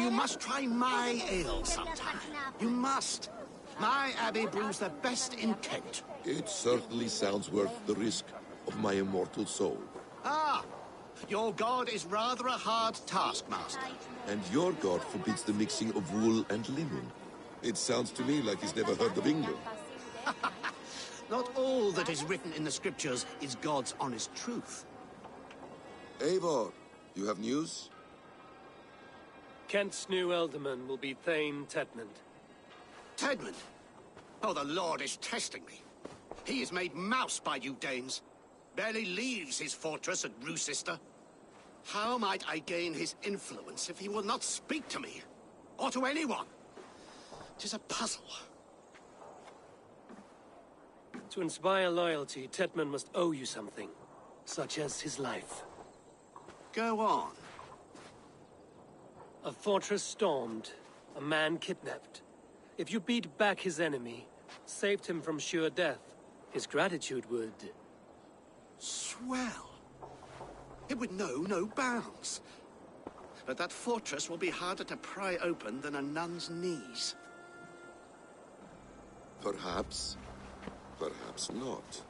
you must try my ale sometime. You must. My abbey brews the best in Kent. It certainly sounds worth the risk of my immortal soul. Ah, your god is rather a hard taskmaster. And your god forbids the mixing of wool and linen. It sounds to me like he's never heard of England. Not all that is written in the scriptures is God's honest truth. Eivor, you have news? Kent's new ealdorman will be Thane Tedmund. Tedmund? Oh, the Lord is testing me. He is made mouse by you Danes. Barely leaves his fortress at Roosester. How might I gain his influence if he will not speak to me? Or to anyone? 'Tis a puzzle. To inspire loyalty, Tedmund must owe you something, such as his life. Go on. A fortress stormed, a man kidnapped. If you beat back his enemy, saved him from sure death, his gratitude would... Swell. It would know no bounds. But that fortress will be harder to pry open than a nun's knees. Perhaps. Perhaps not.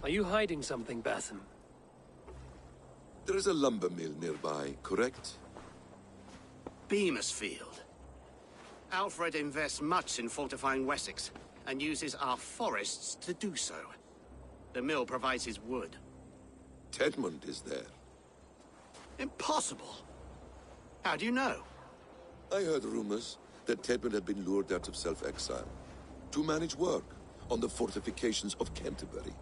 Are you hiding something, Batham? There is a lumber mill nearby, correct? Beamisfield. Alfred invests much in fortifying Wessex, and uses our forests to do so. The mill provides his wood. Tedmund is there. Impossible! How do you know? I heard rumors that Tedmund had been lured out of self-exile to manage work on the fortifications of Canterbury.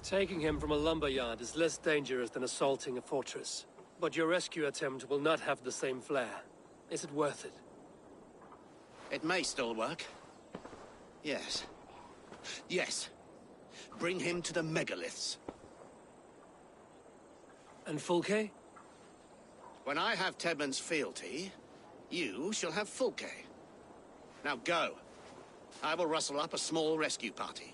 Taking him from a lumberyard is less dangerous than assaulting a fortress. But your rescue attempt will not have the same flair. Is it worth it? It may still work. Yes. Yes. Bring him to the megaliths. And Fulke? When I have Tedmund's fealty, you shall have Fulke. Now go. I will rustle up a small rescue party.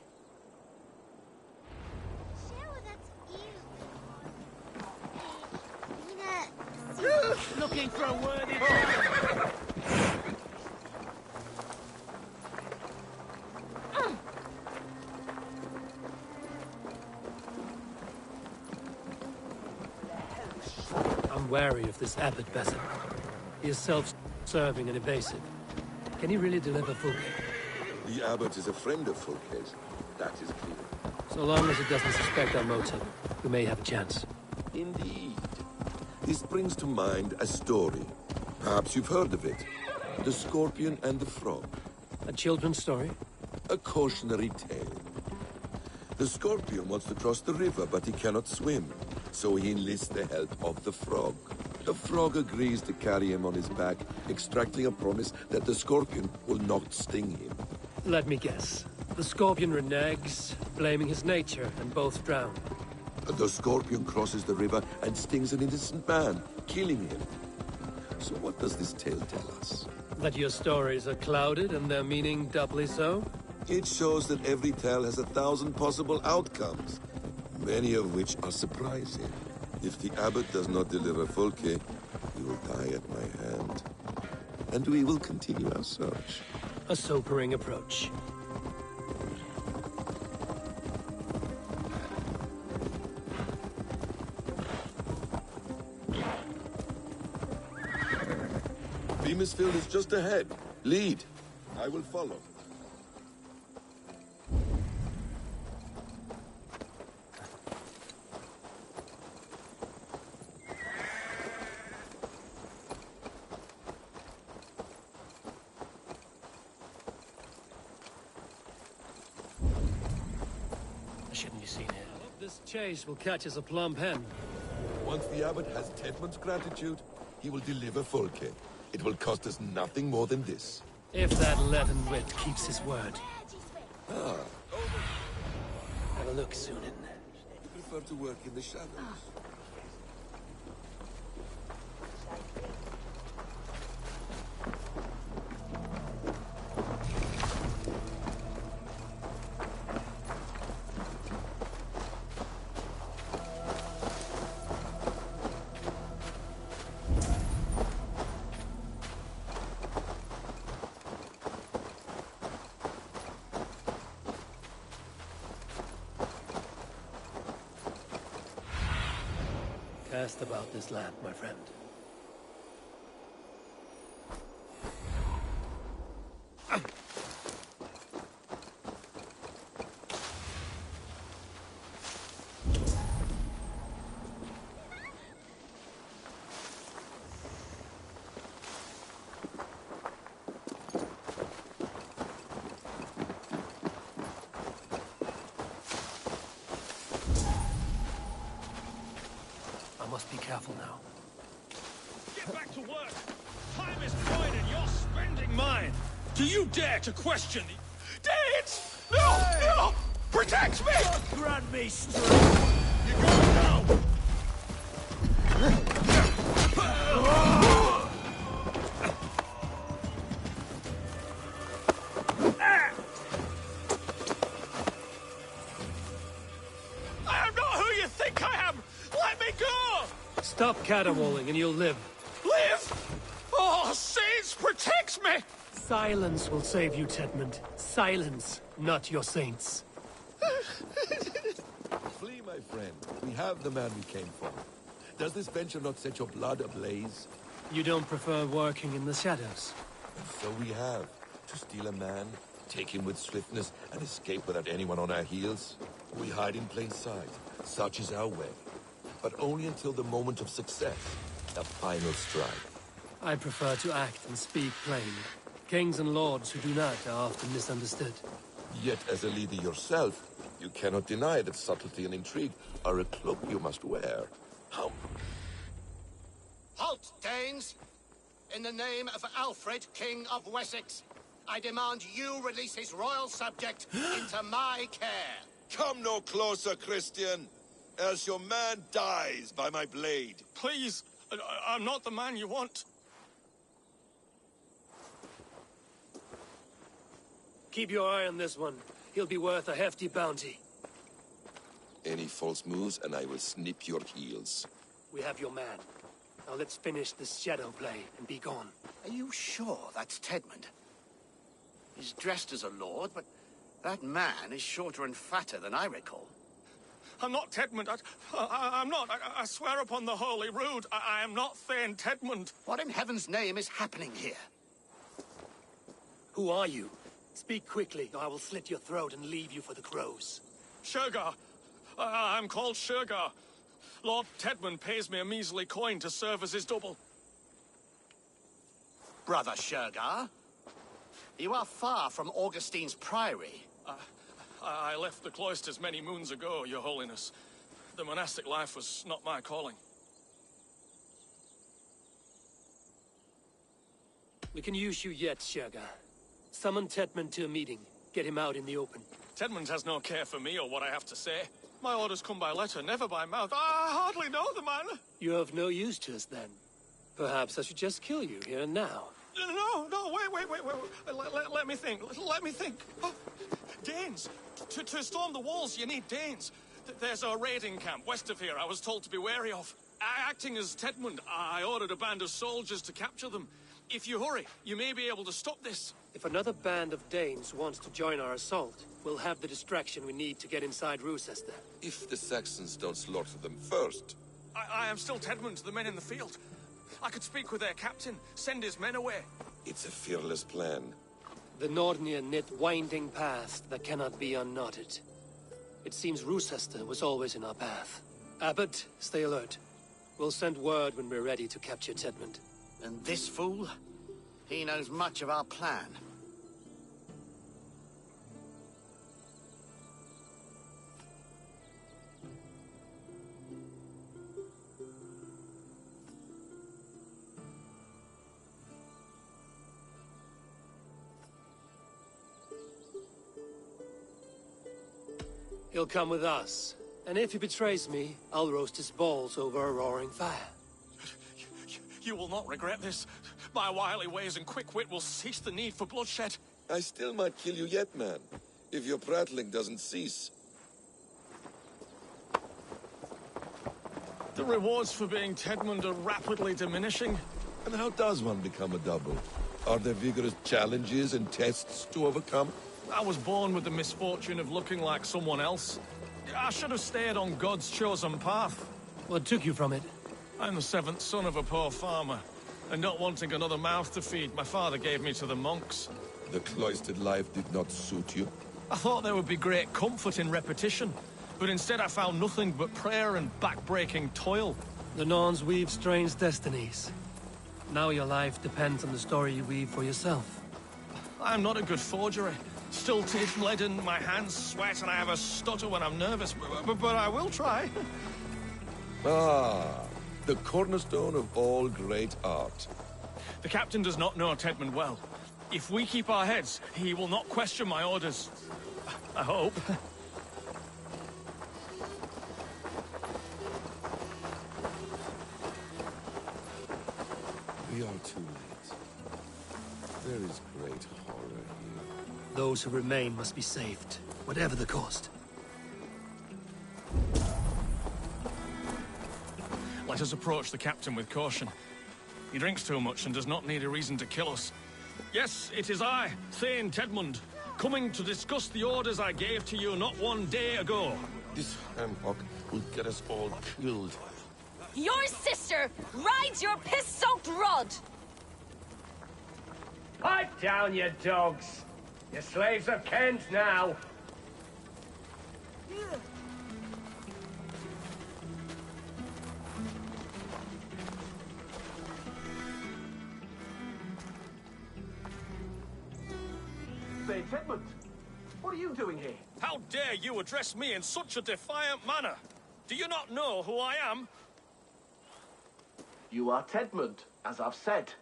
Looking for a worthy challenge. I'm wary of this abbot Batham. He is self-serving and evasive. Can he really deliver Fulke? The abbot is a friend of Fulke's. That is clear. So long as it doesn't suspect our motive, we may have a chance. Indeed. This brings to mind a story. Perhaps you've heard of it. The Scorpion and the Frog. A children's story? A cautionary tale. The Scorpion wants to cross the river, but he cannot swim. So he enlists the help of the Frog. The Frog agrees to carry him on his back, extracting a promise that the Scorpion will not sting him. Let me guess. The Scorpion reneges, blaming his nature, and both drown. The Scorpion crosses the river and stings an innocent man, killing him. So what does this tale tell us? That your stories are clouded and their meaning doubly so? It shows that every tale has 1,000 possible outcomes, many of which are surprising. If the abbot does not deliver Fulke, he will die at my hand. And we will continue our search. A sobering approach. Beamisfield is just ahead. Lead. I will follow. Shouldn't be seen here. I hope this chase will catch us a plump hen. Once the abbot has Tedmund's gratitude, he will deliver Fulke. It will cost us nothing more than this. If that leaden wit keeps his word. Ah. Have a look, Sunan. I prefer to work in the shadows. asked about this land, my friend. I must be careful now. Get back to work! Time is coin and you're spending mine! Do you dare to question the... Danes! No! Hey! No! Protect me! God grant me strength! You're going now! I am not who you think I am! Let me go! Stop caterwauling and you'll live. Live! Oh, saints, protect me! Silence will save you, Tedmund. Silence, not your saints. Flee, my friend. We have the man we came for. Does this venture not set your blood ablaze? You don't prefer working in the shadows? And so we have. To steal a man, take him with swiftness, and escape without anyone on our heels. We hide in plain sight. Such is our way. But only until the moment of success. The final strike. I prefer to act and speak plain. Kings and lords who do not are often misunderstood. Yet, as a leader yourself, you cannot deny that subtlety and intrigue are a cloak you must wear. How? Halt, Danes! In the name of Alfred, King of Wessex, I demand you release his royal subject into my care. Come no closer, Christian, else your man dies by my blade. Please, I'm not the man you want. Keep your eye on this one. He'll be worth a hefty bounty. Any false moves, and I will snip your heels. We have your man. Now let's finish this shadow play and be gone. Are you sure that's Tedmund? He's dressed as a lord, but that man is shorter and fatter than I recall. I'm not Tedmund. I'm not. I swear upon the Holy Rood, I am not Thane Tedmund. What in heaven's name is happening here? Who are you? Speak quickly, or I will slit your throat and leave you for the crows. Shergar. I'm called Shergar. Lord Tedmund pays me a measly coin to serve as his double. Brother Shergar, you are far from Augustine's priory. I left the cloisters many moons ago, Your Holiness. The monastic life was not my calling. We can use you yet, Shergar. Summon Tedmund to a meeting. Get him out in the open. Tedmund has no care for me or what I have to say. My orders come by letter, never by mouth. I hardly know the man. You're of no use to us, then. Perhaps I should just kill you here and now. No, wait. Let me think. Let me think. Oh, Danes. To storm the walls, you need Danes. There's a raiding camp west of here I was told to be wary of. Acting as Tedmund, I ordered a band of soldiers to capture them. If you hurry, you may be able to stop this. If another band of Danes wants to join our assault, we'll have the distraction we need to get inside Rochester. If the Saxons don't slaughter them first. I am still Tedmund to the men in the field. I could speak with their captain, send his men away. It's a fearless plan. The Nordnir knit winding paths that cannot be unknotted. It seems Rochester was always in our path. Abbot, stay alert. We'll send word when we're ready to capture Tedmund. And this fool? He knows much of our plan. He'll come with us. And if he betrays me, I'll roast his balls over a roaring fire. You will not regret this. My wily ways and quick wit will cease the need for bloodshed. I still might kill you yet, man. If your prattling doesn't cease. The rewards for being Tedmund are rapidly diminishing. And how does one become a double? Are there vigorous challenges and tests to overcome? I was born with the misfortune of looking like someone else. I should have stayed on God's chosen path. What took you from it? I'm the seventh son of a poor farmer, and not wanting another mouth to feed, my father gave me to the monks. The cloistered life did not suit you? I thought there would be great comfort in repetition, but instead I found nothing but prayer and back-breaking toil. The Norns weave strange destinies. Now your life depends on the story you weave for yourself. I'm not a good forgery. Stilted, leaden, my hands sweat, and I have a stutter when I'm nervous, but I will try. Ah, the cornerstone of all great art. The captain does not know Tedmund well. If we keep our heads, he will not question my orders. I hope. We are too late. There is great horror here. Those who remain must be saved, whatever the cost. Let us approach the captain with caution. He drinks too much and does not need a reason to kill us. Yes, it is I, Thane Tedmund, coming to discuss the orders I gave to you not one day ago. This ham-hock will get us all killed. Your sister rides your piss-soaked rod! Pipe down, you dogs! Your slaves of Kent now! Say, Tedmund, what are you doing here? How dare you address me in such a defiant manner? Do you not know who I am? You are Tedmund, as I've said.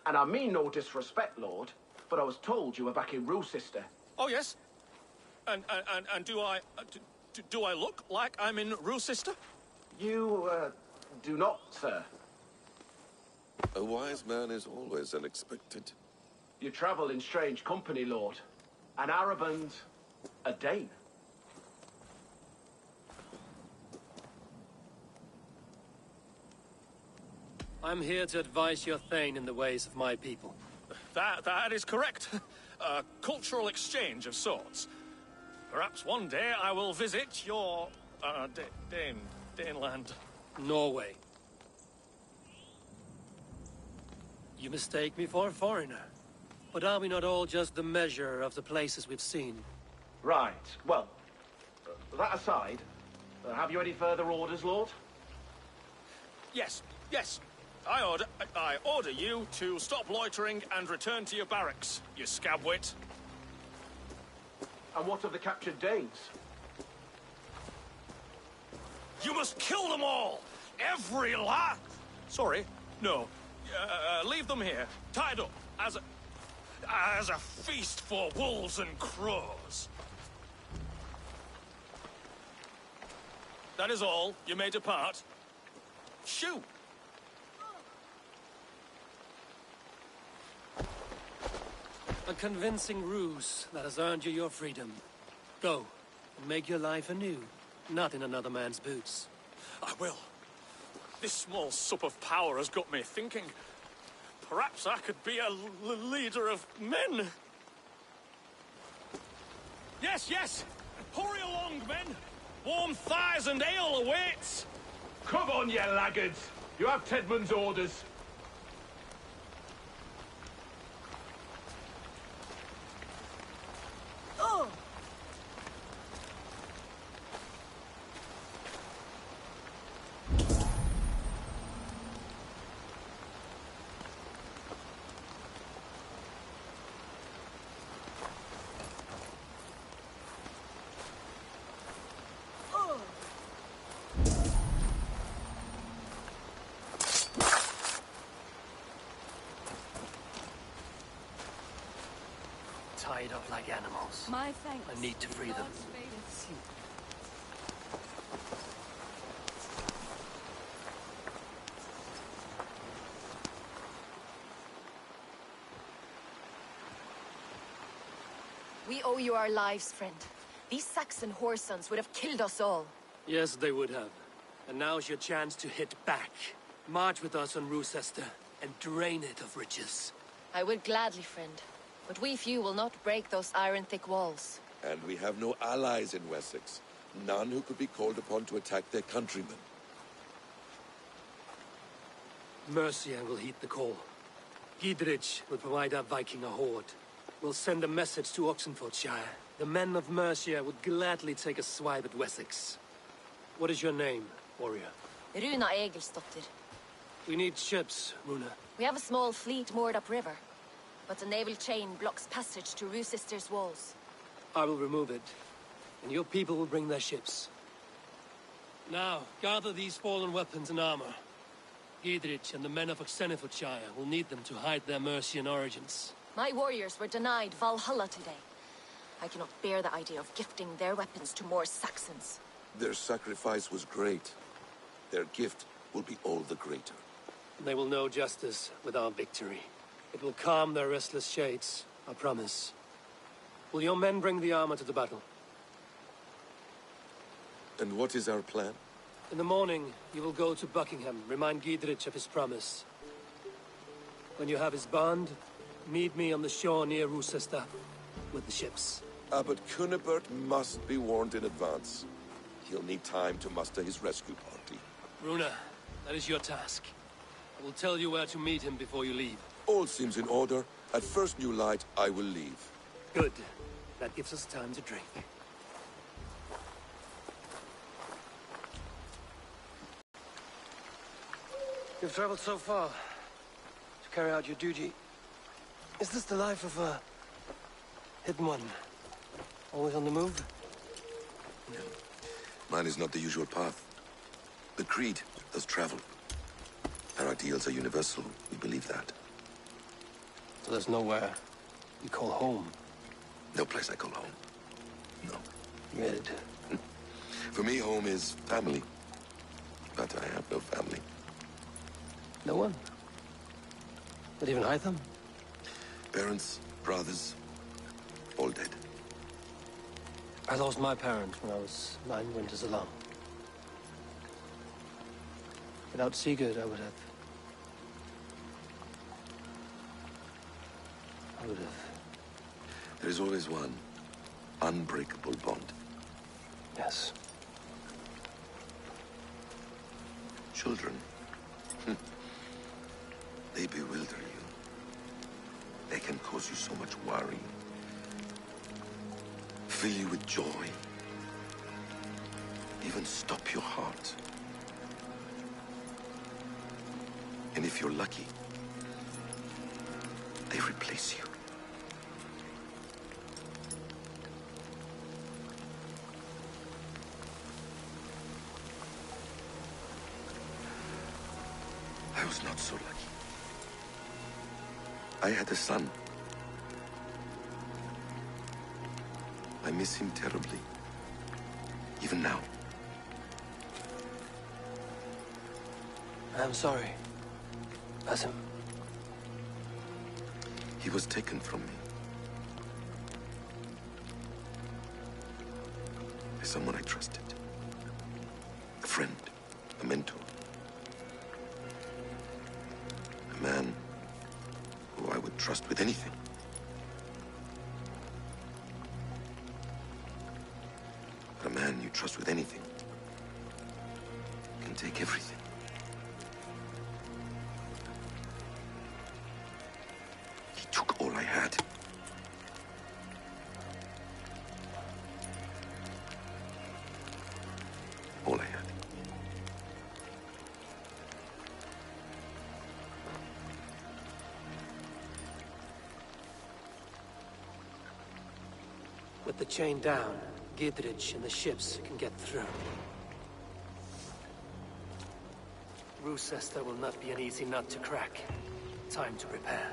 And I mean no disrespect, Lord, but I was told you were back in Rochester. Oh, yes? And do I look like I'm in Rochester? You, do not, sir. A wise man is always unexpected. You travel in strange company, Lord. An Arab and a Dane. I'm here to advise your Thane in the ways of my people. That is correct. A cultural exchange of sorts. Perhaps one day I will visit your, Daneland. Norway. You mistake me for a foreigner. But are we not all just the measure of the places we've seen? Right. Well, that aside, have you any further orders, Lord? Yes. I order you to stop loitering and return to your barracks, you scabwit. And what of the captured Danes? You must kill them all! Every last... Sorry, no. Leave them here, tied up, as a feast for wolves and crows. That is all. You may depart. Shoot! A convincing ruse that has earned you your freedom. Go, and make your life anew, not in another man's boots. I will. This small sup of power has got me thinking. Perhaps I could be a leader of men. Yes! Hurry along, men! Warm thighs and ale awaits! Come on, you laggards! You have Tedmund's orders. Tied up like animals. My thanks. I need to free them. We owe you our lives, friend. These Saxon whoresons would have killed us all. Yes, they would have. And now's your chance to hit back. March with us on Rochester and drain it of riches. I would gladly, friend. But we few will not break those iron-thick walls. And we have no allies in Wessex. None who could be called upon to attack their countrymen. Mercia will heed the call. Gidrich will provide our Viking a horde. We'll send a message to Oxenfordshire. The men of Mercia would gladly take a swipe at Wessex. What is your name, warrior? Runa Egilsdotter. We need ships, Runa. We have a small fleet moored upriver, but a naval chain blocks passage to Rusister's walls. I will remove it, and your people will bring their ships. Now, gather these fallen weapons and armor. Gidrich and the men of Oxenfordshire will need them to hide their Mercian origins. My warriors were denied Valhalla today. I cannot bear the idea of gifting their weapons to more Saxons. Their sacrifice was great. Their gift will be all the greater. They will know justice with our victory. It will calm their restless shades, I promise. Will your men bring the armor to the battle? And what is our plan? In the morning, you will go to Buckingham, remind Gidrich of his promise. When you have his bond, meet me on the shore near Rochester with the ships. Abbot Cunibert must be warned in advance. He'll need time to muster his rescue party. Runa, that is your task. I will tell you where to meet him before you leave. All seems in order. At first new light, I will leave. Good. That gives us time to drink. You've traveled so far to carry out your duty. Is this the life of a hidden one? Always on the move? No. Mine is not the usual path. The Creed does travel. Our ideals are universal. We believe that. So there's nowhere you call home? No place I call home. No. You made it. For me, home is family. But I have no family. No one? Not even Hytham? Parents, brothers, all dead. I lost my parents when I was 9 winters alone. Without Sigurd, I would have... There is always one unbreakable bond. Yes. Children. They bewilder you. They can cause you so much worry. Fill you with joy. Even stop your heart. And if you're lucky, they replace you. I was not so lucky. I had a son. I miss him terribly. Even now. I am sorry. Basim. He was taken from me. By someone I trusted. A friend. A mentor. A man who I would trust with anything. But a man you trust with anything can take everything. He took all I had. All I had. With the chain down, Gidrich and the ships can get through. Rochester will not be an easy nut to crack. Time to prepare.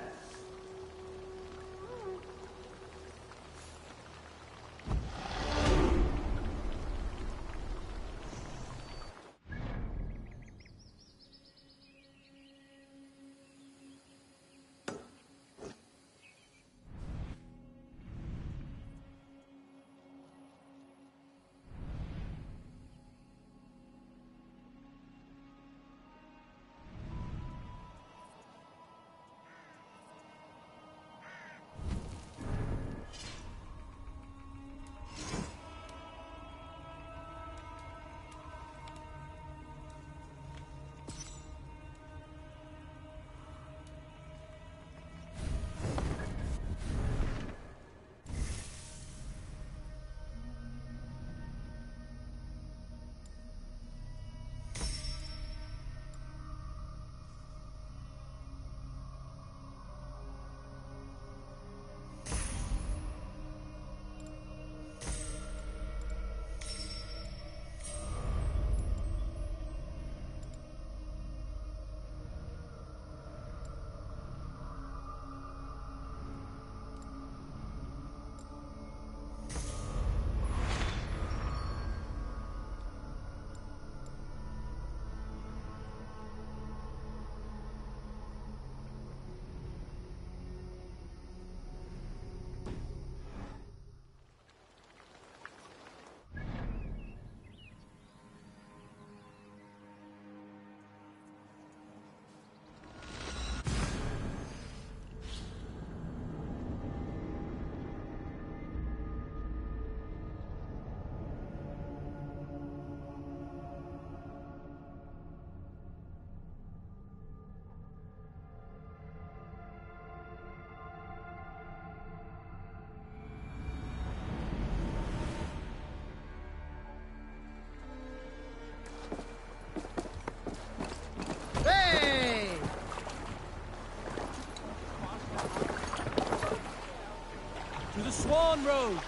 road!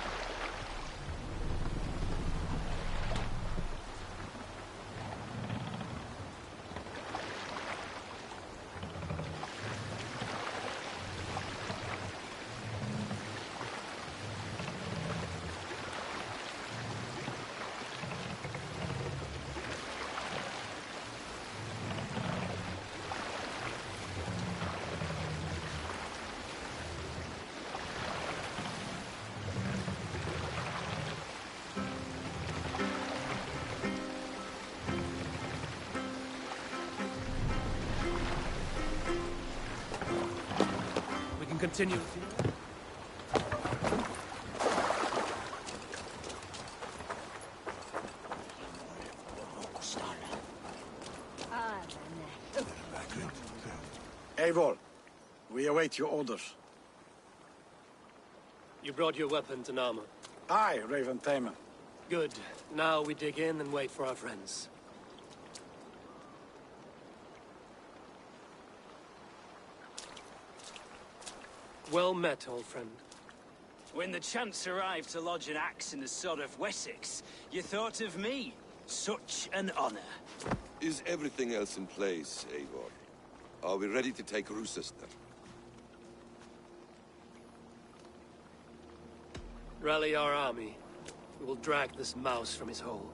Continue. Eivor, we await your orders. You brought your weapons and armor. Aye, Raven Tamer. Good. Now we dig in and wait for our friends. Well met, old friend. When the chance arrived to lodge an axe in the sod of Wessex, you thought of me. Such an honor. Is everything else in place, Eivor? Are we ready to take Rochester? Rally our army. We will drag this mouse from his hole.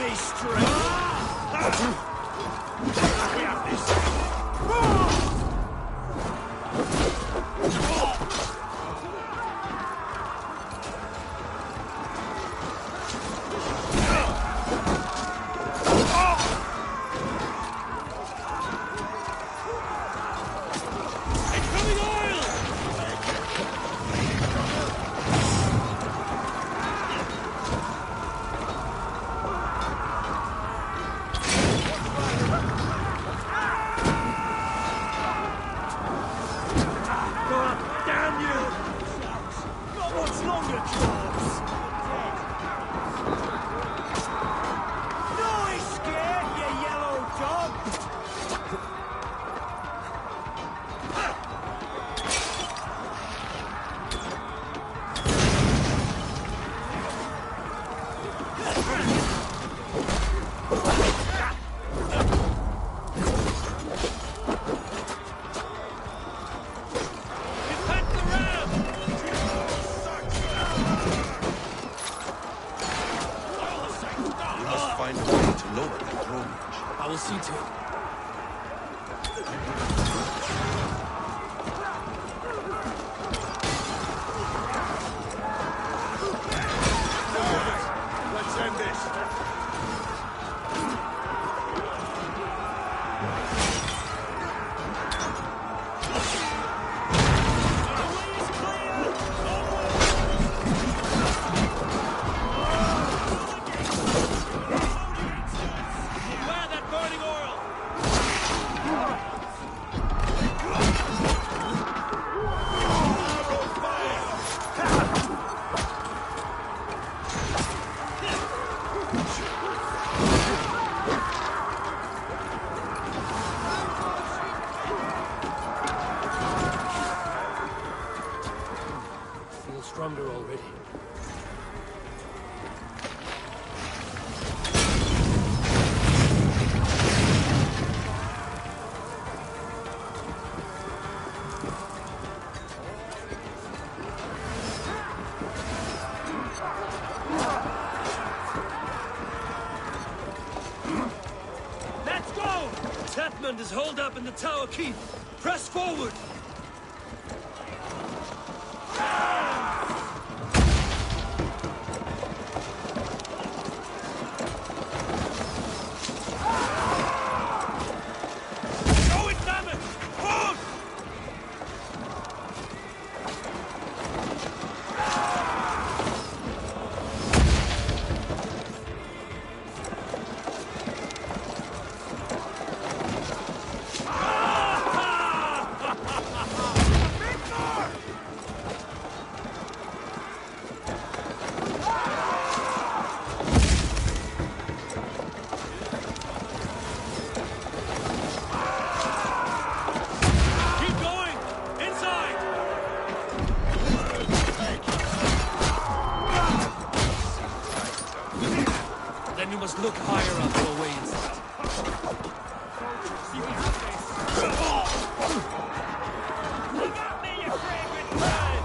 me straight. We have this. Stronger already. Let's go! Tatman is holed up in the tower keep. Press forward! Look higher up your way inside. You got me, you fragrant bird!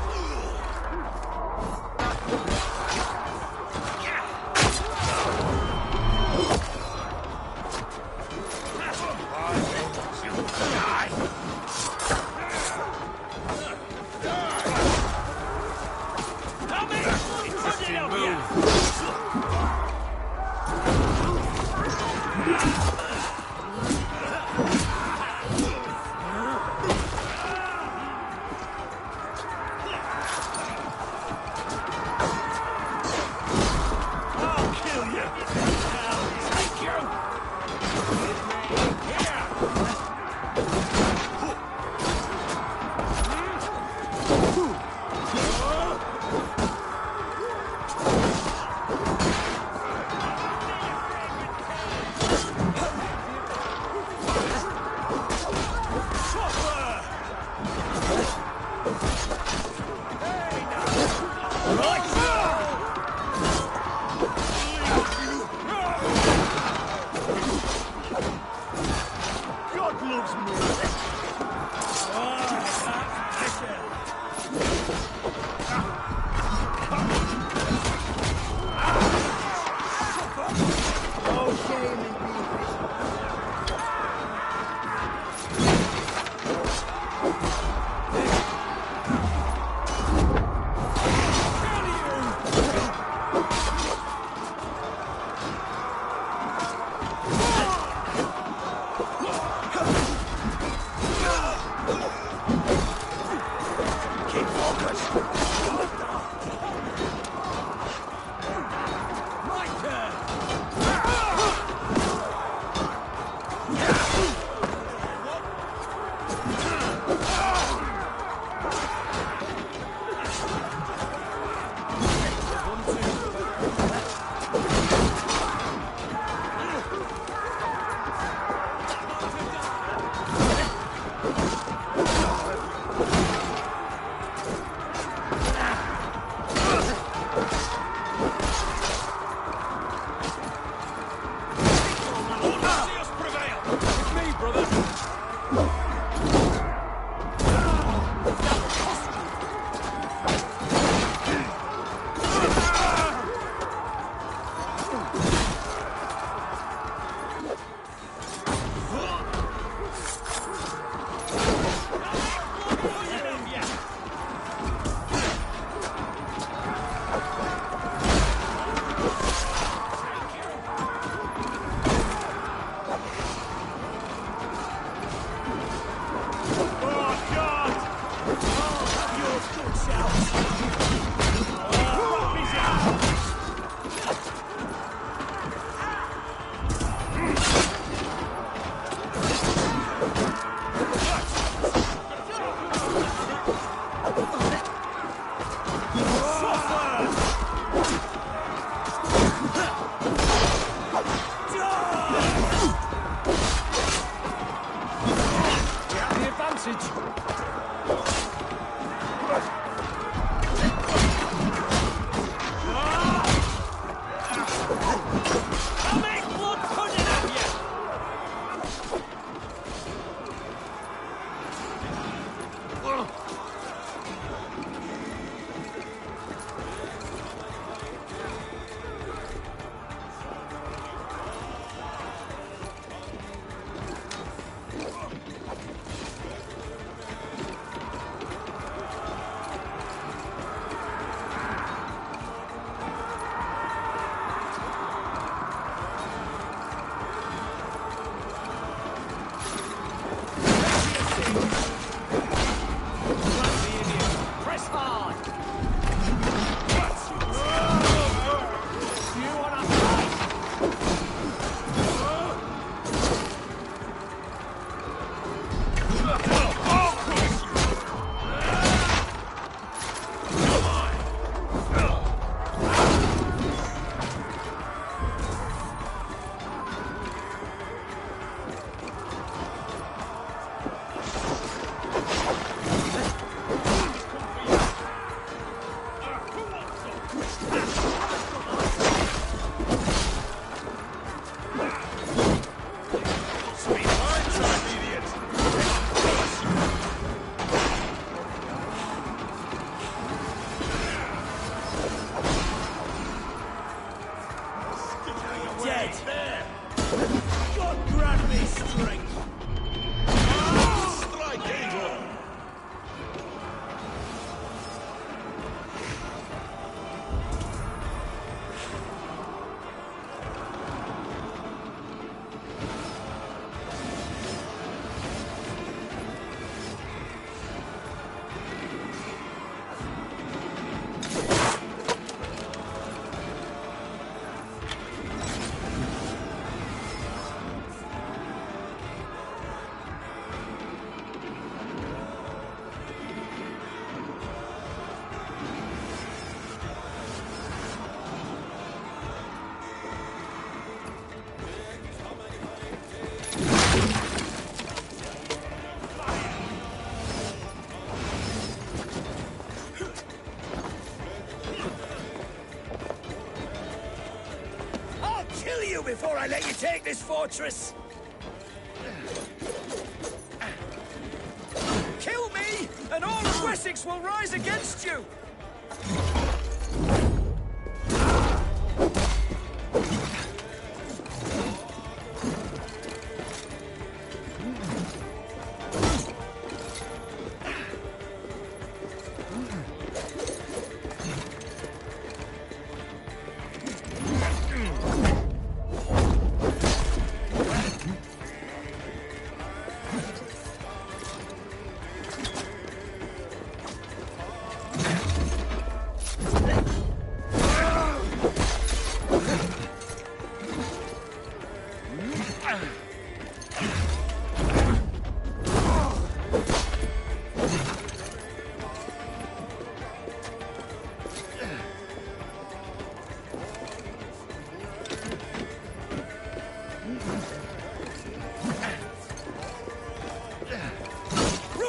strength. Strike, Angel! Before I let you take this fortress! Kill me, and all of Wessex will rise against you!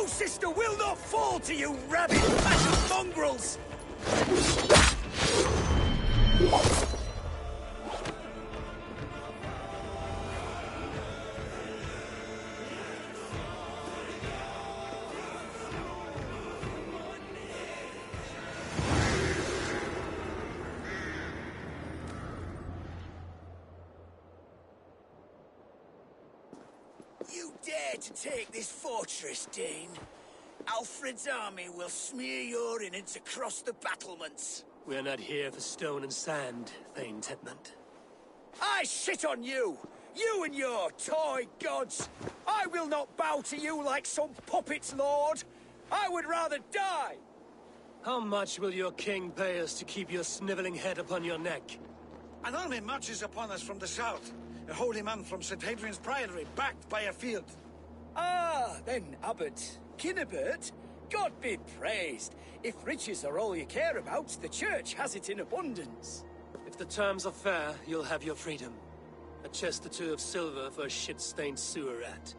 Sister will not fall to you, rabid pack of mongrels! You dare to take this fortress, Dane? Alfred's army will smear your innards across the battlements. We're not here for stone and sand, Thane Tedmund. I shit on you! You and your toy gods! I will not bow to you like some puppet's lord! I would rather die! How much will your king pay us to keep your sniveling head upon your neck? An army marches upon us from the south. A holy man from St. Hadrian's Priory, backed by a field. Ah, then, Abbot. Kinnebert, God be praised. If riches are all you care about, the church has it in abundance. If the terms are fair, you'll have your freedom. A chest or two of silver for a shit-stained sewer rat.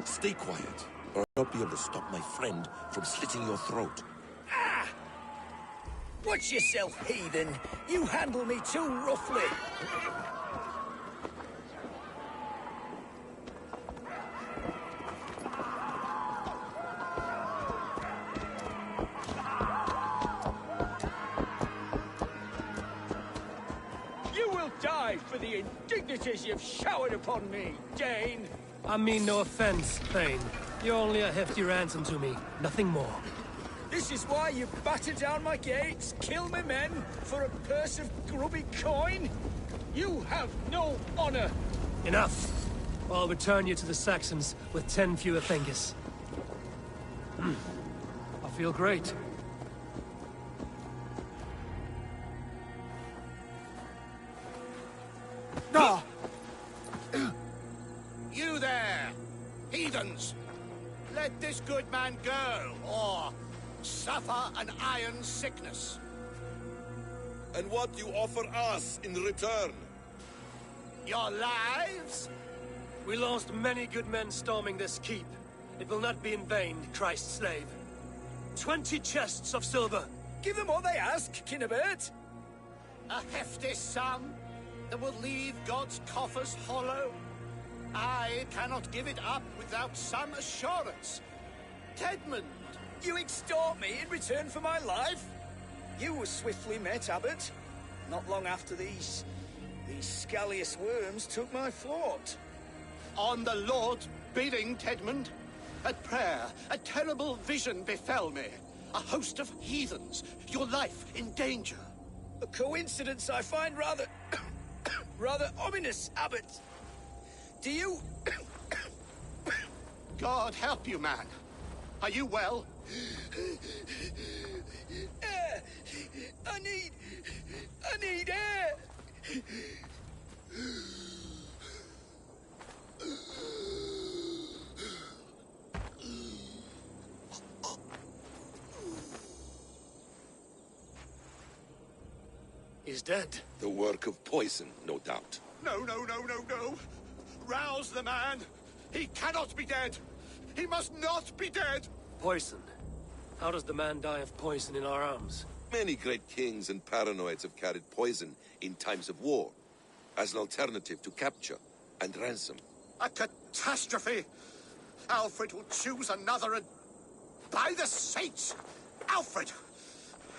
Stay quiet, or I'll not be able to stop my friend from slitting your throat. Ah! Watch yourself, heathen. You handle me too roughly. Die for the indignities you've showered upon me, Dane! I mean no offense, Thane. You're only a hefty ransom to me, nothing more. This is why you batter down my gates, kill my men, for a purse of grubby coin? You have no honor! Enough! I'll return you to the Saxons with 10 fewer fingers. I feel great. You there, heathens! Let this good man go, or suffer an iron sickness. And what do you offer us in return? Your lives? We lost many good men storming this keep. It will not be in vain, Christ's slave. 20 chests of silver. Give them all they ask, Kinnebert. A hefty sum that will leave God's coffers hollow. I cannot give it up without some assurance. Tedmund! You extort me in return for my life? You were swiftly met, Abbot. Not long after these These scallious worms took my fort. On the Lord's bidding, Tedmund. At prayer, a terrible vision befell me. A host of heathens, your life in danger. A coincidence I find rather... rather ominous, Abbot. Do you... God help you, man. Are you well? Air! I need air! He's dead. The work of poison, no doubt. No. Rouse the man. He cannot be dead. He must not be dead. Poison. How does the man die of poison in our arms? Many great kings and paranoids have carried poison in times of war, as an alternative to capture and ransom. A catastrophe. Alfred will choose another and... By the saints! Alfred!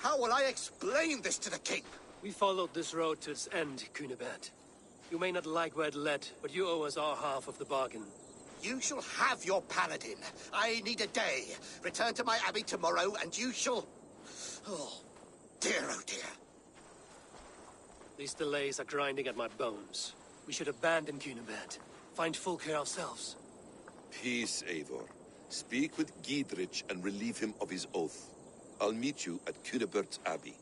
How will I explain this to the king? We followed this road to its end, Cunibert. You may not like where it led, but you owe us our half of the bargain. You shall have your paladin. I need a day. Return to my abbey tomorrow, and you shall... Oh dear. These delays are grinding at my bones. We should abandon Cunibert. Find Fulke ourselves. Peace, Eivor. Speak with Giedrich and relieve him of his oath. I'll meet you at Cunebert's Abbey.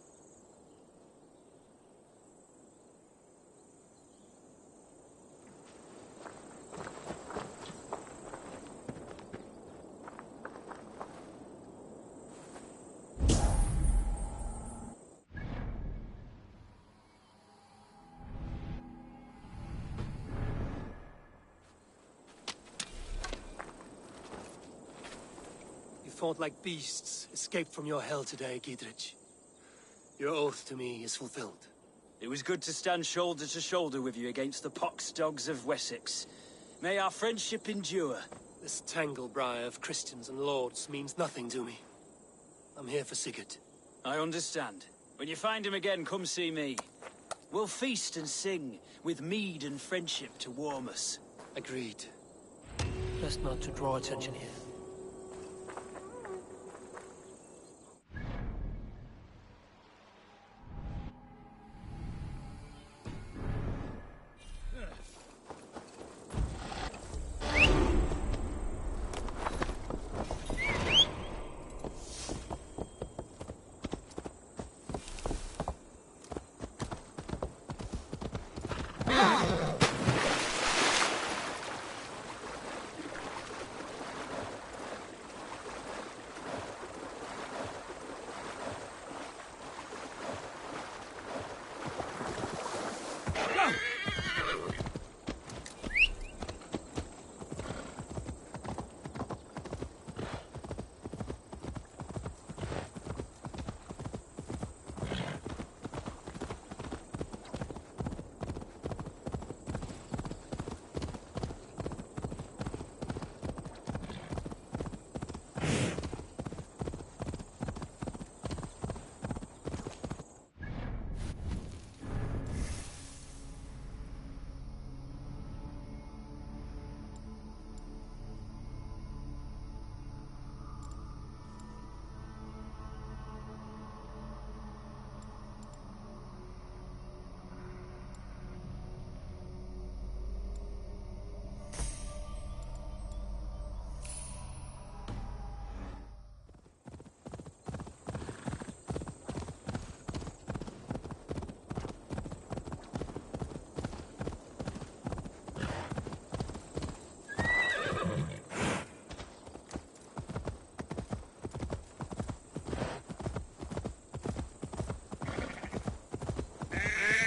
Fought like beasts, escaped from your hell today, Giedrich. Your oath to me is fulfilled. It was good to stand shoulder to shoulder with you against the pox dogs of Wessex. May our friendship endure. This tangle-briar of Christians and lords means nothing to me. I'm here for Sigurd. I understand. When you find him again, come see me. We'll feast and sing, with mead and friendship to warm us. Agreed. Best not to draw attention here.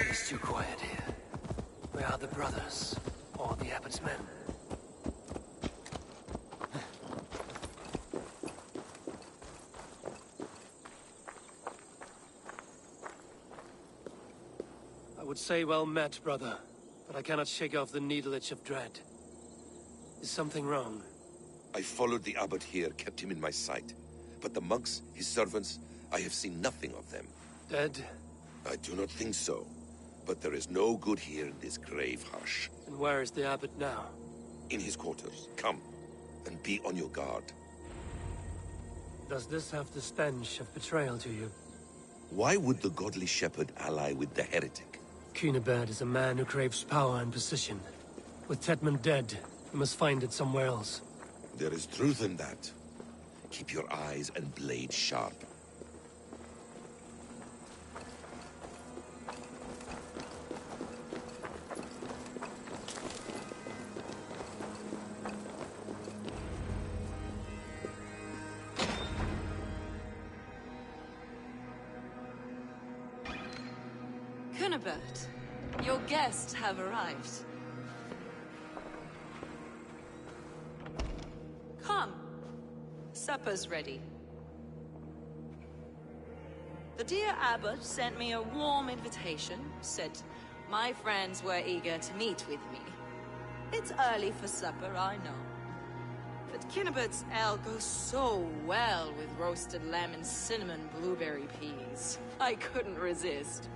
It's too quiet here. Where are the brothers? Or the abbot's men? I would say well met, brother, but I cannot shake off the needle itch of dread. Is something wrong? I followed the abbot here, kept him in my sight. But the monks, his servants, I have seen nothing of them. Dead? I do not think so. But there is no good here in this grave hush. And where is the abbot now? In his quarters. Come, and be on your guard. Does this have the stench of betrayal to you? Why would the godly shepherd ally with the heretic? Cunibert is a man who craves power and position. With Tedman dead, he must find it somewhere else. There is truth in that. Keep your eyes and blade sharp. Cunibert, your guests have arrived. Come. Supper's ready. The dear abbot sent me a warm invitation, said my friends were eager to meet with me. It's early for supper, I know. But Cunibert's ale goes so well with roasted lamb and cinnamon blueberry peas. I couldn't resist.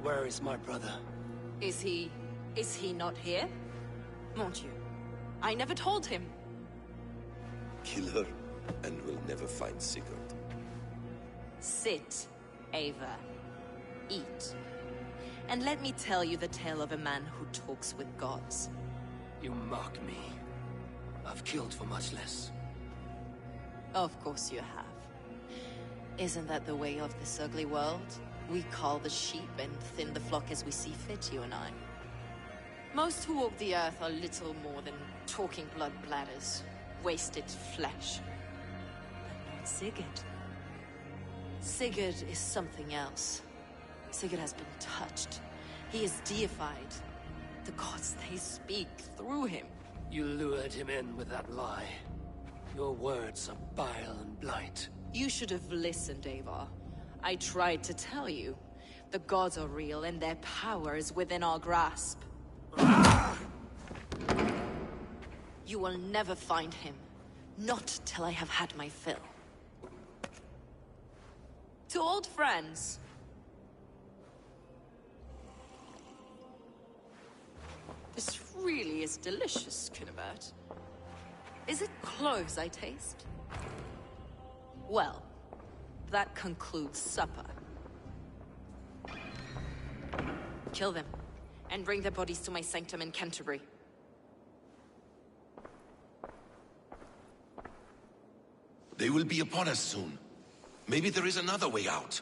Where is my brother? Is he not here? Mon Dieu, I never told him. Kill her, and we'll never find Sigurd. Sit, Ava. Eat. And let me tell you the tale of a man who talks with gods. You mock me. I've killed for much less. Of course you have. Isn't that the way of this ugly world? We cull the sheep and thin the flock as we see fit, you and I. Most who walk the earth are little more than talking blood bladders, wasted flesh. But not Sigurd. Sigurd is something else. Sigurd has been touched. He is deified. The gods, they speak through him. You lured him in with that lie. Your words are bile and blight. You should have listened, Ava. I tried to tell you. The gods are real, and their power is within our grasp. You will never find him. Not till I have had my fill. To old friends. This really is delicious, Cunibert. Is it cloves I taste? Well, that concludes supper. Kill them, and bring their bodies to my sanctum in Canterbury. They will be upon us soon. Maybe there is another way out.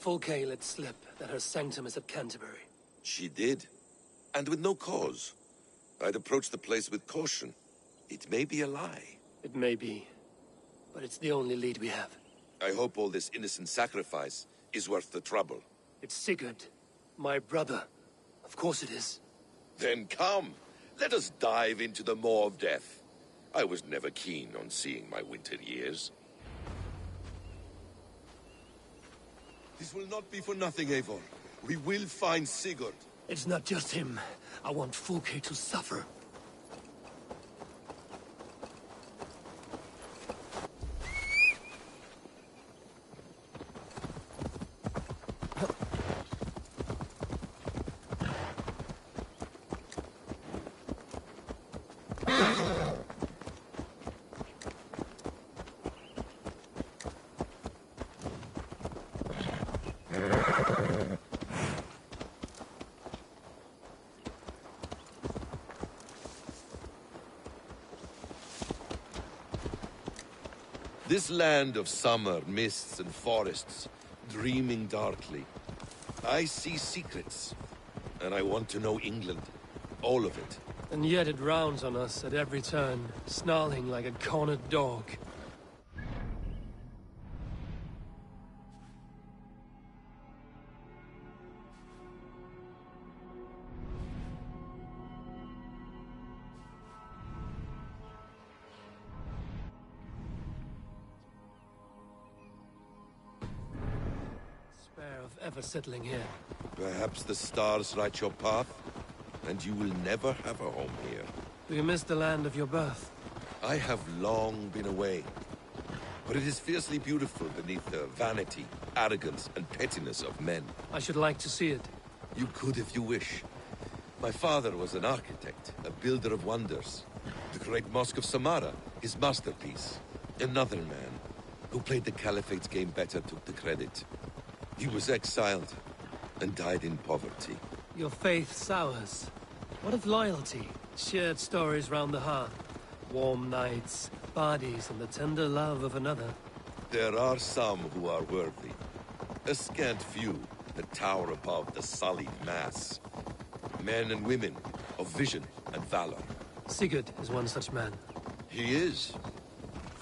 Fulke let slip that her sanctum is at Canterbury. She did. And with no cause. I'd approach the place with caution. It may be a lie. It may be. But it's the only lead we have. I hope all this innocent sacrifice is worth the trouble. It's Sigurd. My brother. Of course it is. Then come. Let us dive into the maw of death. I was never keen on seeing my winter years. This will not be for nothing, Eivor. We will find Sigurd. It's not just him. I want Fulke to suffer. This land of summer, mists and forests, dreaming darkly. I see secrets, and I want to know England. All of it. And yet it rounds on us at every turn, snarling like a cornered dog. Spare of ever settling here. Perhaps the stars write your path, and you will never have a home here. Do you miss the land of your birth? I have long been away, but it is fiercely beautiful beneath the vanity, arrogance, and pettiness of men. I should like to see it. You could if you wish. My father was an architect, a builder of wonders. The great Mosque of Samarra, his masterpiece. Another man, who played the Caliphate's game better, took the credit. He was exiled, and died in poverty. Your faith sours. What of loyalty? Shared stories round the hearth. Warm nights, bodies, and the tender love of another. There are some who are worthy. A scant few that tower above the sullied mass. Men and women of vision and valor. Sigurd is one such man. He is.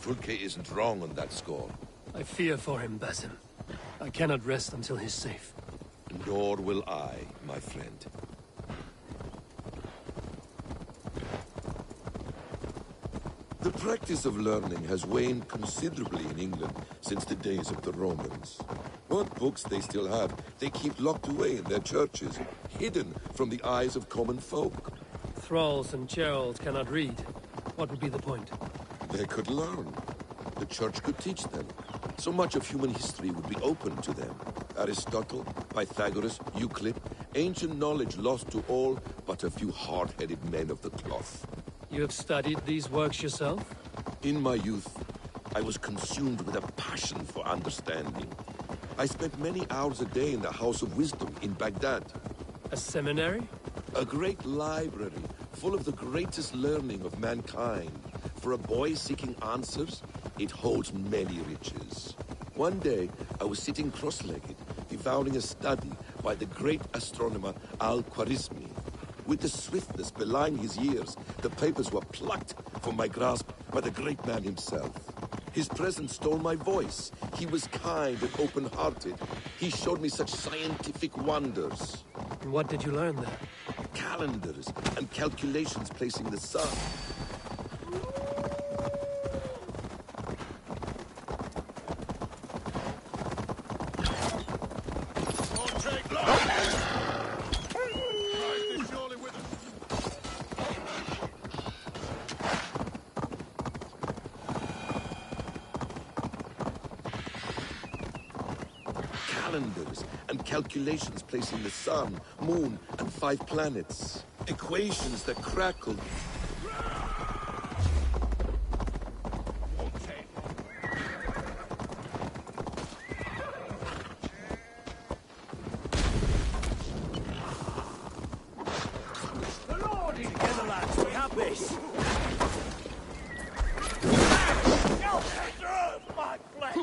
Fulke isn't wrong on that score. I fear for him, Basim. I cannot rest until he's safe. Nor will I, my friend. The practice of learning has waned considerably in England since the days of the Romans. What books they still have, they keep locked away in their churches, hidden from the eyes of common folk. Thralls and Geralds cannot read. What would be the point? They could learn. The church could teach them. So much of human history would be open to them. Aristotle, Pythagoras, Euclid, ancient knowledge lost to all but a few hard-headed men of the cloth. You have studied these works yourself? In my youth, I was consumed with a passion for understanding. I spent many hours a day in the House of Wisdom in Baghdad. A seminary? A great library full of the greatest learning of mankind. For a boy seeking answers, it holds many riches. One day, I was sitting cross-legged, devouring a study by the great astronomer Al-Khwarizmi. With the swiftness belying his years, the papers were plucked from my grasp by the great man himself. His presence stole my voice. He was kind and open-hearted. He showed me such scientific wonders. And what did you learn there? Calendars and calculations placing the sun. Calendars and calculations placing the sun, moon, and 5 planets. Equations that crackled. The Lord is together, lads. We have this. You'll preserve my flesh.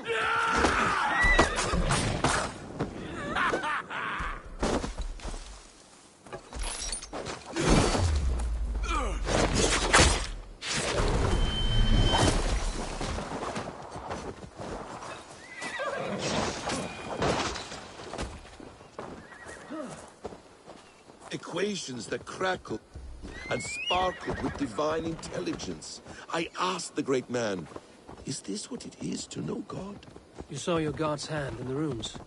Equations that crackled and sparkled with divine intelligence. I asked the great man, is this what it is to know God? You saw your God's hand in the runes.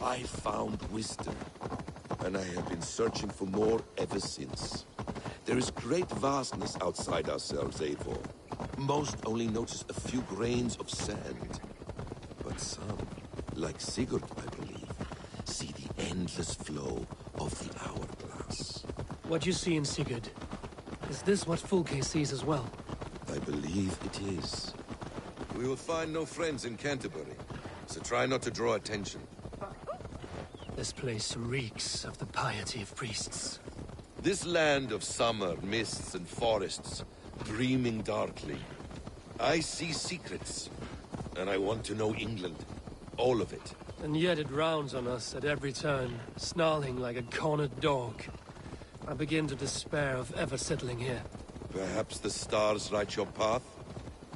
I found wisdom, and I have been searching for more ever since. There is great vastness outside ourselves, Eivor. Most only notice a few grains of sand. But some, like Sigurd, I believe, see the endless flow of the hourglass. What you see in Sigurd, is this what Fulke sees as well? I believe it is. We will find no friends in Canterbury, so try not to draw attention. This place reeks of the piety of priests. This land of summer, mists and forests, dreaming darkly. I see secrets, And I want to know England. All of it. And yet it rounds on us at every turn, snarling like a cornered dog. I begin to despair of ever settling here. Perhaps the stars write your path,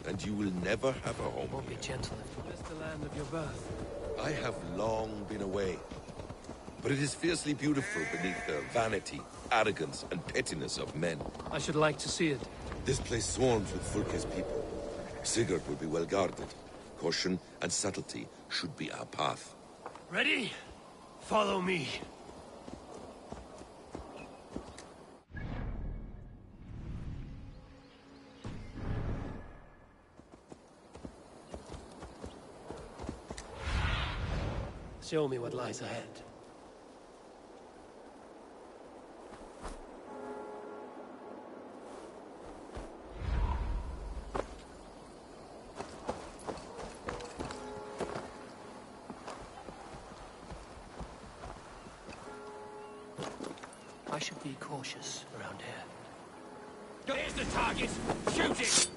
and you will never have a home Won't be here. gentle if you miss the land of your birth. I have long been away. But it is fiercely beautiful beneath the vanity, arrogance, and pettiness of men. I should like to see it. This place swarms with Fulke's people. Sigurd will be well guarded. Caution and subtlety should be our path. Ready? Follow me. Show me what lies ahead. I should be cautious around here. Here's the target. Shoot it!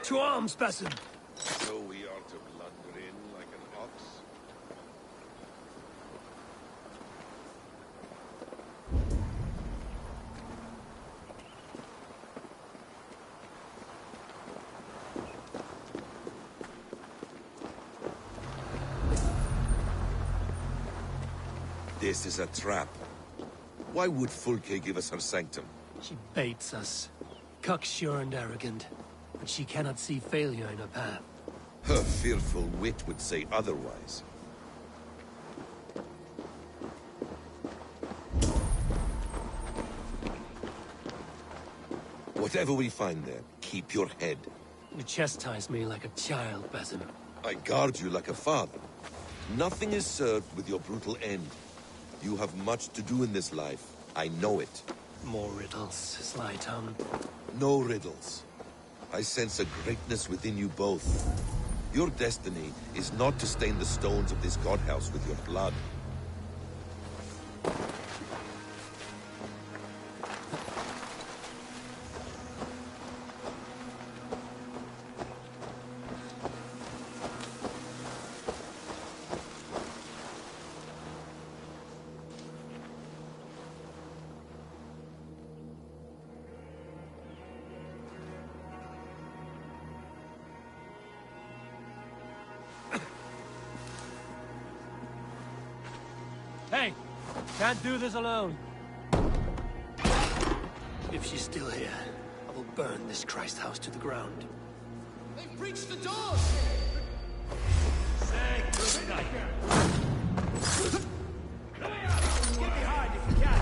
To arms, Basim! So we are to blunder in like an ox? This is a trap. Why would Fulke give us her sanctum? She baits us. Cocksure and arrogant. But she cannot see failure in her path. Her fearful wit would say otherwise. Whatever we find there, keep your head. You chastise me like a child, Basim. I guard you like a father. Nothing is served with your brutal end. You have much to do in this life. I know it. More riddles, sly tongue. No riddles. I sense a greatness within you both. Your destiny is not to stain the stones of this godhouse with your blood. Hey! Can't do this alone. If she's still here, I will burn this Christ house to the ground. They've breached the doors! Say good night. Get behind if you can.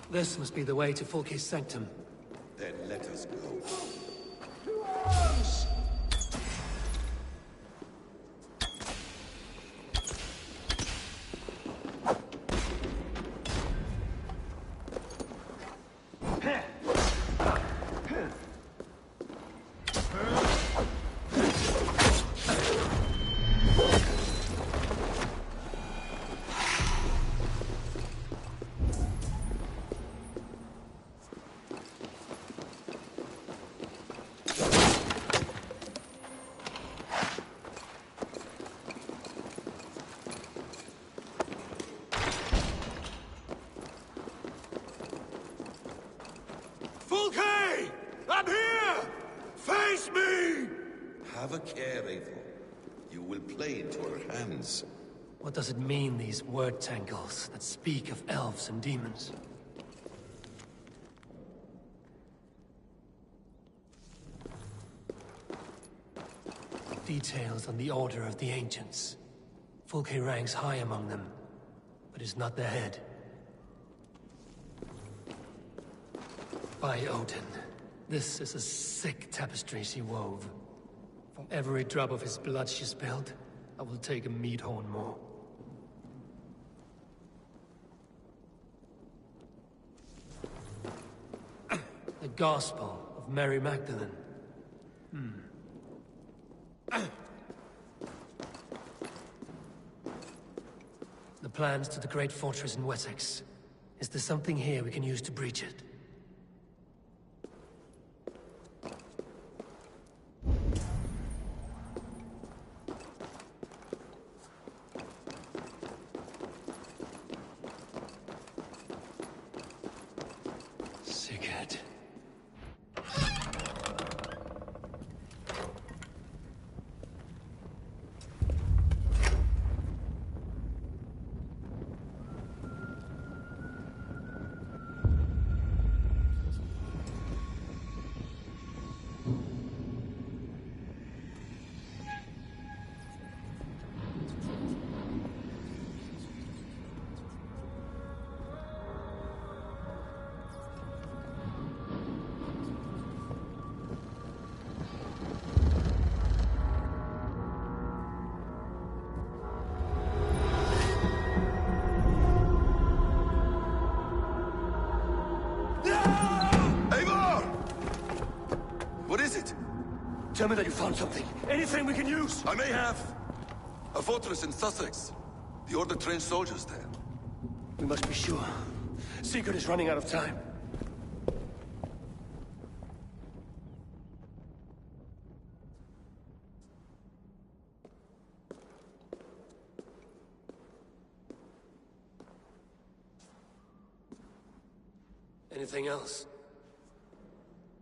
This must be the way to Fulke's sanctum. Then let us go. Face me! Have a care, Eivor. You will play into our hands. What does it mean, these word tangles that speak of elves and demons? Details on the Order of the Ancients. Fulke ranks high among them, but is not their head. By Odin, this is a sick tapestry she wove. For every drop of his blood she spilled, I will take a meat horn more. The Gospel of Mary Magdalene. The plans to the great fortress in Wessex. Is there something here we can use to breach it? Sigurd. Tell me that you found something. Anything we can use. I may have. A fortress in Sussex. The Order trained soldiers there. We must be sure. Sigurd is running out of time. Anything else?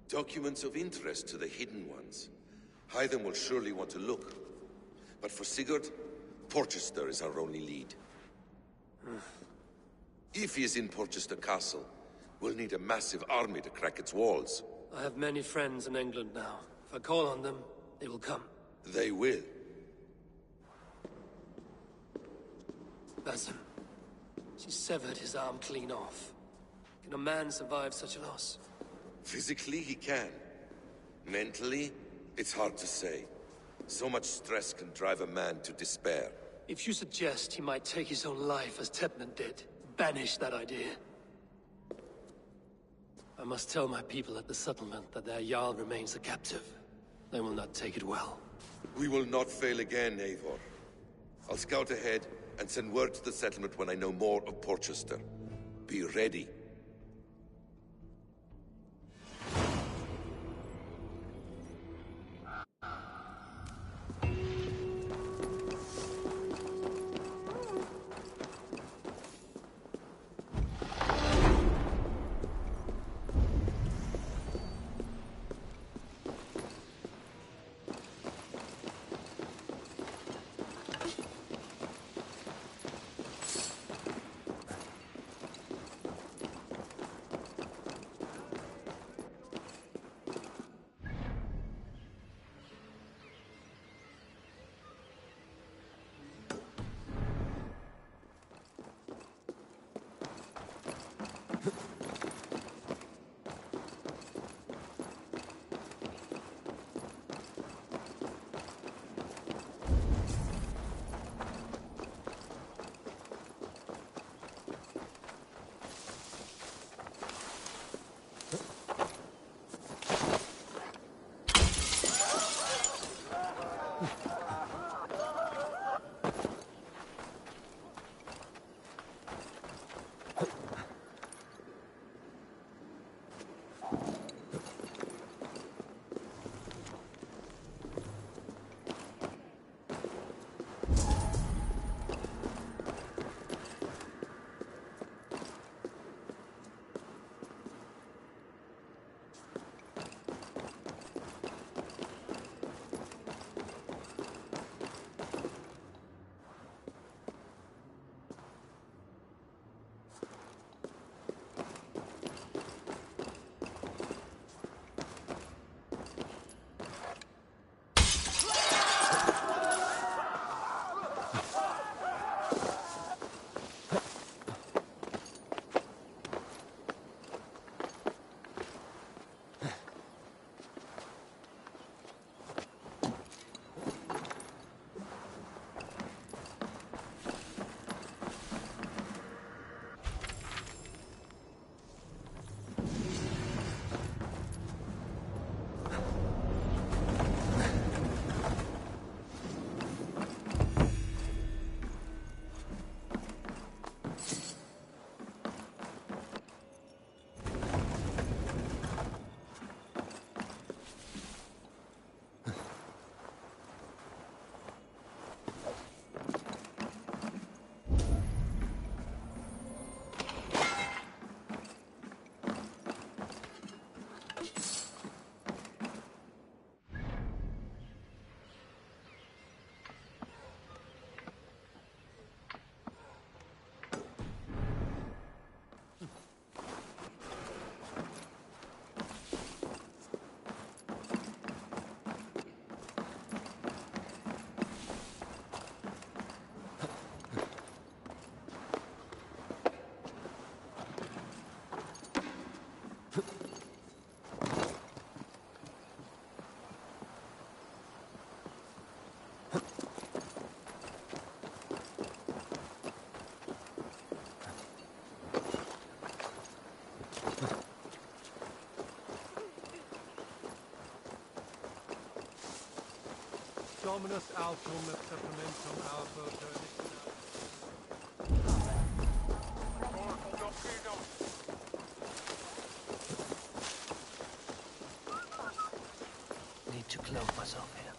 Documents of interest to the Hidden Ones. Hyden will surely want to look. But for Sigurd, Porchester is our only lead. If he is in Porchester Castle, we'll need a massive army to crack its walls. I have many friends in England now. If I call on them, they will come. They will. Basim. She severed his arm clean off. Can a man survive such a loss? Physically, he can. Mentally, it's hard to say. So much stress can drive a man to despair. If you suggest he might take his own life as Tepman did, banish that idea. I must tell my people at the settlement that their Jarl remains a captive. They will not take it well. We will not fail again, Eivor. I'll scout ahead and send word to the settlement when I know more of Porchester. Be ready. Dominus altum et supplementum albo Need to clothe myself here.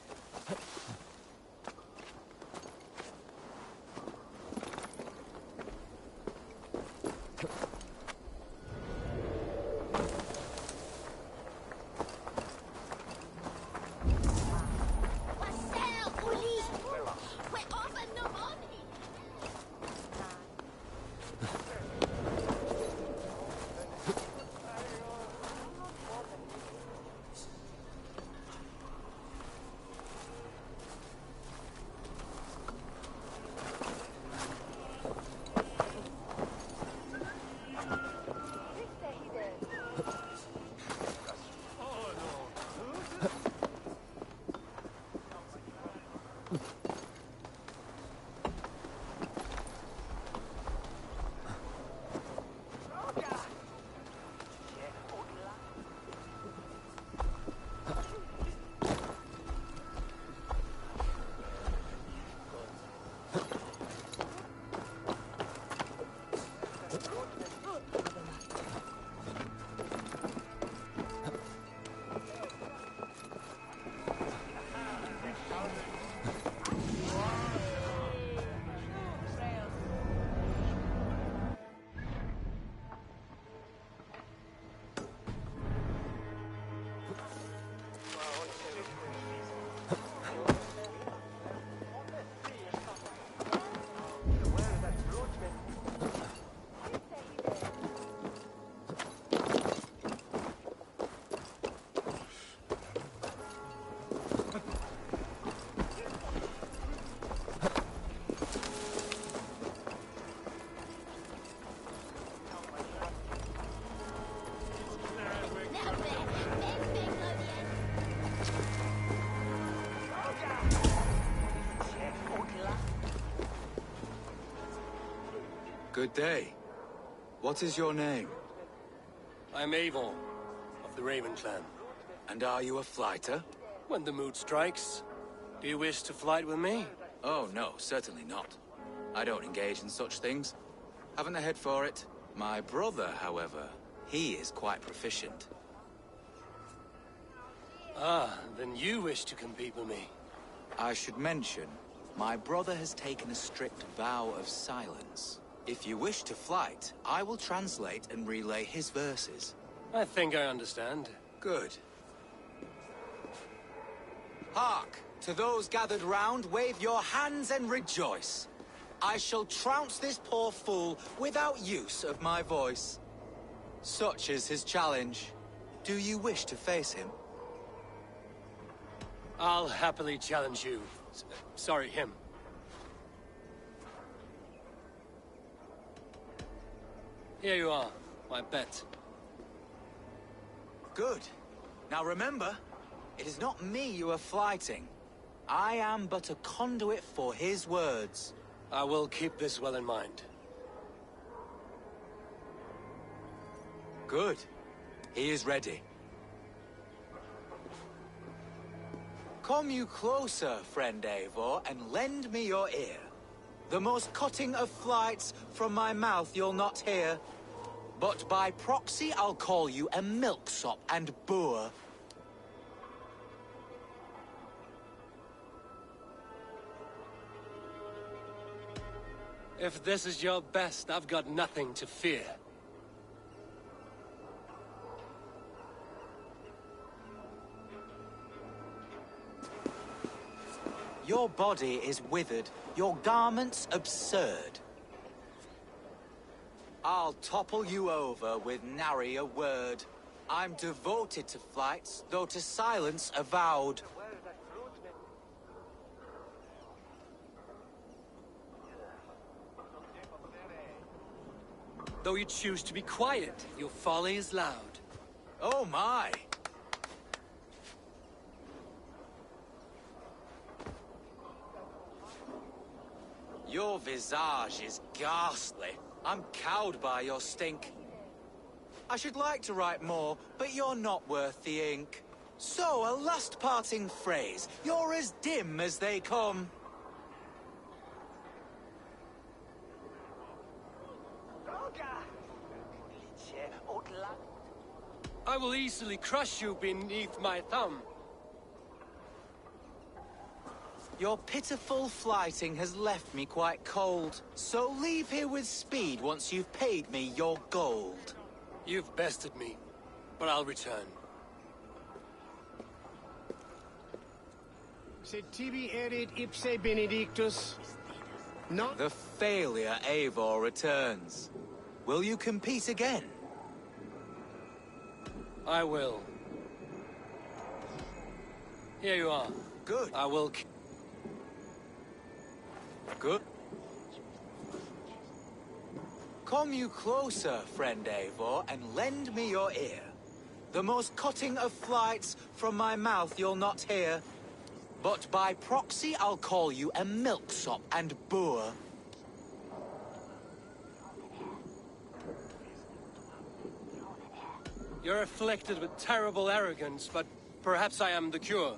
Good day. What is your name? I'm Avon, of the Raven clan. And are you a flighter? When the mood strikes. Do you wish to flight with me? Oh, no, certainly not. I don't engage in such things. Haven't a head for it. My brother, however, he is quite proficient. Ah, then you wish to compete with me. I should mention, my brother has taken a strict vow of silence. If you wish to flight, I will translate and relay his verses. I think I understand. Good. Hark! To those gathered round, wave your hands and rejoice. I shall trounce this poor fool without use of my voice. Such is his challenge. Do you wish to face him? I'll happily challenge you. Sorry, him. Here you are, my bet. Good. Now remember, it is not me you are flighting. I am but a conduit for his words. I will keep this well in mind. Good. He is ready. Come you closer, friend Eivor, and lend me your ear. The most cutting of flights from my mouth you'll not hear. But by proxy I'll call you a milksop and boor. If this is your best, I've got nothing to fear. Your body is withered, your garments absurd. I'll topple you over with nary a word. I'm devoted to flights, though to silence avowed. Though you choose to be quiet, your folly is loud. Oh my! Your visage is ghastly. I'm cowed by your stink. I should like to write more, but you're not worth the ink. So, a last parting phrase. You're as dim as they come. I will easily crush you beneath my thumb. Your pitiful flighting has left me quite cold. So leave here with speed once you've paid me your gold. You've bested me, but I'll return. Sed tibi erit ipse benedictus. Not The failure Eivor returns. Will you compete again? I will. Here you are. Good. I will... Good. Come you closer, friend Eivor, and lend me your ear. The most cutting of flights from my mouth you'll not hear. But by proxy I'll call you a milksop and boor. You're afflicted with terrible arrogance, but perhaps I am the cure.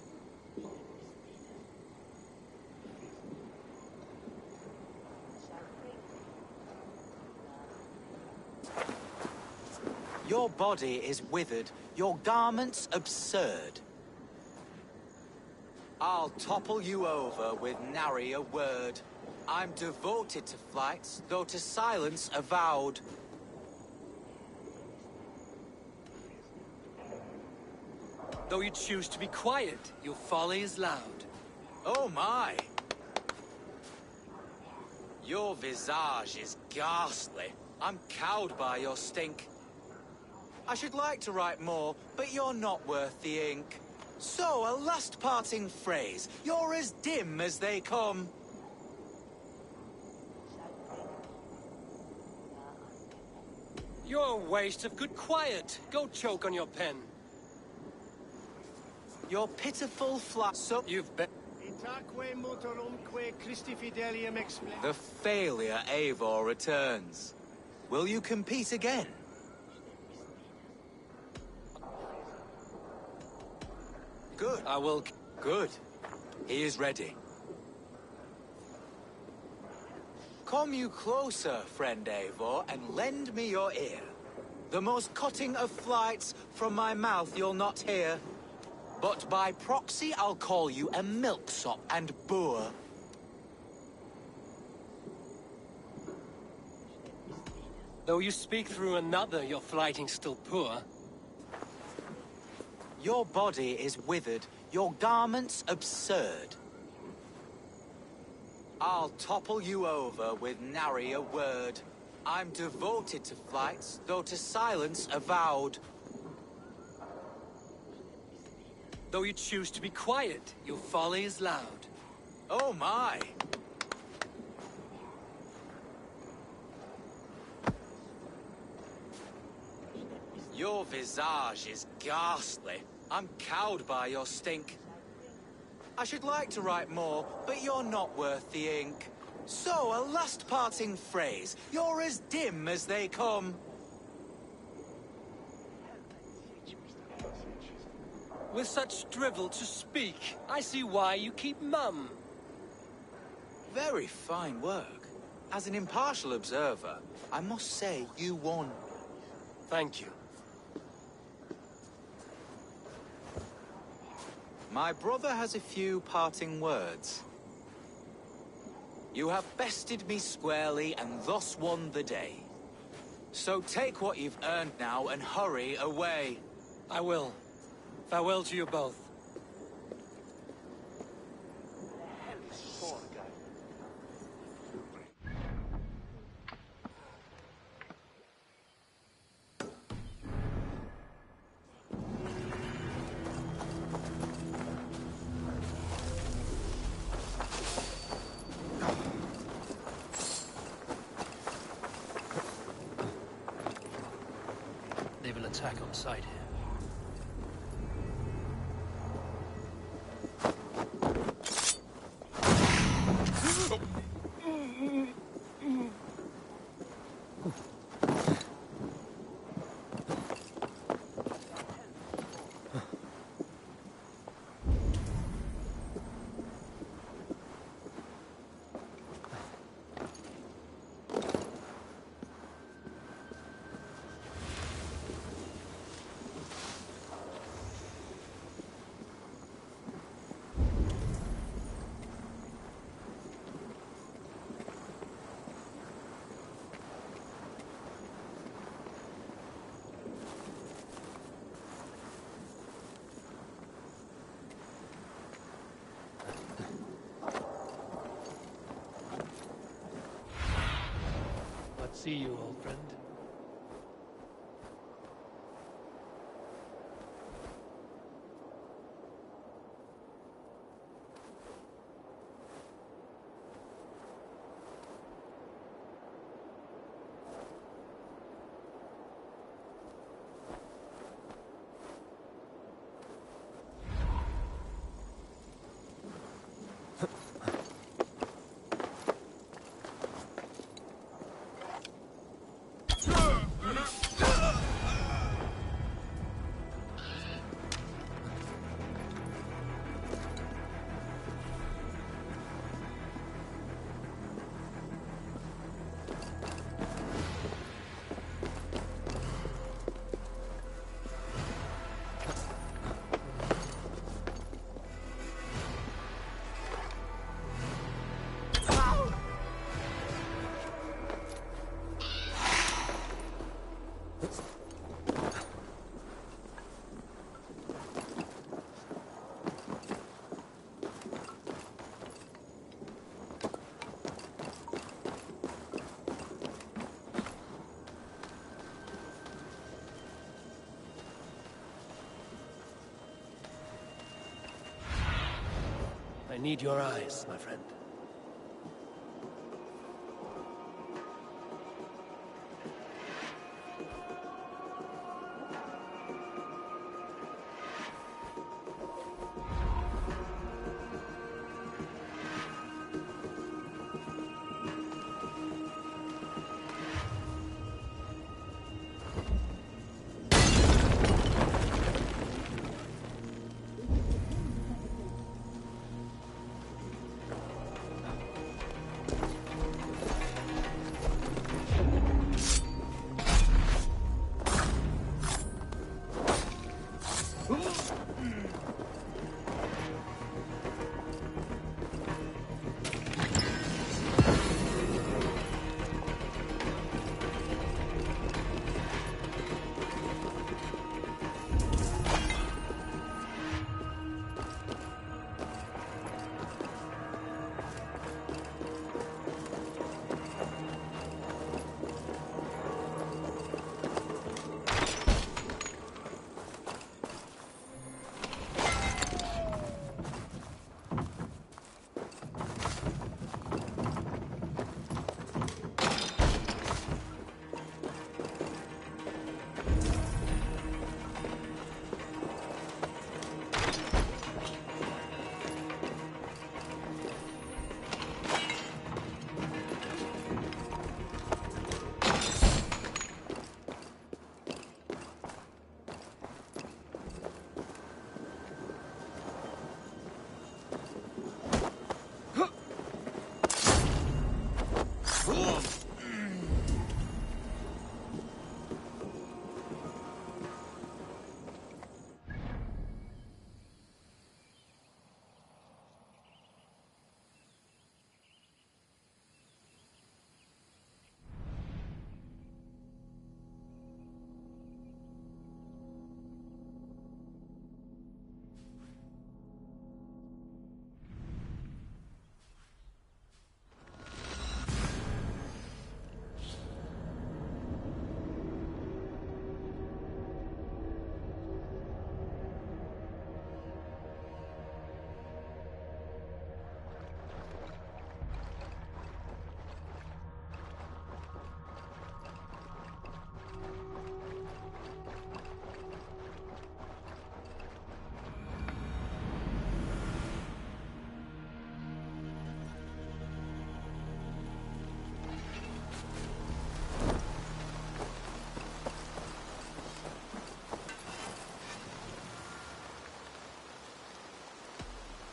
Your body is withered, your garments absurd. I'll topple you over with nary a word. I'm devoted to flights, though to silence avowed. Though you choose to be quiet, your folly is loud. Oh my! Your visage is ghastly. I'm cowed by your stink. I should like to write more, but you're not worth the ink. So, a last parting phrase. You're as dim as they come. You're a waste of good quiet. Go choke on your pen. Your pitiful so you've been... Itaque motorumque Christi fidelium explet. The failure Eivor returns. Will you compete again? Good. I will... Good. He is ready. Come you closer, friend Eivor, and lend me your ear. The most cutting of flights from my mouth you'll not hear. But by proxy I'll call you a milksop and boor. Though you speak through another, your flighting's still poor. Your body is withered, your garments absurd. I'll topple you over with nary a word. I'm devoted to flights, though to silence avowed. Though you choose to be quiet, your folly is loud. Oh my! Your visage is ghastly. I'm cowed by your stink. I should like to write more, but you're not worth the ink. So, a last parting phrase. You're as dim as they come. With such drivel to speak, I see why you keep mum. Very fine work. As an impartial observer, I must say you won. Thank you. My brother has a few parting words. You have bested me squarely and thus won the day. So take what you've earned now and hurry away. I will. Farewell to you both. They will attack on sight here. see you, old friend. I need your eyes, my friend.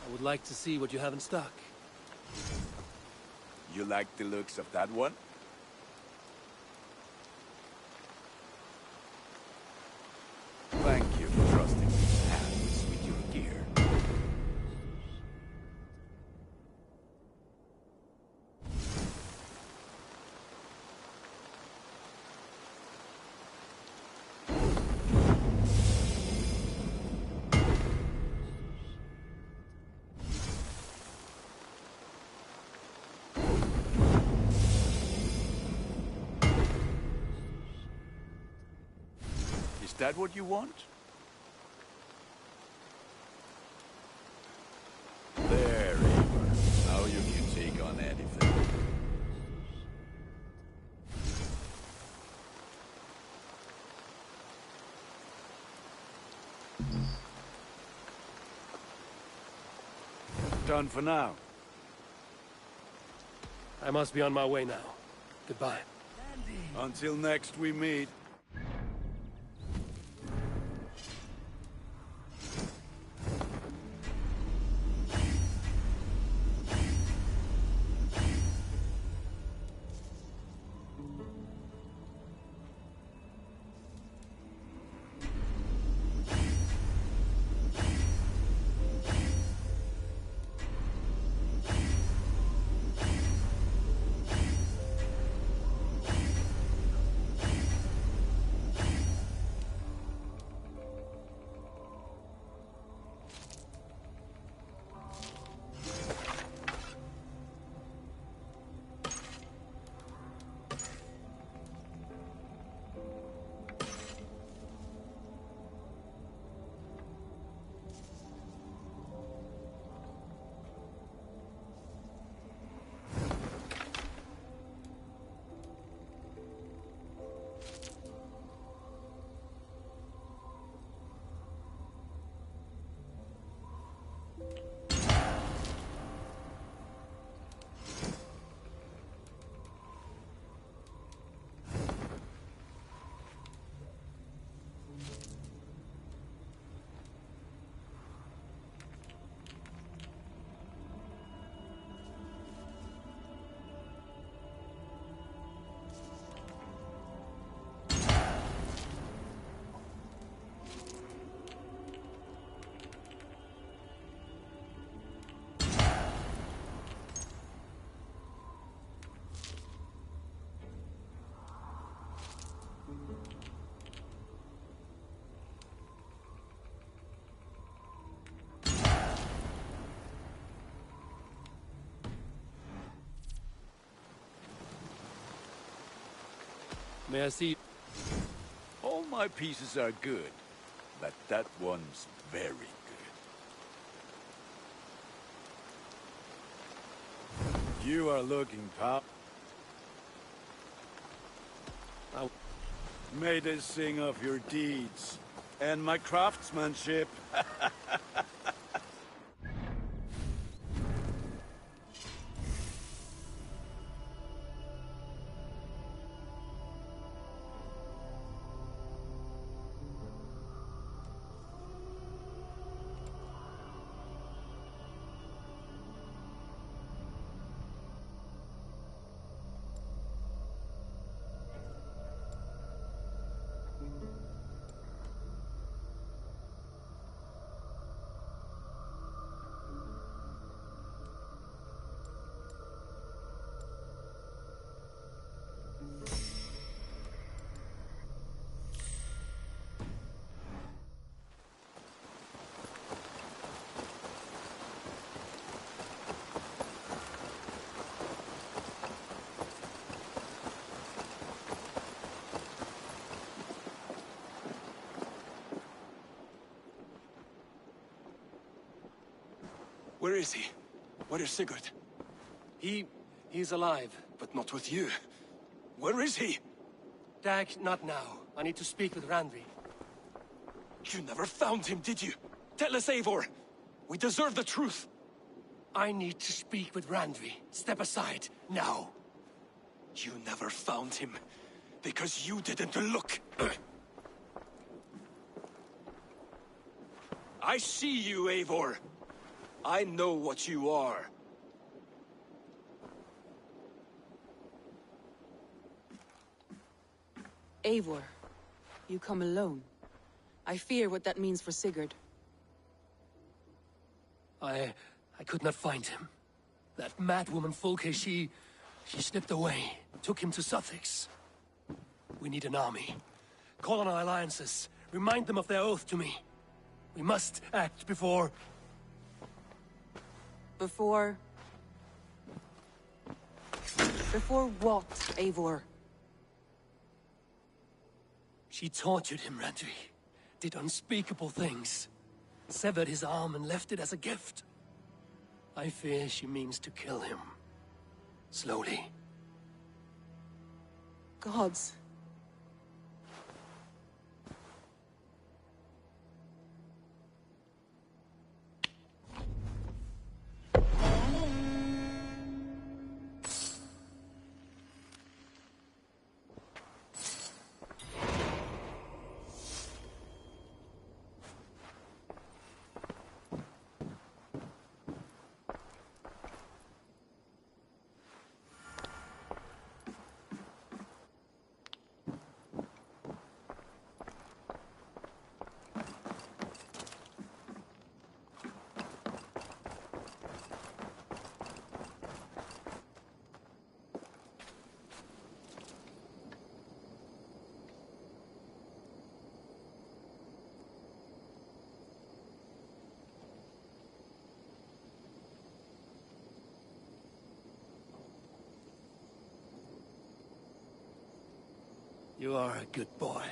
I would like to see what you have in stock. You like the looks of that one? Thank you for trusting these hands with your gear. that what you want? There, Eivor. Now you can take on anything. Done for now. I must be on my way now. Goodbye. Until next we meet. May I see? All my pieces are good, but that one's very good. You are looking, pal. May they sing of your deeds and my craftsmanship. Where is he? Where is Sigurd? He's alive. But not with you. Where is he? Dag, not now. I need to speak with Randvi. You never found him, did you? Tell us, Eivor. We deserve the truth. I need to speak with Randvi. Step aside, now. You never found him, because you didn't look. I see you, Eivor. I know what you are. Eivor, you come alone. I fear what that means for Sigurd. I could not find him. That madwoman Folke, she slipped away, took him to Sussex. We need an army. Call on our alliances. Remind them of their oath to me. We must act before... Before what, Eivor? She tortured him, Randri. Did unspeakable things. Severed his arm and left it as a gift. I fear she means to kill him. Slowly. Gods. You are a good boy.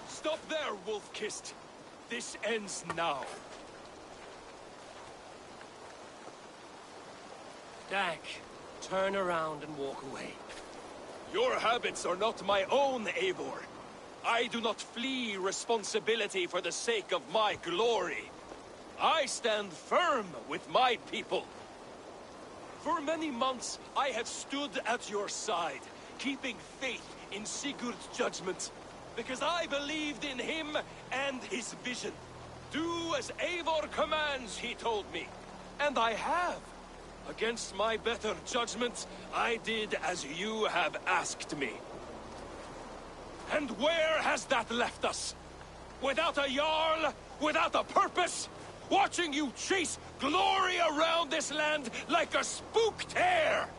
Stop there, wolf-kissed. This ends now. Dak, turn around and walk away. Your habits are not my own, Eivor. I do not flee responsibility for the sake of my glory. I stand firm with my people. For many months, I have stood at your side, keeping faith in Sigurd's judgment, because I believed in him and his vision. Do as Eivor commands, he told me. And I have. Against my better judgment, I did as you have asked me. And where has that left us? Without a Jarl? Without a purpose? Watching you chase glory around this land like a spooked hare!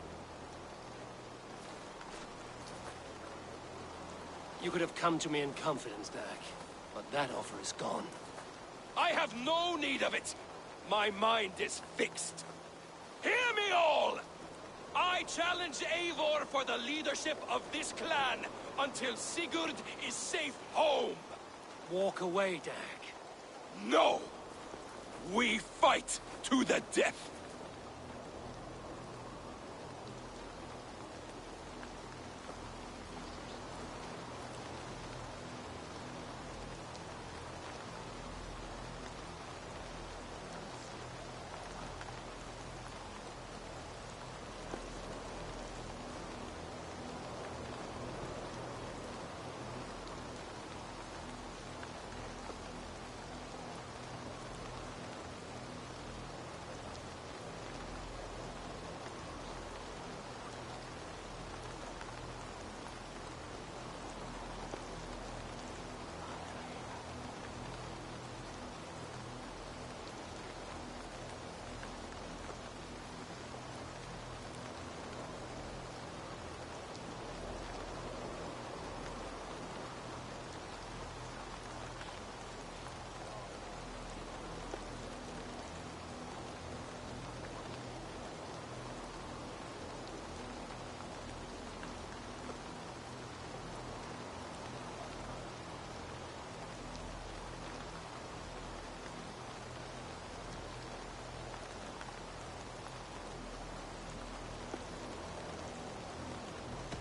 You could have come to me in confidence, Dag, but that offer is gone. I have no need of it! My mind is fixed. Hear me all! I challenge Eivor for the leadership of this clan until Sigurd is safe home. Walk away, Dag. No! We fight to the death!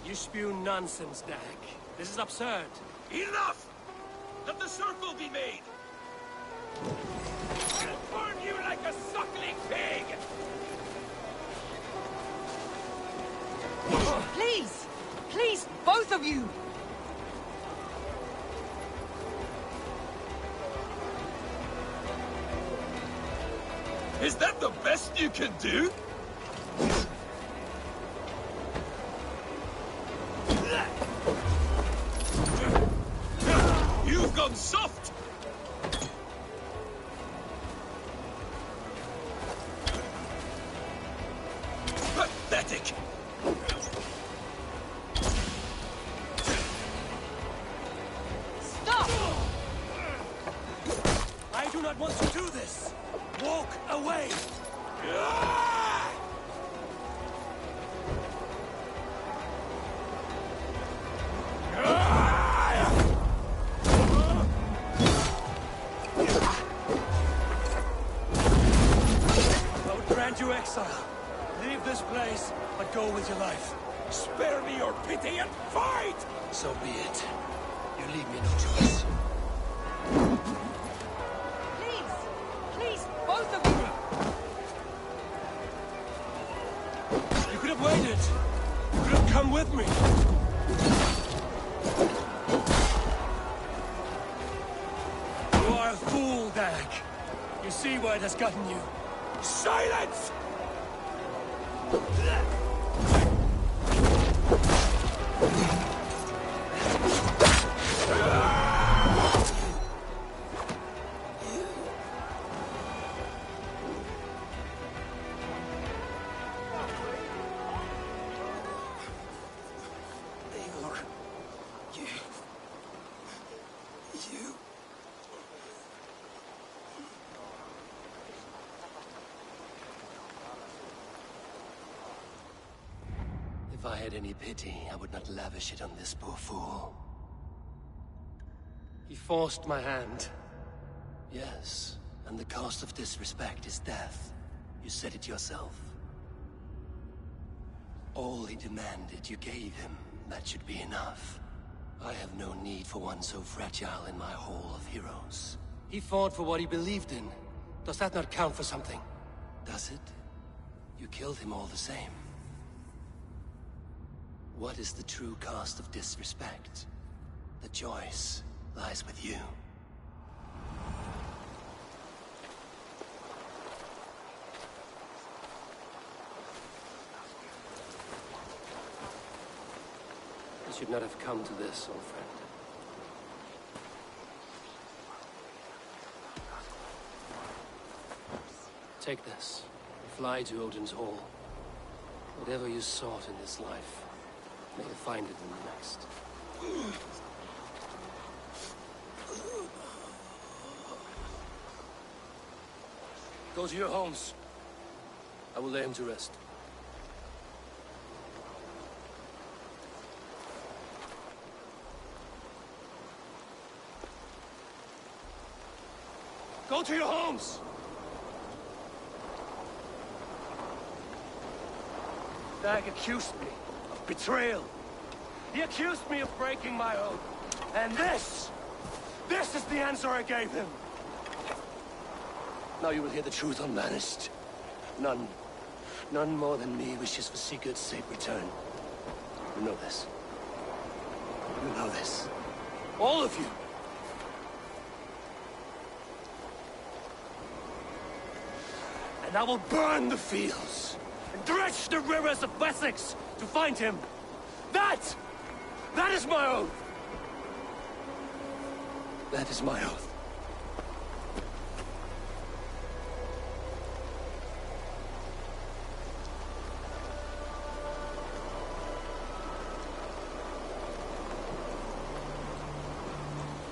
You spew nonsense, Dag. This is absurd. Enough! Let the circle be made! I'll burn you like a suckling pig! Please! Please, both of you! Is that the best you can do? You've gone soft! Pathetic! Stop! I do not want to do this! Walk away! You exile. Leave this place, but go with your life. Spare me your pity and fight! So be it. You leave me no choice. Please! Please, both of you! You could have waited. You could have come with me. You are a fool, Dag. You see where it has gotten you. Silence! If I had any pity, I would not lavish it on this poor fool. He forced my hand. Yes, and the cost of disrespect is death. You said it yourself. All he demanded, you gave him. That should be enough. I have no need for one so fragile in my hall of heroes. He fought for what he believed in. Does that not count for something? Does it? You killed him all the same. What is the true cost of disrespect? The choice lies with you. should not have come to this, old friend. Take this. Fly to Odin's Hall. Whatever you sought in this life, may you find it in the next. Go to your homes. I will lay him to rest. Go to your homes! Dag accused me of betrayal. He accused me of breaking my oath. And this is the answer I gave him. Now you will hear the truth unbanished. None more than me wishes for Sigurd's safe return. You know this. You know this. All of you. And I will burn the fields and dredge the rivers of Wessex to find him. That is my oath. That is my oath.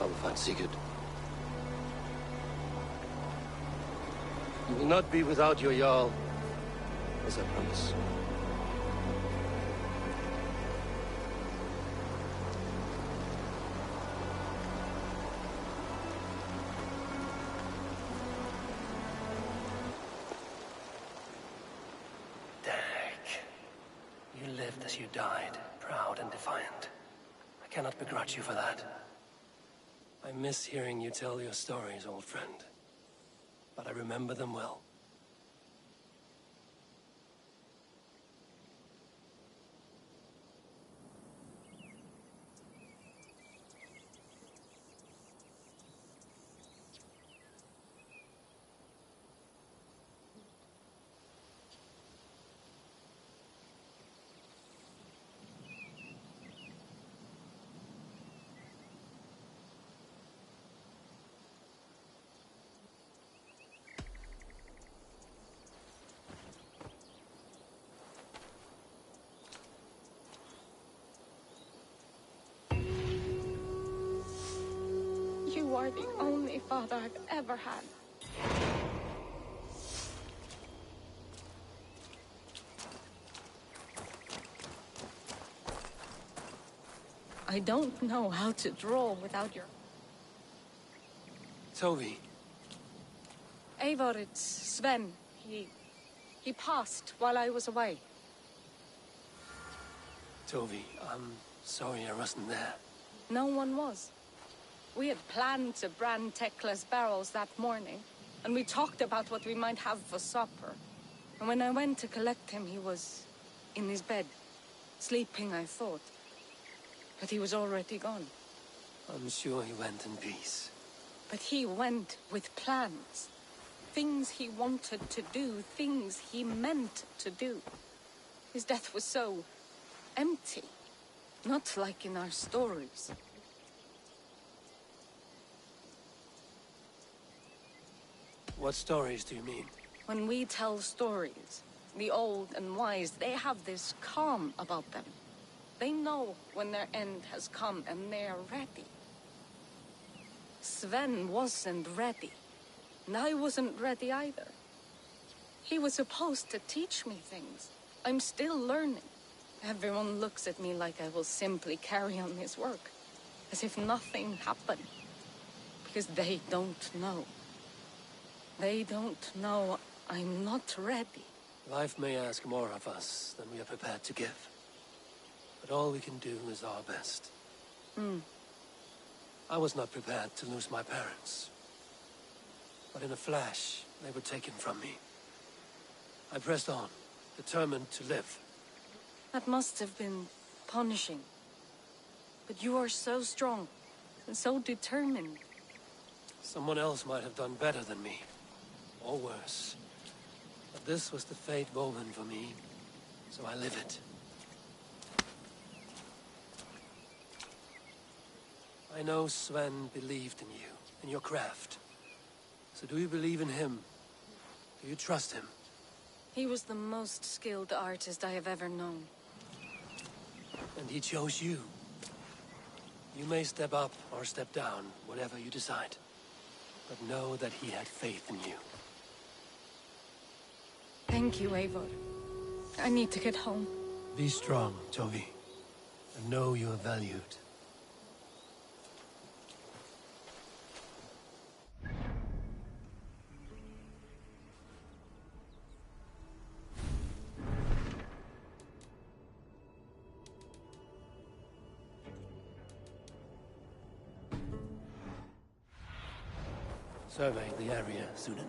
I will find Sigurd. You will not be without your Jarl, as I promise. Dag, you lived as you died, proud and defiant. I cannot begrudge you for that. I miss hearing you tell your stories, old friend. But I remember them well. You are the only father I've ever had. I don't know how to draw without your... Toby. Eivor, it's Sven. He passed while I was away. Toby, I'm sorry I wasn't there. No one was. We had planned to brand Tekla's barrels that morning, and we talked about what we might have for supper. And when I went to collect him, he was in his bed, sleeping, I thought. But he was already gone. I'm sure he went in peace. But he went with plans. Things he wanted to do, things he meant to do. His death was so empty, not like in our stories. What stories do you mean? When we tell stories, the old and wise, they have this calm about them. They know when their end has come and they're ready. Sven wasn't ready, and I wasn't ready either. He was supposed to teach me things. I'm still learning. Everyone looks at me like I will simply carry on his work, as if nothing happened, because they don't know. They don't know I'm not ready. Life may ask more of us than we are prepared to give. But all we can do is our best. I was not prepared to lose my parents. But in a flash, they were taken from me. I pressed on, determined to live. That must have been punishing. But you are so strong, and so determined. Someone else might have done better than me. Or worse. But this was the fate woven for me, so I live it. I know Sven believed in you, in your craft. So do you believe in him? Do you trust him? He was the most skilled artist I have ever known. And he chose you. You may step up or step down, whatever you decide. But know that he had faith in you. Thank you, Eivor. I need to get home. Be strong, Tovi. And know you are valued. Survey the area, Sunan.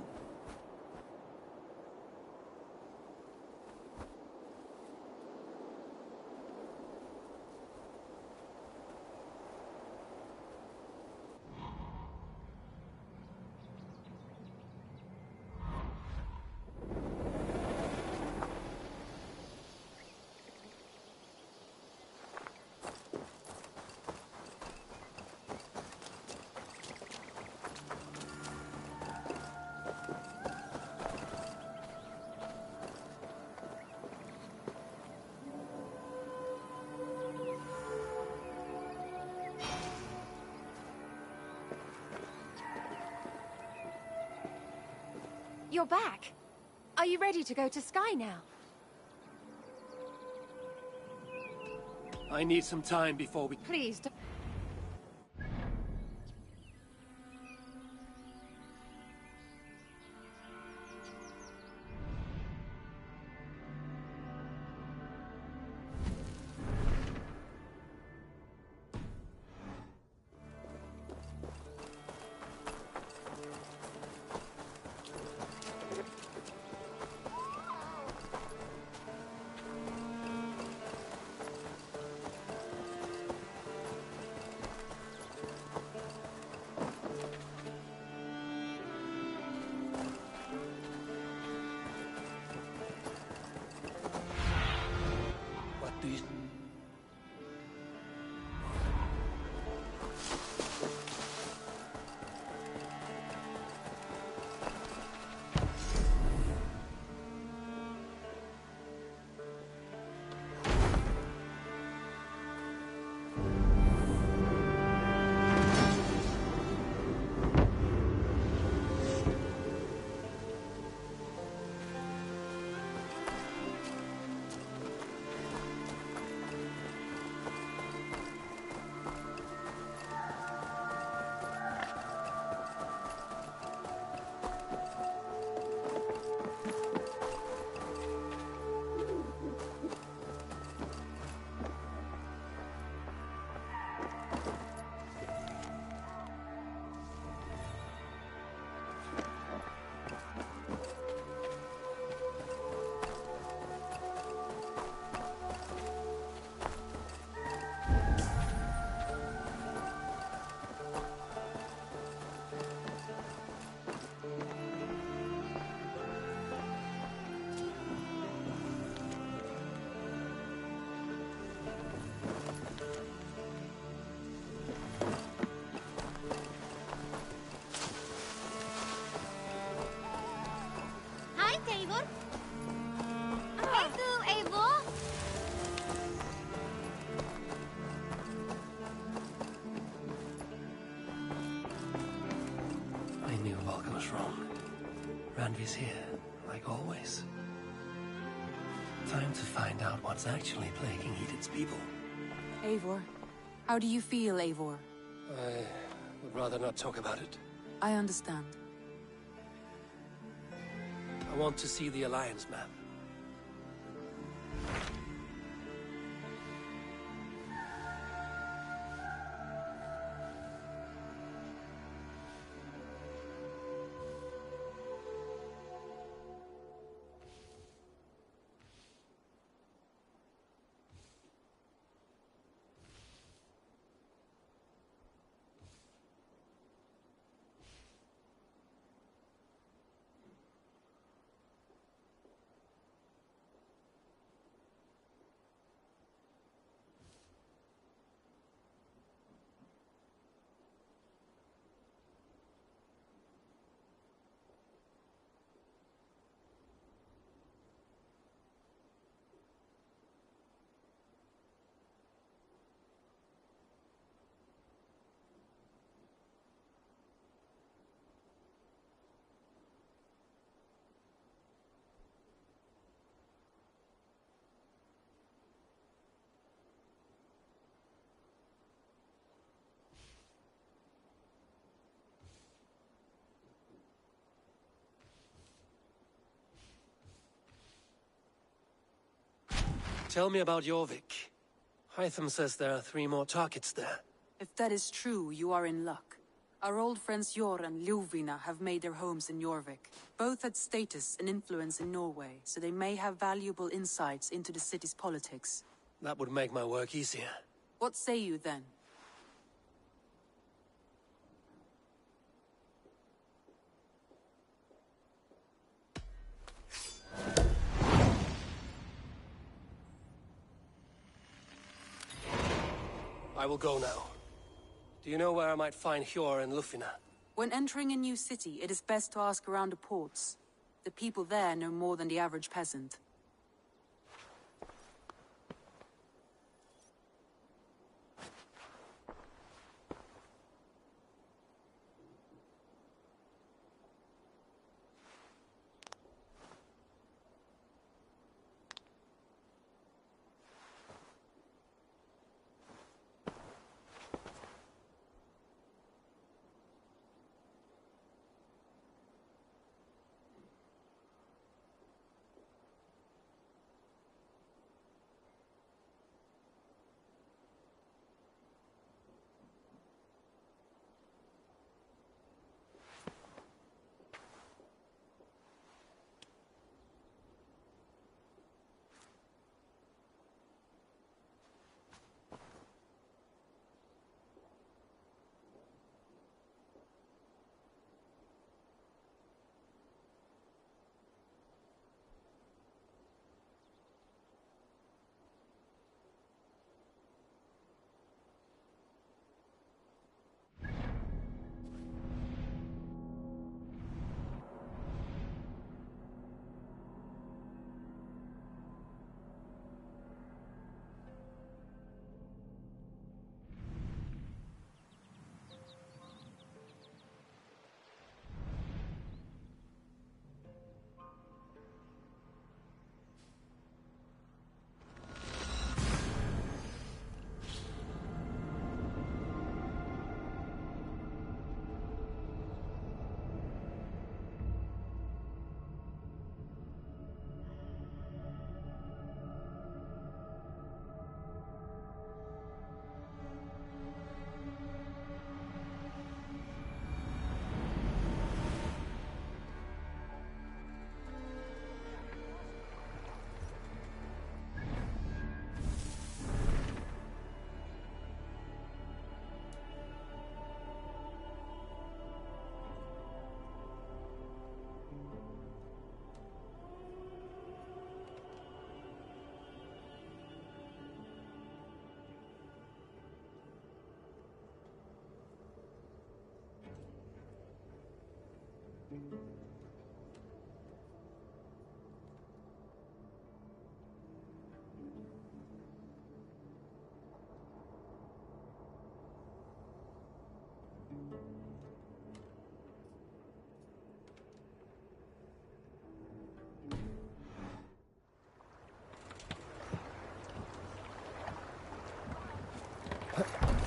You're back. Are you ready to go to Sky now? I need some time before we... Please don't... What do you... Hi, Eivor. Hello, Eivor. I knew Volker was wrong. Randvi's here, like always. Time to find out what's actually plaguing Edith's people. Eivor, how do you feel, Eivor? I would rather not talk about it. I understand. I want to see the Alliance map. Tell me about Jorvik. Hytham says there are 3 more targets there. If that is true, you are in luck. Our old friends Jor and Ljuvina have made their homes in Jorvik. Both had status and influence in Norway, so they may have valuable insights into the city's politics. That would make my work easier. What say you then? I will go now. Do you know where I might find Hjor and Lufina? When entering a new city, it is best to ask around the ports. The people there know more than the average peasant.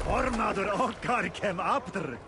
Ormadur okkar kem aftur.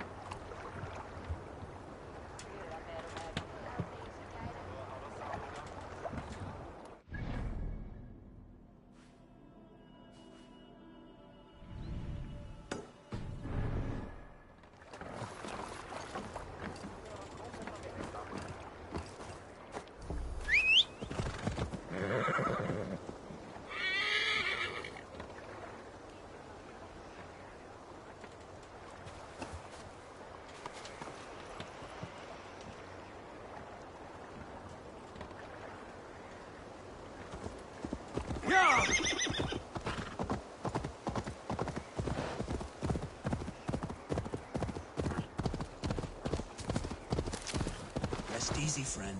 Rest easy, friend.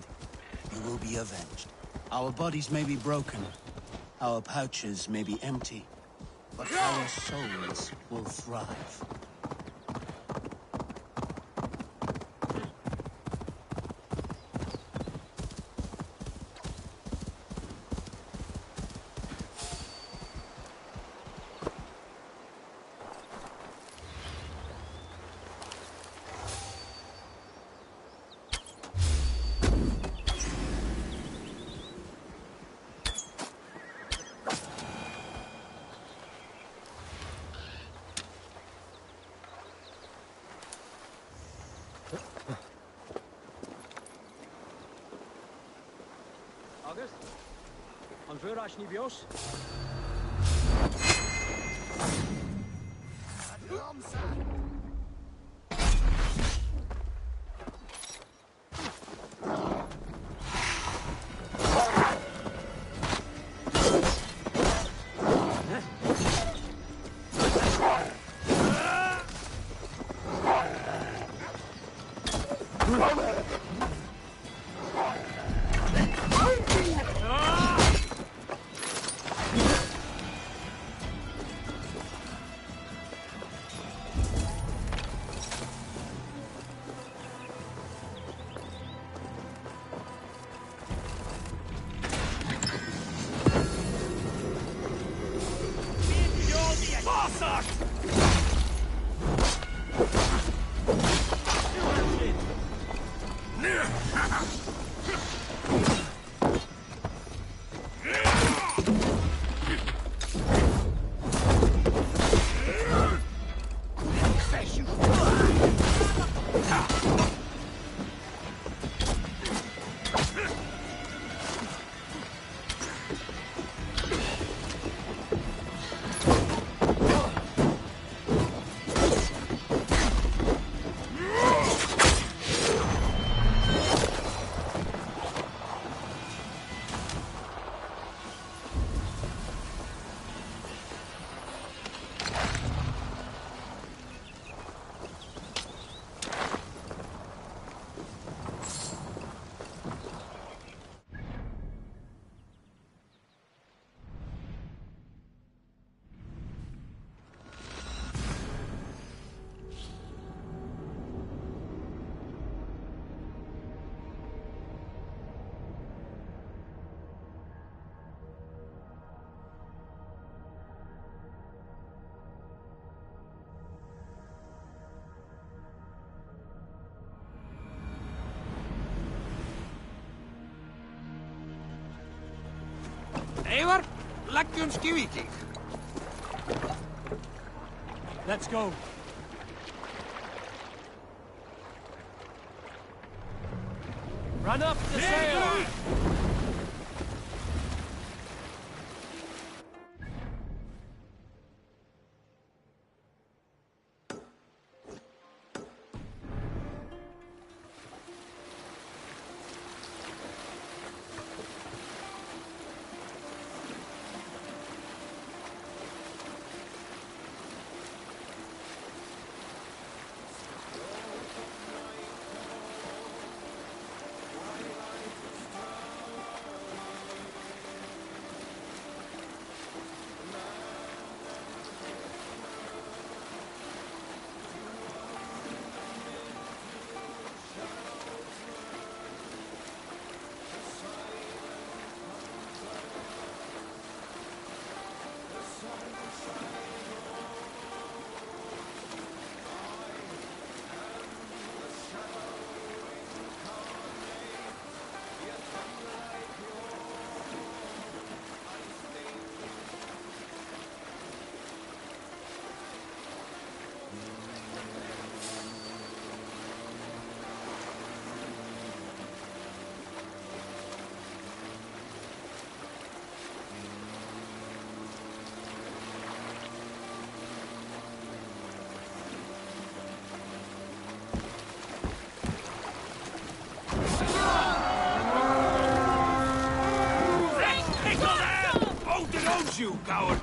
You will be avenged. Our bodies may be broken, our pouches may be empty, but our souls will thrive. On wyraź nie wios? Eivor, leggjum skivíking. Let's go. Run up the sail! You coward!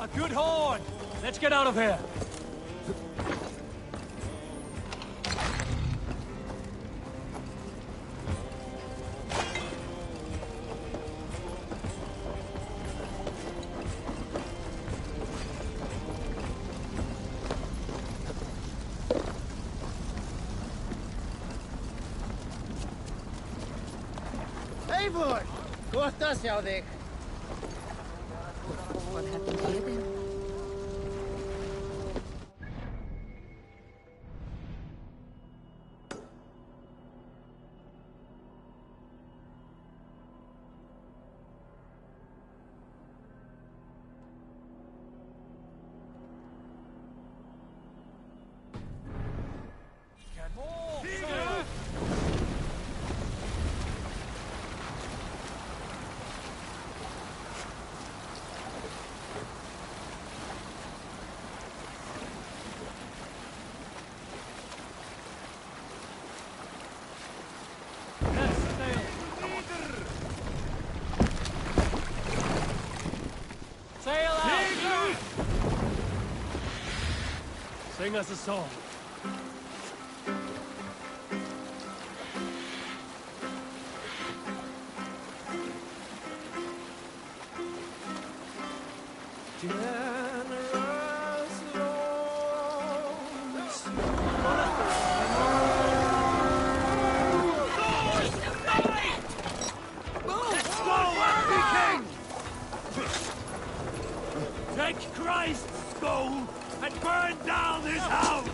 A good horn! Let's get out of here! Eivor! Kohta sjá What happened here then? Sing us a song. and burn down his house!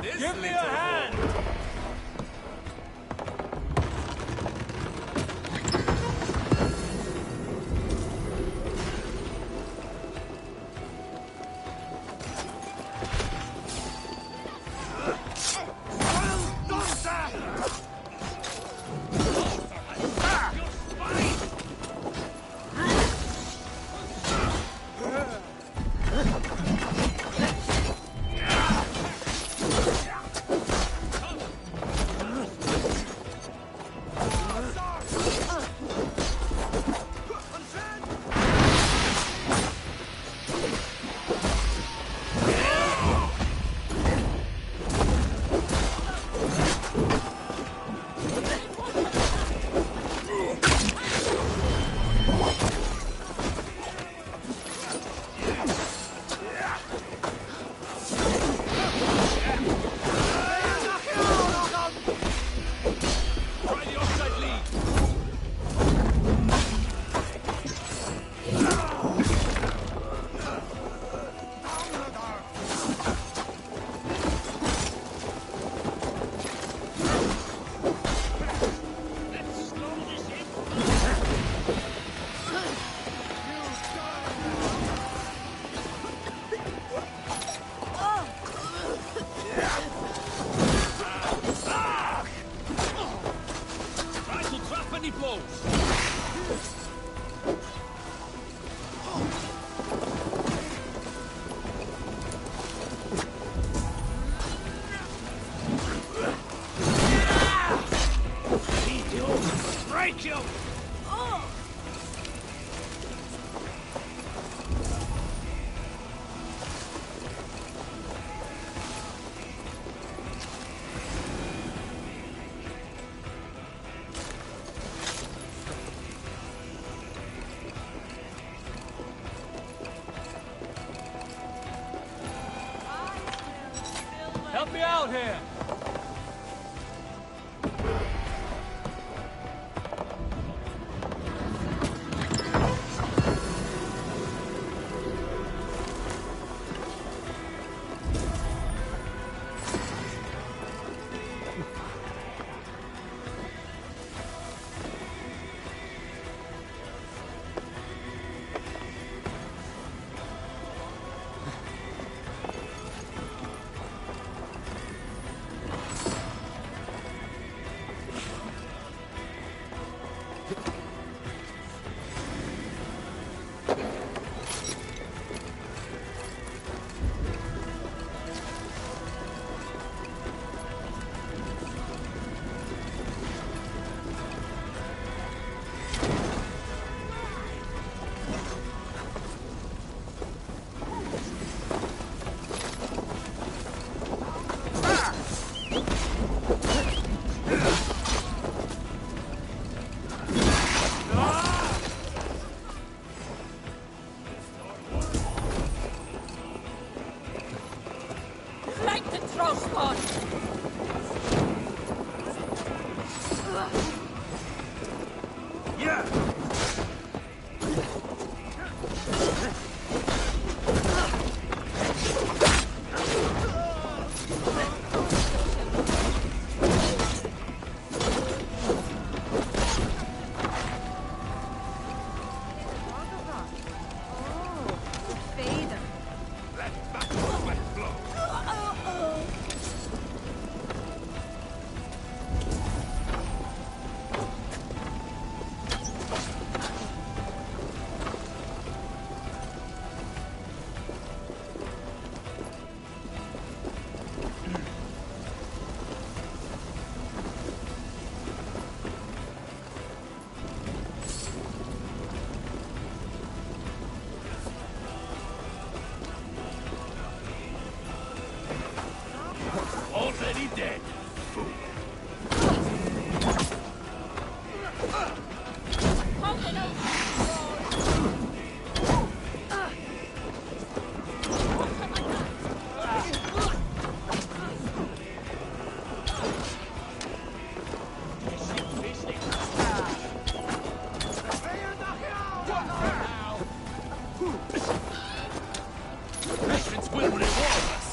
Give me a hand! Help me out here! Already dead. Patience will reward us.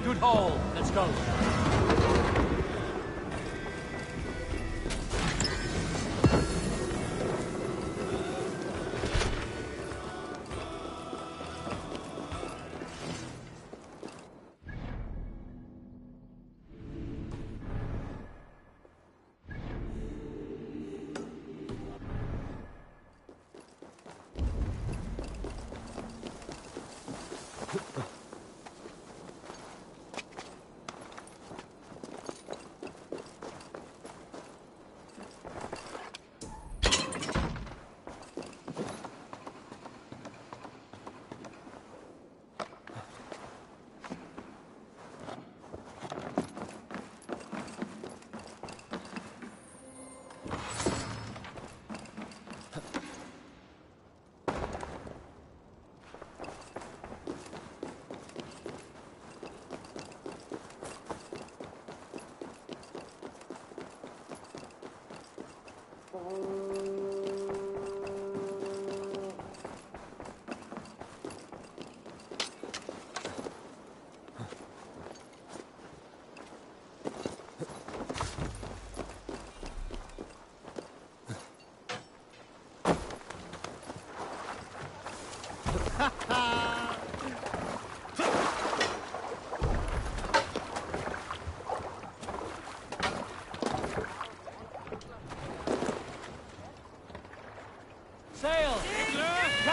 Good haul. Let's go.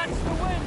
Catch the wind!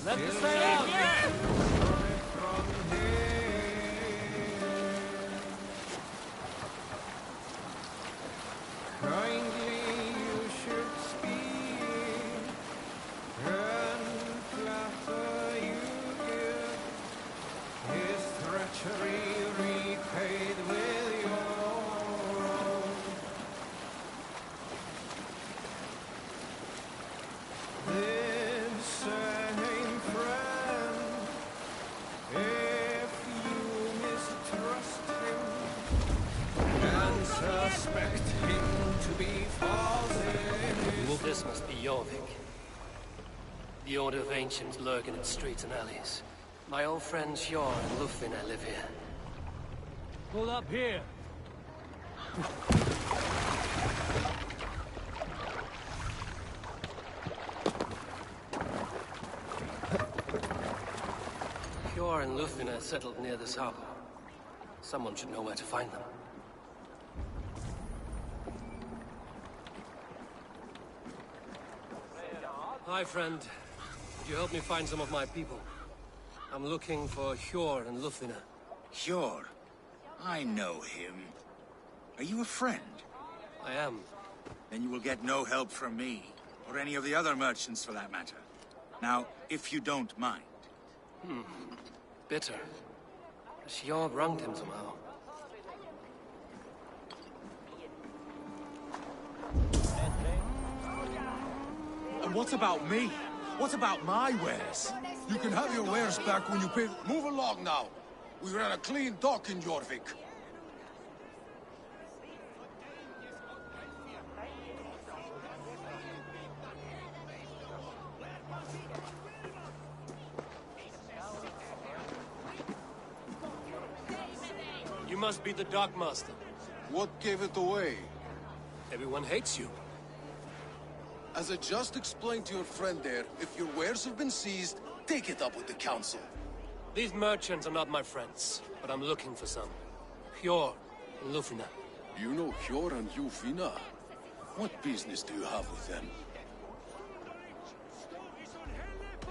Let the sail out! This must be Jorvik. The Order of Ancients lurk in its streets and alleys. My old friends Hjor and Lufvina live here. Pull up here. Hjor and Lufvina settled near this harbor. Someone should know where to find them. Hi, friend. Could you help me find some of my people? I'm looking for Hjor and Lufvina. Hjor? I know him. Are you a friend? I am. Then you will get no help from me, or any of the other merchants for that matter. Now, if you don't mind. Bitter. Has Hjor wronged him somehow? And what about me? What about my wares? You can have your wares back when you pay. Move along now. We ran a clean dock in Jorvik. You must be the dockmaster. What gave it away? Everyone hates you. As I just explained to your friend there, if your wares have been seized, take it up with the council. These merchants are not my friends, but I'm looking for some. Hjor and Lufvina. You know Hjor and Lufvina? What business do you have with them?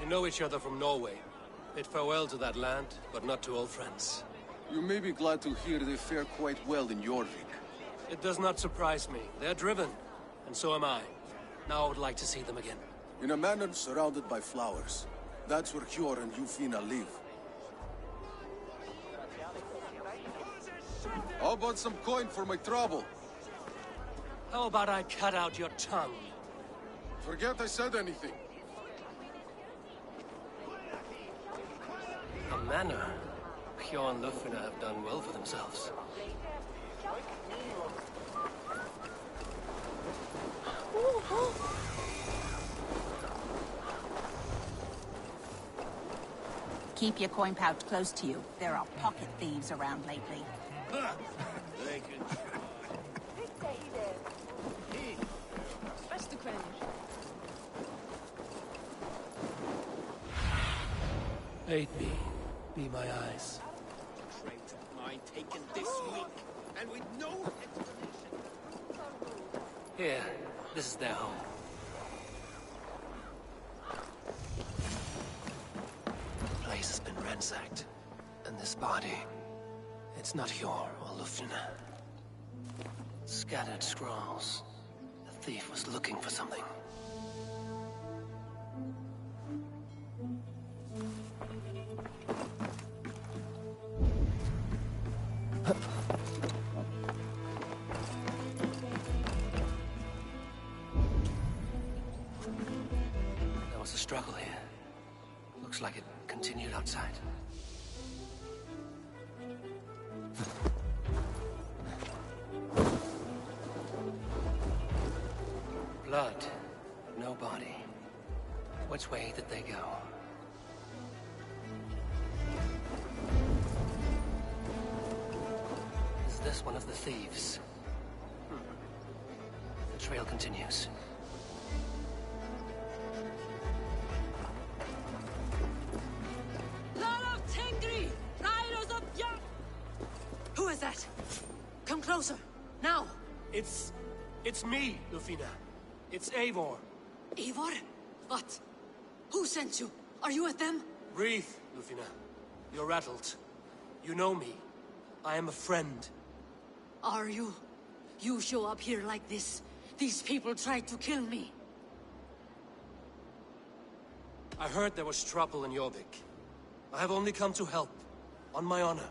They know each other from Norway. Bid farewell to that land, but not to old friends. You may be glad to hear they fare quite well in Jorvik. It does not surprise me. They're driven, and so am I. Now I would like to see them again. In a manor surrounded by flowers. That's where Hjor and Lufvina live. How about some coin for my trouble? How about I cut out your tongue? Forget I said anything. A manor. Pure and Lufina have done well for themselves. Keep your coin pouch close to you. There are pocket thieves around lately. Aid me. Be my eyes. Trade of mine taken this week, and with no explanation. Here, this is their home. The place has been ransacked, and this body, it's not your or Lufina. Scattered scrolls. The thief was looking for something. There was a struggle here. Looks like it continued outside. Blood, no body. Which way did they go? Is this one of the thieves? The trail continues. Who is that? Come closer, now! It's me, Lufina. It's Eivor. Eivor? What? Who sent you? Are you with them? Breathe, Lufina. You're rattled. You know me. I am a friend. Are you? You show up here like this. These people tried to kill me. I heard there was trouble in Jorvik. I have only come to help. On my honor.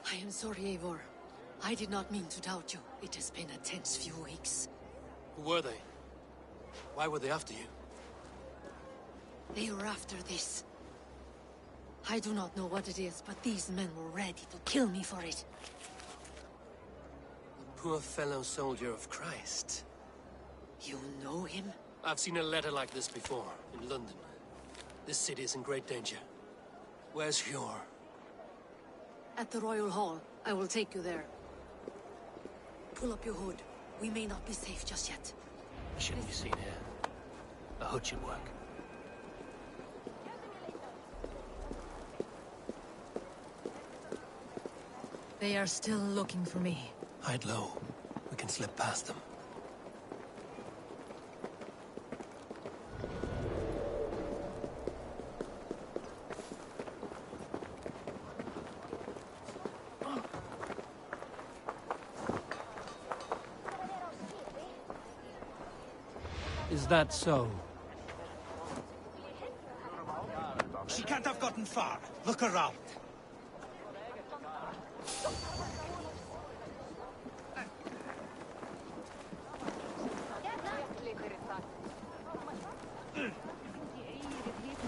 I am sorry, Eivor. I did not mean to doubt you. It has been a tense few weeks. Who were they? Why were they after you? They were after this. I do not know what it is, but these men were ready to kill me for it. A poor fellow soldier of Christ. You know him? I've seen a letter like this before, in London. This city is in great danger. Where's Hjor? At the Royal Hall. I will take you there. Pull up your hood. We may not be safe just yet. I shouldn't be seen here. A hood should work. They are still looking for me. Hide low. We can slip past them. Is that so? She can't have gotten far. Look around.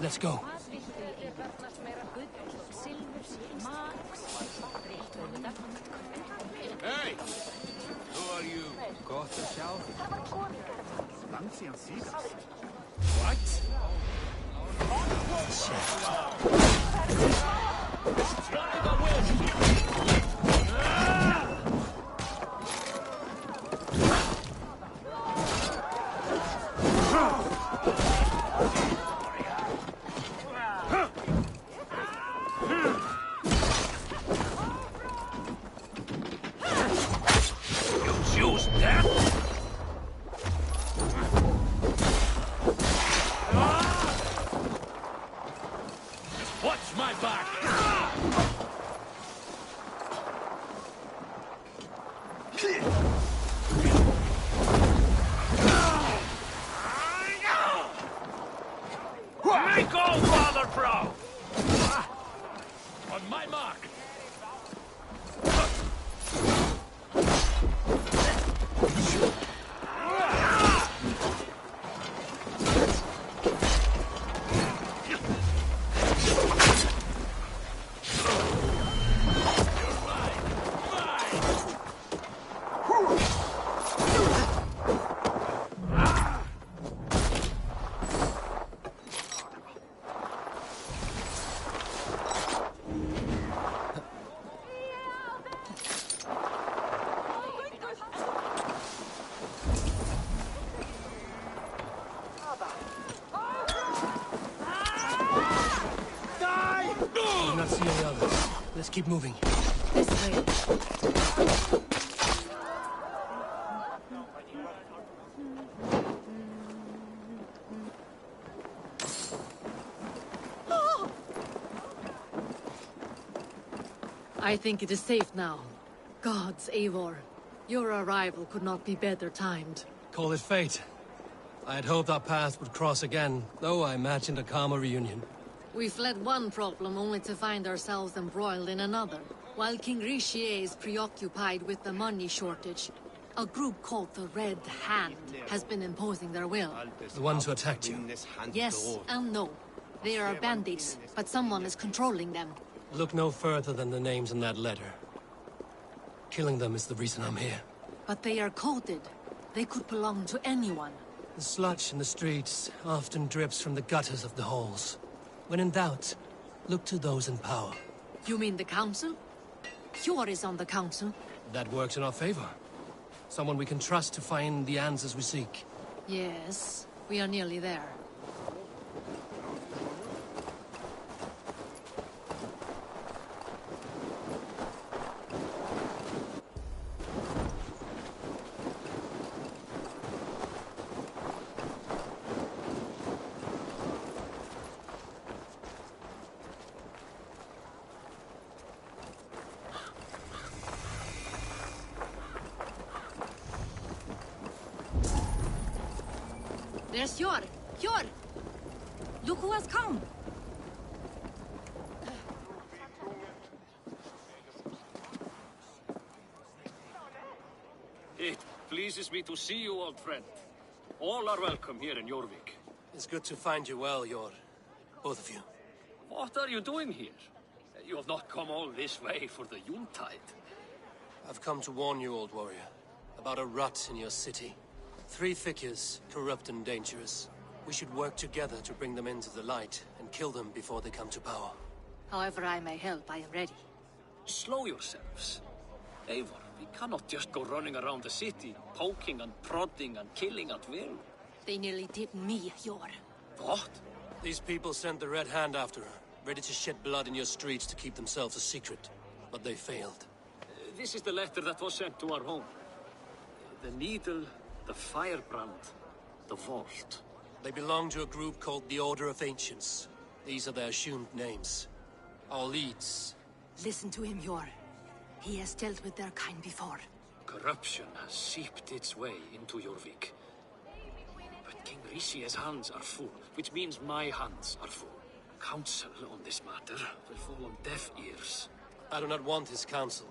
Let's go. Hey! Who are you? Got a shower? Fancy and see this. What? On my mark! Not see any others. Let's keep moving. This way. I think it is safe now. Gods, Eivor. Your arrival could not be better timed. Call it fate. I had hoped our paths would cross again, though I imagined a calmer reunion. We fled one problem only to find ourselves embroiled in another. While King Richier is preoccupied with the money shortage, a group called the Red Hand has been imposing their will. The ones who attacked you? Yes and no. They are bandits, but someone is controlling them. Look no further than the names in that letter. Killing them is the reason I'm here. But they are coded. They could belong to anyone. The sludge in the streets often drips from the gutters of the halls. When in doubt, look to those in power. You mean the council? Hjor is on the council. That works in our favor. Someone we can trust to find the answers we seek. Yes, we are nearly there. There's Hjor! Hjor! Look who has come! It pleases me to see you, old friend. All are welcome here in Jorvik. It's good to find you well, Hjor. Both of you. What are you doing here? You have not come all this way for the Yuletide. I've come to warn you, old warrior, about a rot in your city. 3 figures, corrupt and dangerous. We should work together to bring them into the light and kill them before they come to power. However I may help, I am ready. Slow yourselves. Eivor, we cannot just go running around the city, poking and prodding and killing at will. They nearly did me, Hjor. What? These people sent the Red Hand after her, ready to shed blood in your streets to keep themselves a secret. But they failed. This is the letter that was sent to our home. The needle, the firebrand, the vault. They belong to a group called the Order of Ancients. These are their assumed names. Our leads. Listen to him, Hjor. He has dealt with their kind before. Corruption has seeped its way into Jorvik. But King Richier's hands are full, which means my hands are full. Counsel on this matter will fall on deaf ears. I do not want his counsel.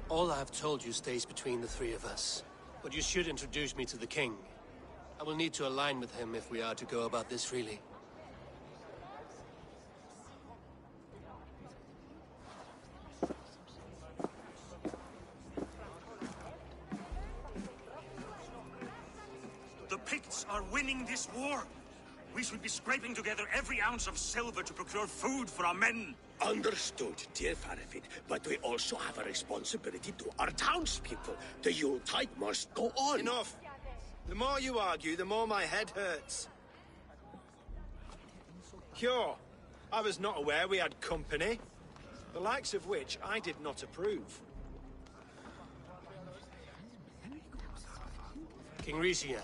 All I have told you stays between the 3 of us. But you should introduce me to the king. I will need to align with him if we are to go about this freely. The Picts are winning this war. We should be scraping together every ounce of silver to procure food for our men. Understood, dear Farafid, but we also have a responsibility to our townspeople. The Yuletide must go on. Enough! The more you argue, the more my head hurts. Hjor, I was not aware we had company, the likes of which I did not approve. King Richier,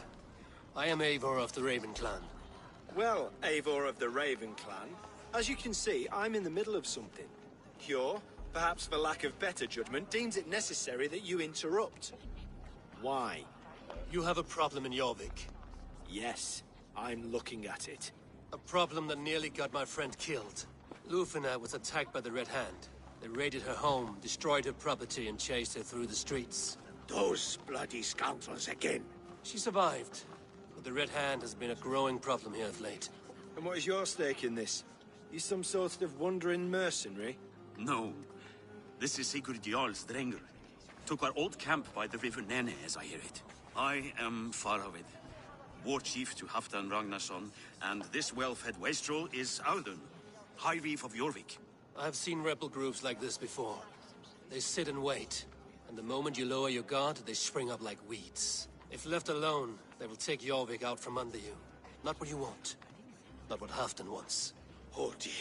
I am Eivor of the Raven Clan. Well, Eivor of the Raven Clan, as you can see, I'm in the middle of something. Hjor, perhaps for lack of better judgment, deems it necessary that you interrupt. Why? You have a problem in Jorvik. Yes, I'm looking at it. A problem that nearly got my friend killed. Lufina was attacked by the Red Hand. They raided her home, destroyed her property, and chased her through the streets. Those bloody scoundrels again. She survived, but the Red Hand has been a growing problem here of late. And what is your stake in this? You some sort of wandering mercenary? No. This is Sigurd Jarl's Drenger. Took our old camp by the river Nene, as I hear it. I am Faravid, war chief to Halfdan Ragnarsson, and this well-fed wastrel is Audun, High Reef of Jorvik. I've seen rebel groups like this before. They sit and wait, and the moment you lower your guard, they spring up like weeds. If left alone, they will take Jorvik out from under you. Not what you want. Not what Halfdan wants. Oh dear.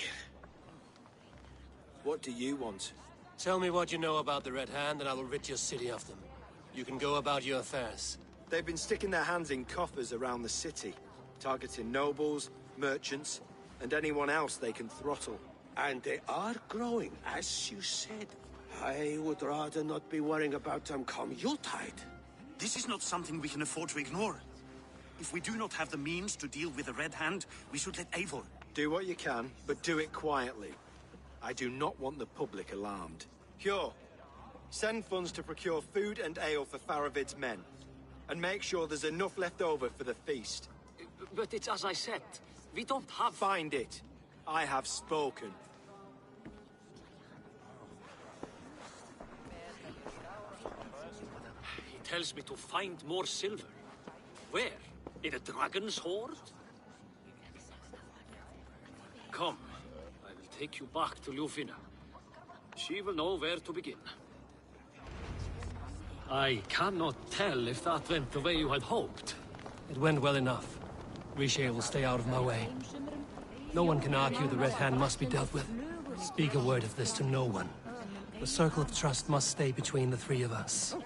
What do you want? Tell me what you know about the Red Hand, and I will rid your city of them. You can go about your affairs. They've been sticking their hands in coffers around the city, targeting nobles, merchants, and anyone else they can throttle. And they are growing, as you said. I would rather not be worrying about them come Yuletide. This is not something we can afford to ignore. If we do not have the means to deal with the Red Hand, we should let Eivor. Do what you can, but do it quietly. I do not want the public alarmed. Hjor, send funds to procure food and ale for Faravid's men. And make sure there's enough left over for the feast. But it's as I said. We don't have... Find it. I have spoken. He tells me to find more silver. Where? In a dragon's hoard? Come. I will take you back to Lufina. She will know where to begin. I cannot tell if that went the way you had hoped. It went well enough. Riche will stay out of my way. No one can argue the Red Hand must be dealt with. Speak a word of this to no one. The circle of trust must stay between the three of us.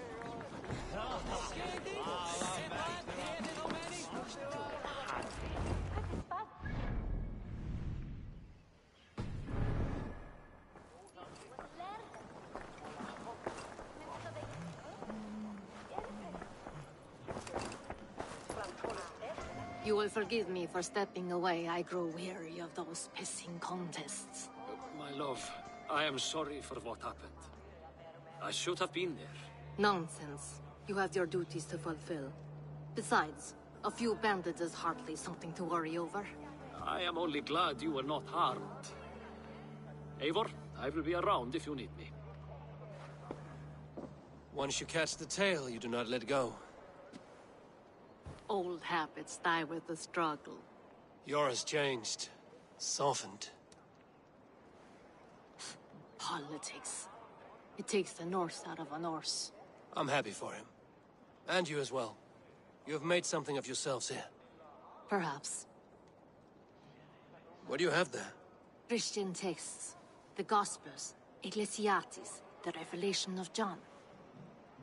You will forgive me for stepping away. I grow weary of those pissing contests. My love, I am sorry for what happened. I should have been there. Nonsense. You have your duties to fulfill. Besides, a few bandits is hardly something to worry over. I am only glad you were not harmed. Eivor, I will be around if you need me. Once you catch the tail, you do not let go. Old habits die with the struggle. Yours changed. Softened. Politics. It takes the Norse out of a Norse. I'm happy for him. And you as well. You have made something of yourselves here. Perhaps. What do you have there? Christian texts. The Gospels. Ecclesiastes. The Revelation of John.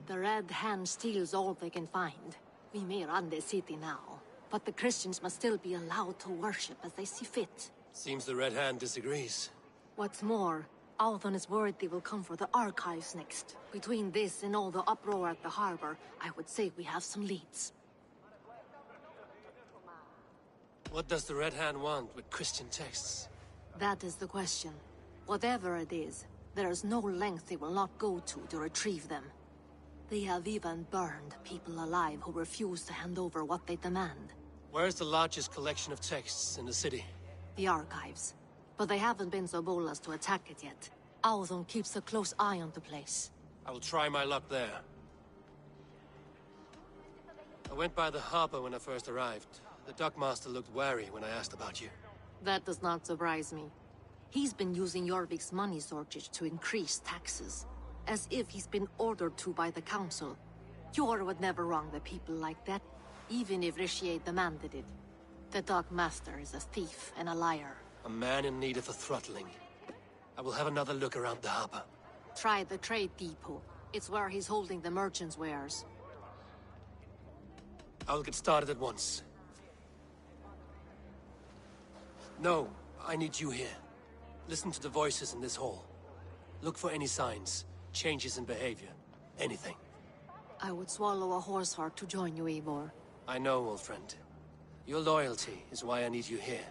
The Red Hand steals all they can find. We may run the city now, but the Christians must still be allowed to worship as they see fit. Seems the Red Hand disagrees. What's more, Audun is worried they will come for the archives next. Between this and all the uproar at the harbor, I would say we have some leads. What does the Red Hand want with Christian texts? That is the question. Whatever it is, there is no length they will not go to retrieve them. They have even burned people alive who refuse to hand over what they demand. Where's the largest collection of texts in the city? The archives. But they haven't been so bold as to attack it yet. Audun keeps a close eye on the place. I will try my luck there. I went by the harbor when I first arrived. The dockmaster looked wary when I asked about you. That does not surprise me. He's been using Jorvik's money shortage to increase taxes. As if he's been ordered to by the council. Hjor would never wrong the people like that, even if Riche demanded it. The dockmaster is a thief and a liar. A man in need of a throttling. I will have another look around the harbor. Try the trade depot. It's where he's holding the merchants' wares. I will get started at once. No, I need you here. Listen to the voices in this hall. Look for any signs. Changes in behavior. Anything. I would swallow a horse heart to join you, Eivor. I know, old friend. Your loyalty is why I need you here.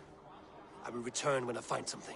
I will return when I find something.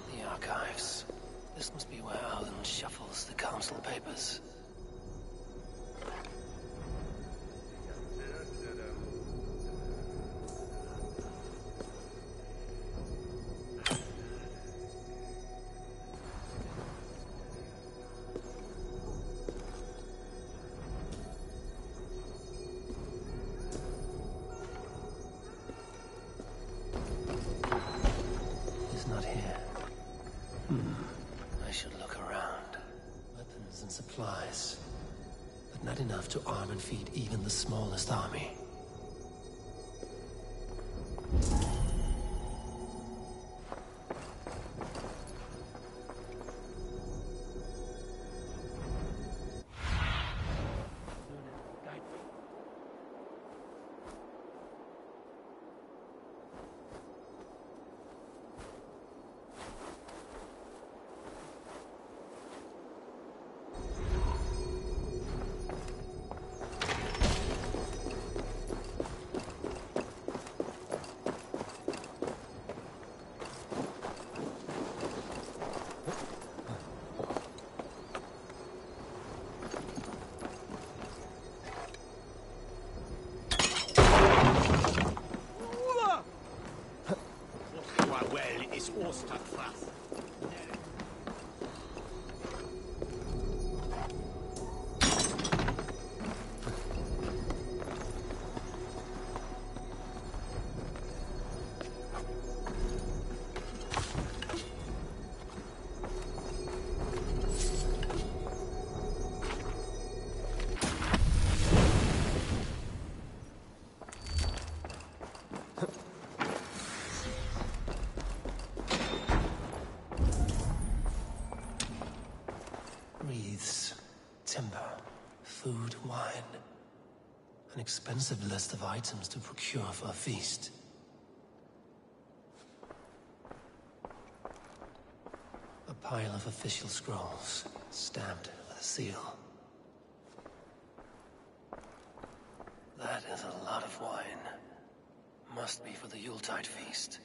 The archives. This must be where Alden shuffles the council papers. He's not here. I should look around. Weapons and supplies. But not enough to arm and feed even the smallest army. Wreaths, timber, food, wine. An expensive list of items to procure for a feast. A pile of official scrolls, stamped with a seal. That is a lot of wine. Must be for the Yuletide feast.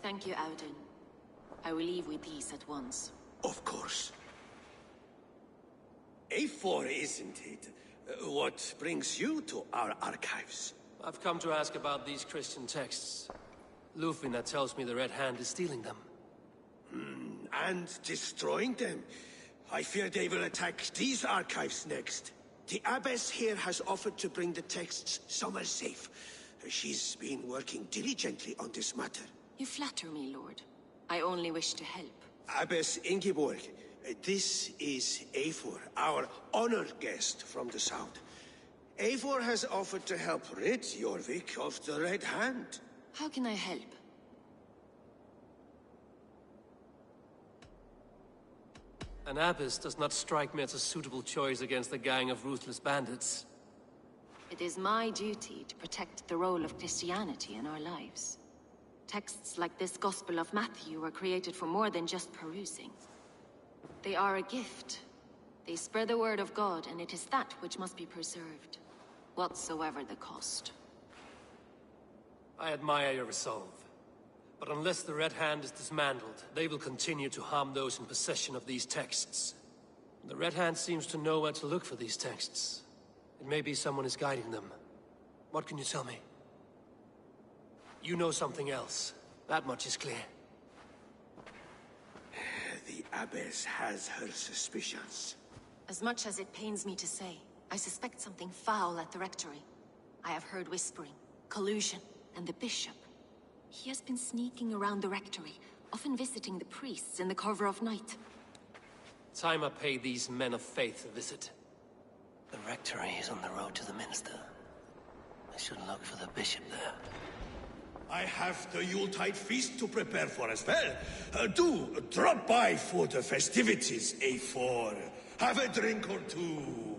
Thank you, Auden. I will leave with these at once. Of course. A4, isn't it? What brings you to our archives? I've come to ask about these Christian texts. Lufina tells me the Red Hand is stealing them. And destroying them. I fear they will attack these archives next. The Abbess here has offered to bring the texts somewhere safe. She's been working diligently on this matter. You flatter me, Lord. I only wish to help. Abbess Ingeborg, this is Eivor, our honored guest from the south. Eivor has offered to help rid Jorvik of the Red Hand. How can I help? An abbess does not strike me as a suitable choice against a gang of ruthless bandits. It is my duty to protect the role of Christianity in our lives. Texts like this Gospel of Matthew were created for more than just perusing. They are a gift. They spread the word of God, and it is that which must be preserved, whatsoever the cost. I admire your resolve. But unless the Red Hand is dismantled, they will continue to harm those in possession of these texts. The Red Hand seems to know where to look for these texts. It may be someone is guiding them. What can you tell me? You know something else. That much is clear. The Abbess has her suspicions. As much as it pains me to say, I suspect something foul at the rectory. I have heard whispering, collusion, and the bishop. He has been sneaking around the rectory, often visiting the priests in the cover of night. Time I pay these men of faith a visit. The rectory is on the road to the minster. I should look for the bishop there. I have the Yuletide feast to prepare for as well. Do drop by for the festivities, A4. Have a drink or two.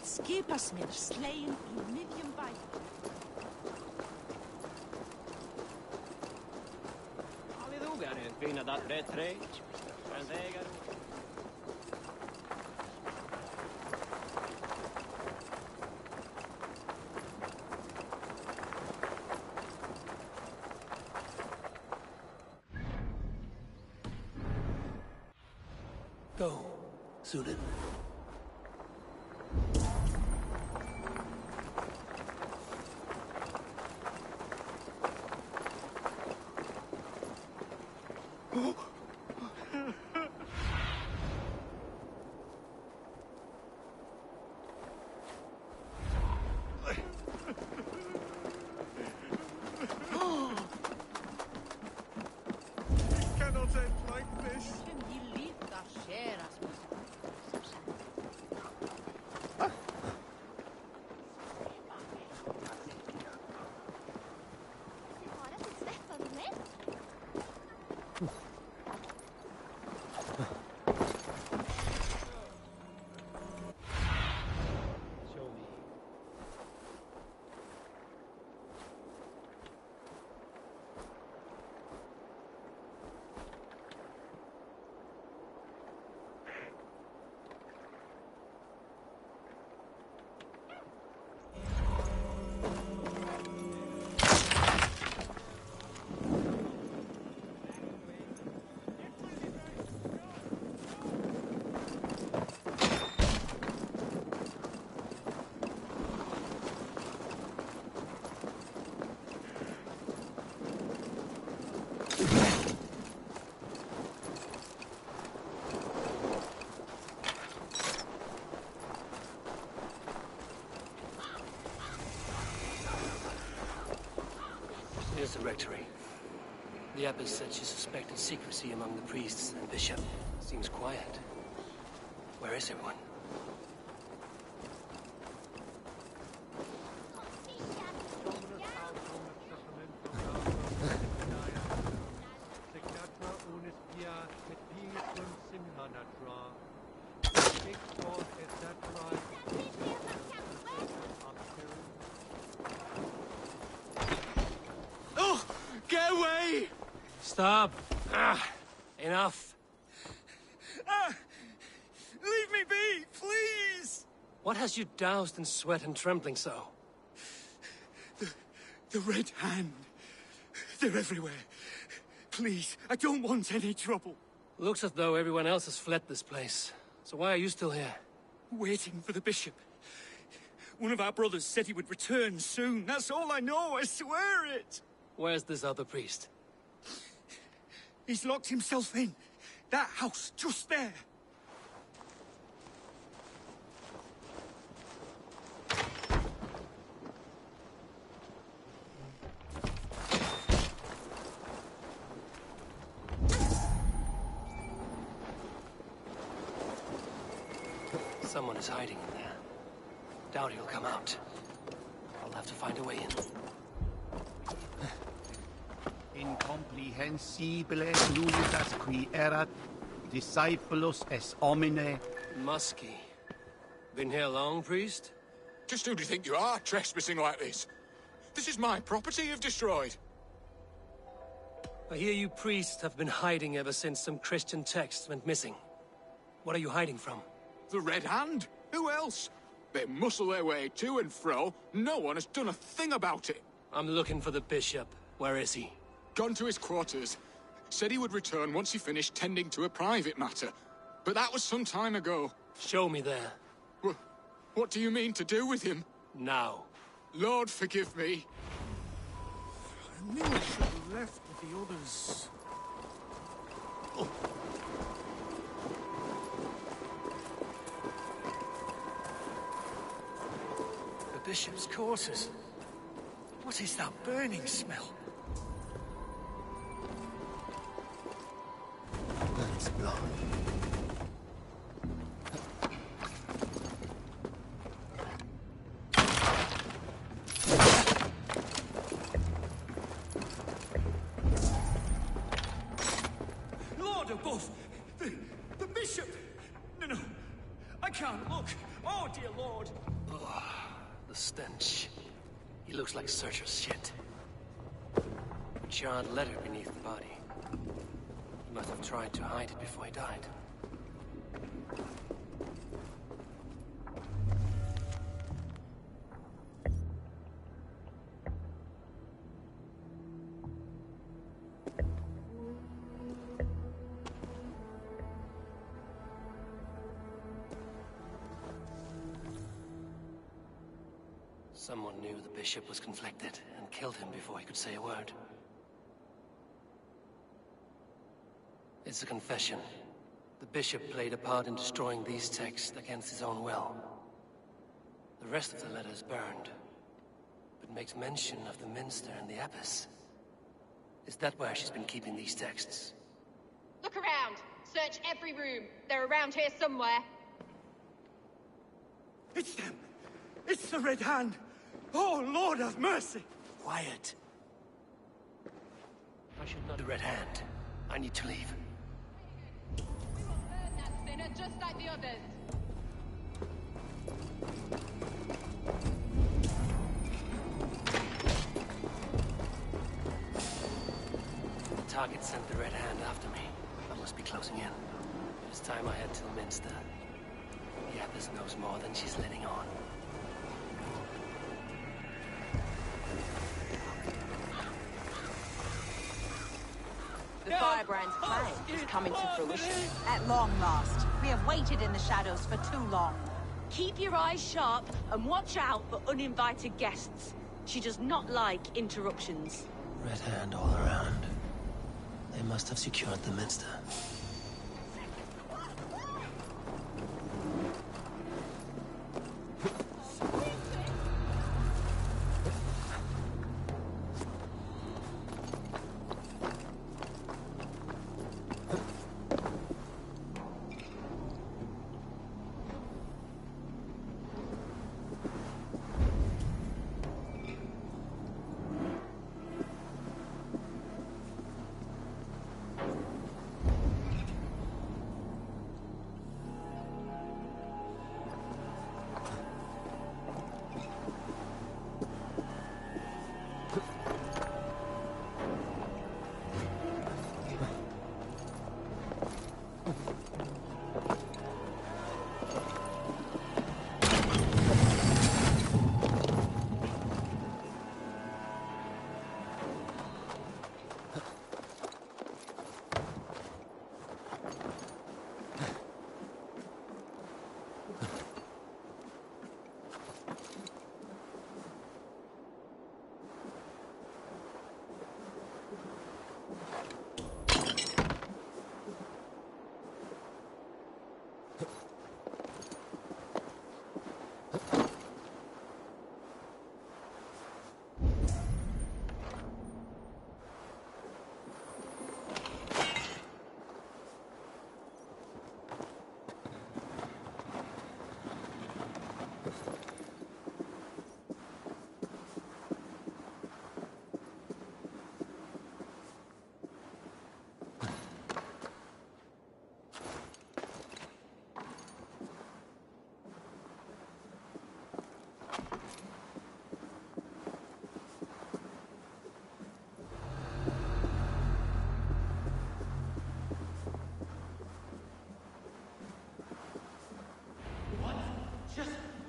Skipasmir slain in Midian by. Go, Sunan. Cannot end like this. Here's the rectory. The abbess said she suspected secrecy among the priests and bishop. Seems quiet. Where is everyone? Get away! Stop! Enough. Leave me be, please! What has you doused in sweat and trembling so? The Red Hand. They're everywhere. Please, I don't want any trouble. Looks as though everyone else has fled this place. So why are you still here? Waiting for the bishop. One of our brothers said he would return soon. That's all I know, I swear it! Where's this other priest? He's locked himself in. That house, just there. Someone is hiding in there. Doubt he'll come out. I'll have to find a way in. Incomprehensible nullitas qui erat discipulos es homine. Musky. Been here long, priest? Just who do you think you are, trespassing like this? This is my property you've destroyed. I hear you priests have been hiding ever since some Christian texts went missing. What are you hiding from? The Red Hand? Who else? They muscle their way to and fro. No one has done a thing about it. I'm looking for the bishop. Where is he? Gone to his quarters. Said he would return once he finished tending to a private matter. But that was some time ago. Show me there. What do you mean to do with him? Now. Lord, forgive me. I knew I should have left with the others. Oh. The bishop's quarters. What is that burning smell? That's blood. Lord above! The bishop! No, I can't look. Oh, dear Lord. The stench. He looks like Searcher's shit. A charred letter beneath the body. He must have tried to hide it before he died. Someone knew the bishop was conflicted and killed him before he could say a word. It's a confession. The bishop played a part in destroying these texts against his own will. The rest of the letter is burned, but makes mention of the minster and the abbess. Is that where she's been keeping these texts? Look around. Search every room. They're around here somewhere. It's them! It's the Red Hand! Oh, Lord have mercy! Quiet. I should know the Red Hand. I need to leave. We will burn that sinner just like the others. The target sent the Red Hand after me. I must be closing in. It's time I head to the Minster. The abbess knows more than she's letting on. The Firebrand's plan is coming to fruition. At long last. We have waited in the shadows for too long. Keep your eyes sharp and watch out for uninvited guests. She does not like interruptions. Red Hand all around. They must have secured the Minster.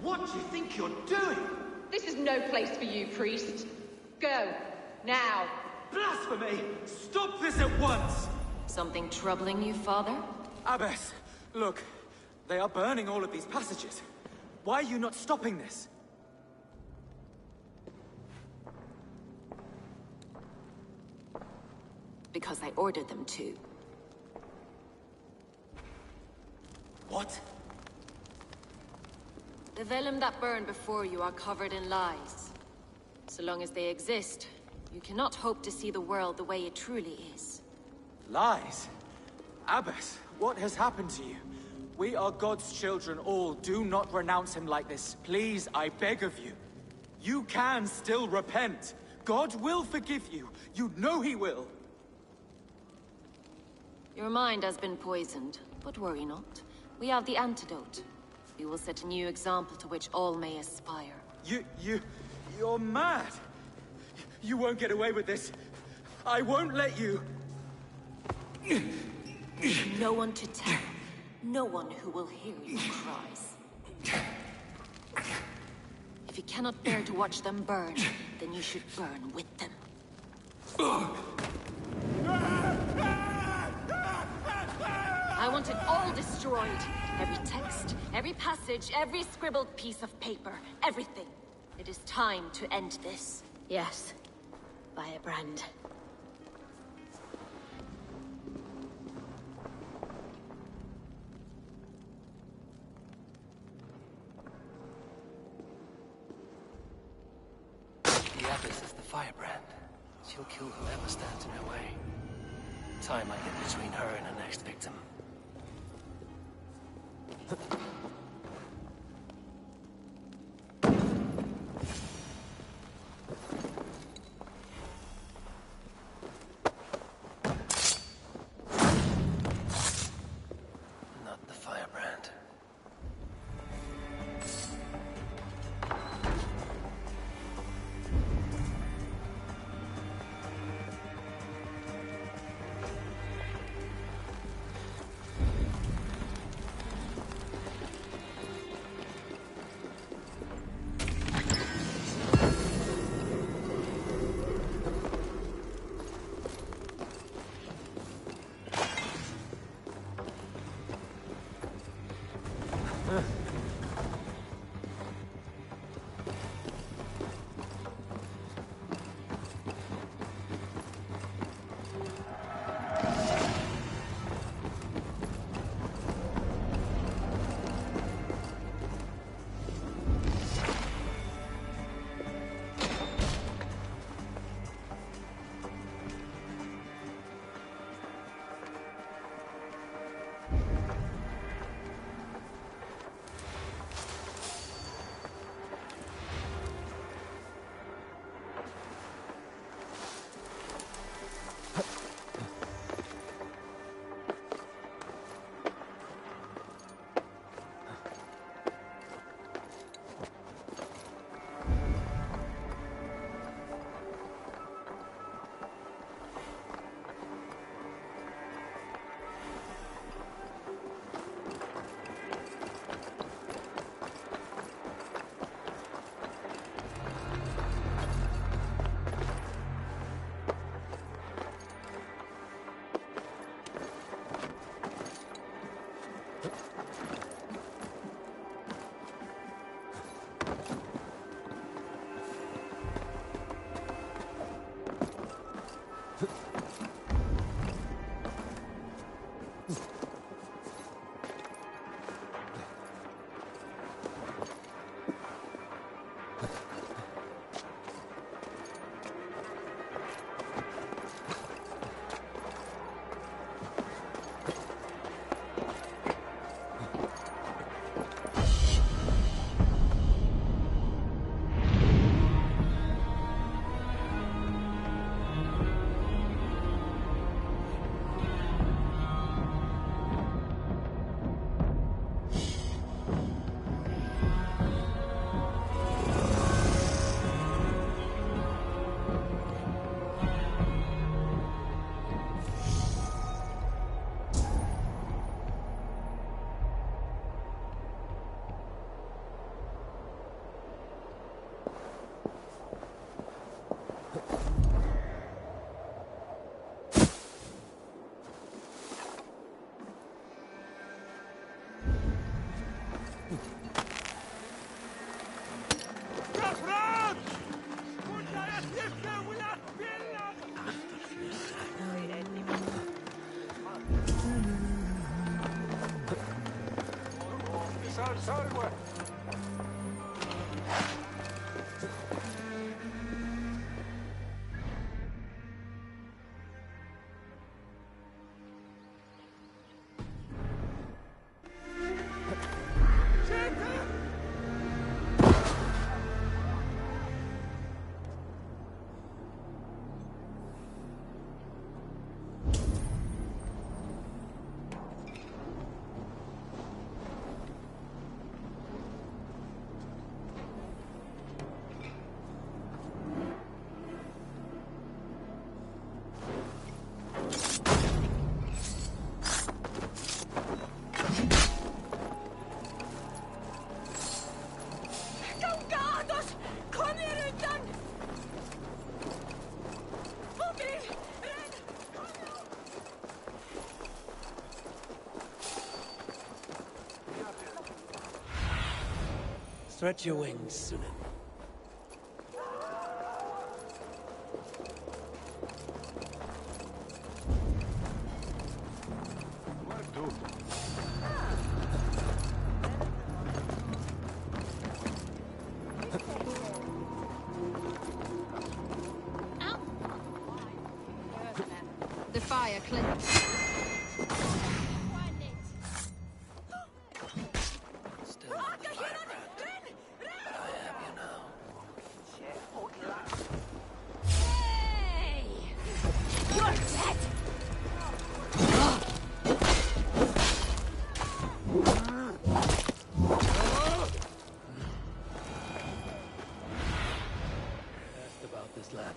What do you think you're doing? This is no place for you, priest. Go. Now. Blasphemy! Stop this at once! Something troubling you, Father? Abbess, look. They are burning all of these passages. Why are you not stopping this? Because I ordered them to. What? The vellum that burned before you are covered in lies. So long as they exist, you cannot hope to see the world the way it truly is. Lies? Abbess, what has happened to you? We are God's children all. Do not renounce him like this. Please, I beg of you. You can still repent. God will forgive you. You know he will. Your mind has been poisoned, but worry not. We have the antidote. We will set a new example to which all may aspire. You're mad! You won't get away with this. I won't let you! No one to tell. No one who will hear your cries. If you cannot bear to watch them burn, then you should burn with them. I want it all destroyed. Every text, every passage, every scribbled piece of paper, everything. It is time to end this. Yes. Firebrand. The Abbess is the Firebrand. She'll kill whoever stands in her way. Time I get between her and her next victim. Not the Firebrand. Stretch your wings, Sunan. The fire cleansed.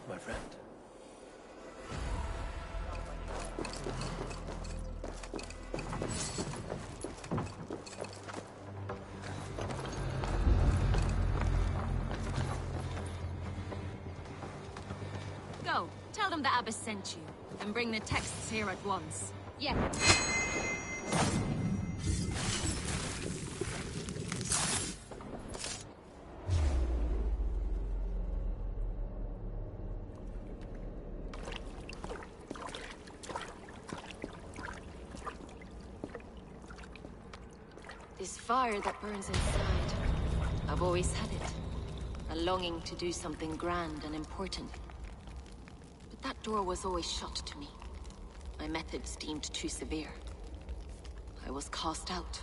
My friend. Go. Tell them the Abbess sent you, and bring the texts here at once. Yeah. This fire that burns inside, I've always had it. A longing to do something grand and important. But that door was always shut to me. My methods deemed too severe. I was cast out,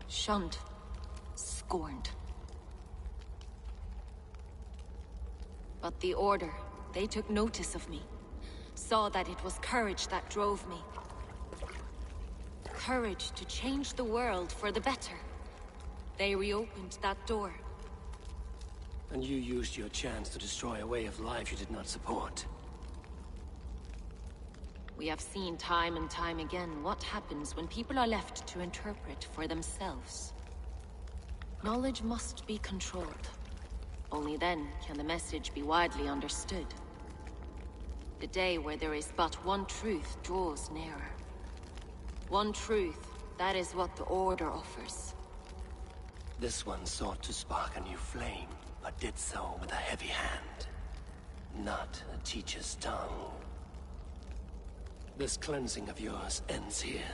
shunned, scorned. But the Order, they took notice of me. Saw that it was courage that drove me. Courage to change the world for the better. They reopened that door. And you used your chance to destroy a way of life you did not support. We have seen time and time again what happens when people are left to interpret for themselves. Knowledge must be controlled. Only then can the message be widely understood. The day where there is but one truth draws nearer. One truth, that is what the Order offers. This one sought to spark a new flame, but did so with a heavy hand. Not a teacher's tongue. This cleansing of yours ends here.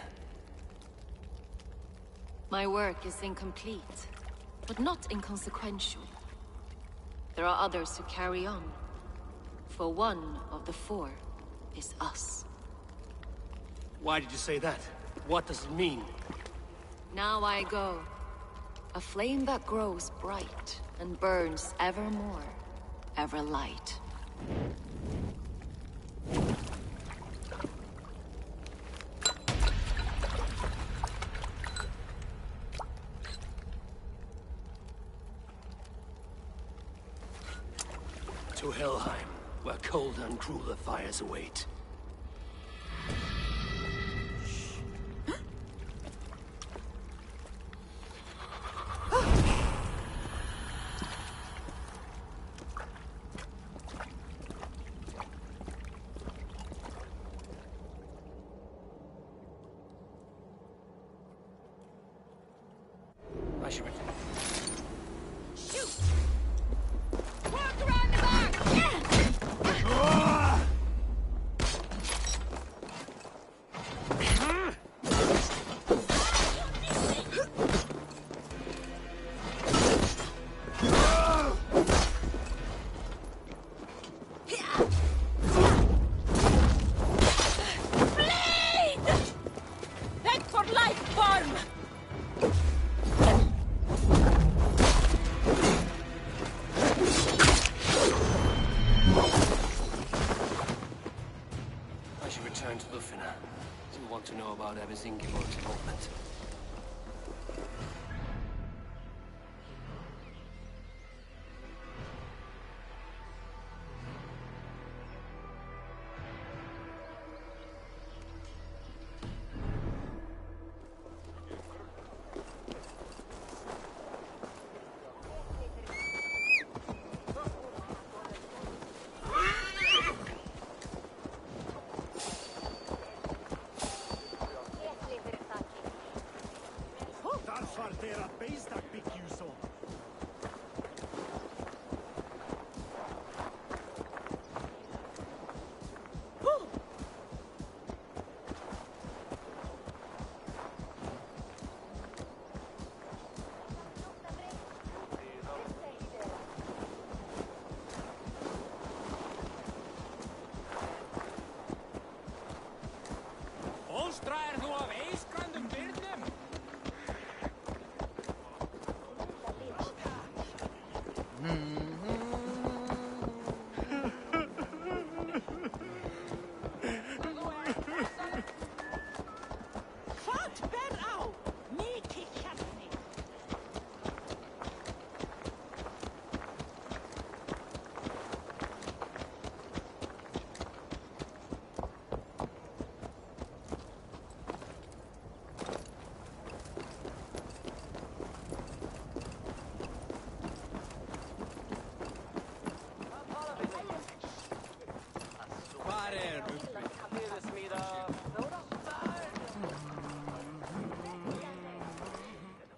My work is incomplete, but not inconsequential. There are others who carry on. For one of the four is us. Why did you say that? What does it mean? Now I go. A flame that grows bright and burns ever more, ever light. To Helheim, where colder and crueler fires await.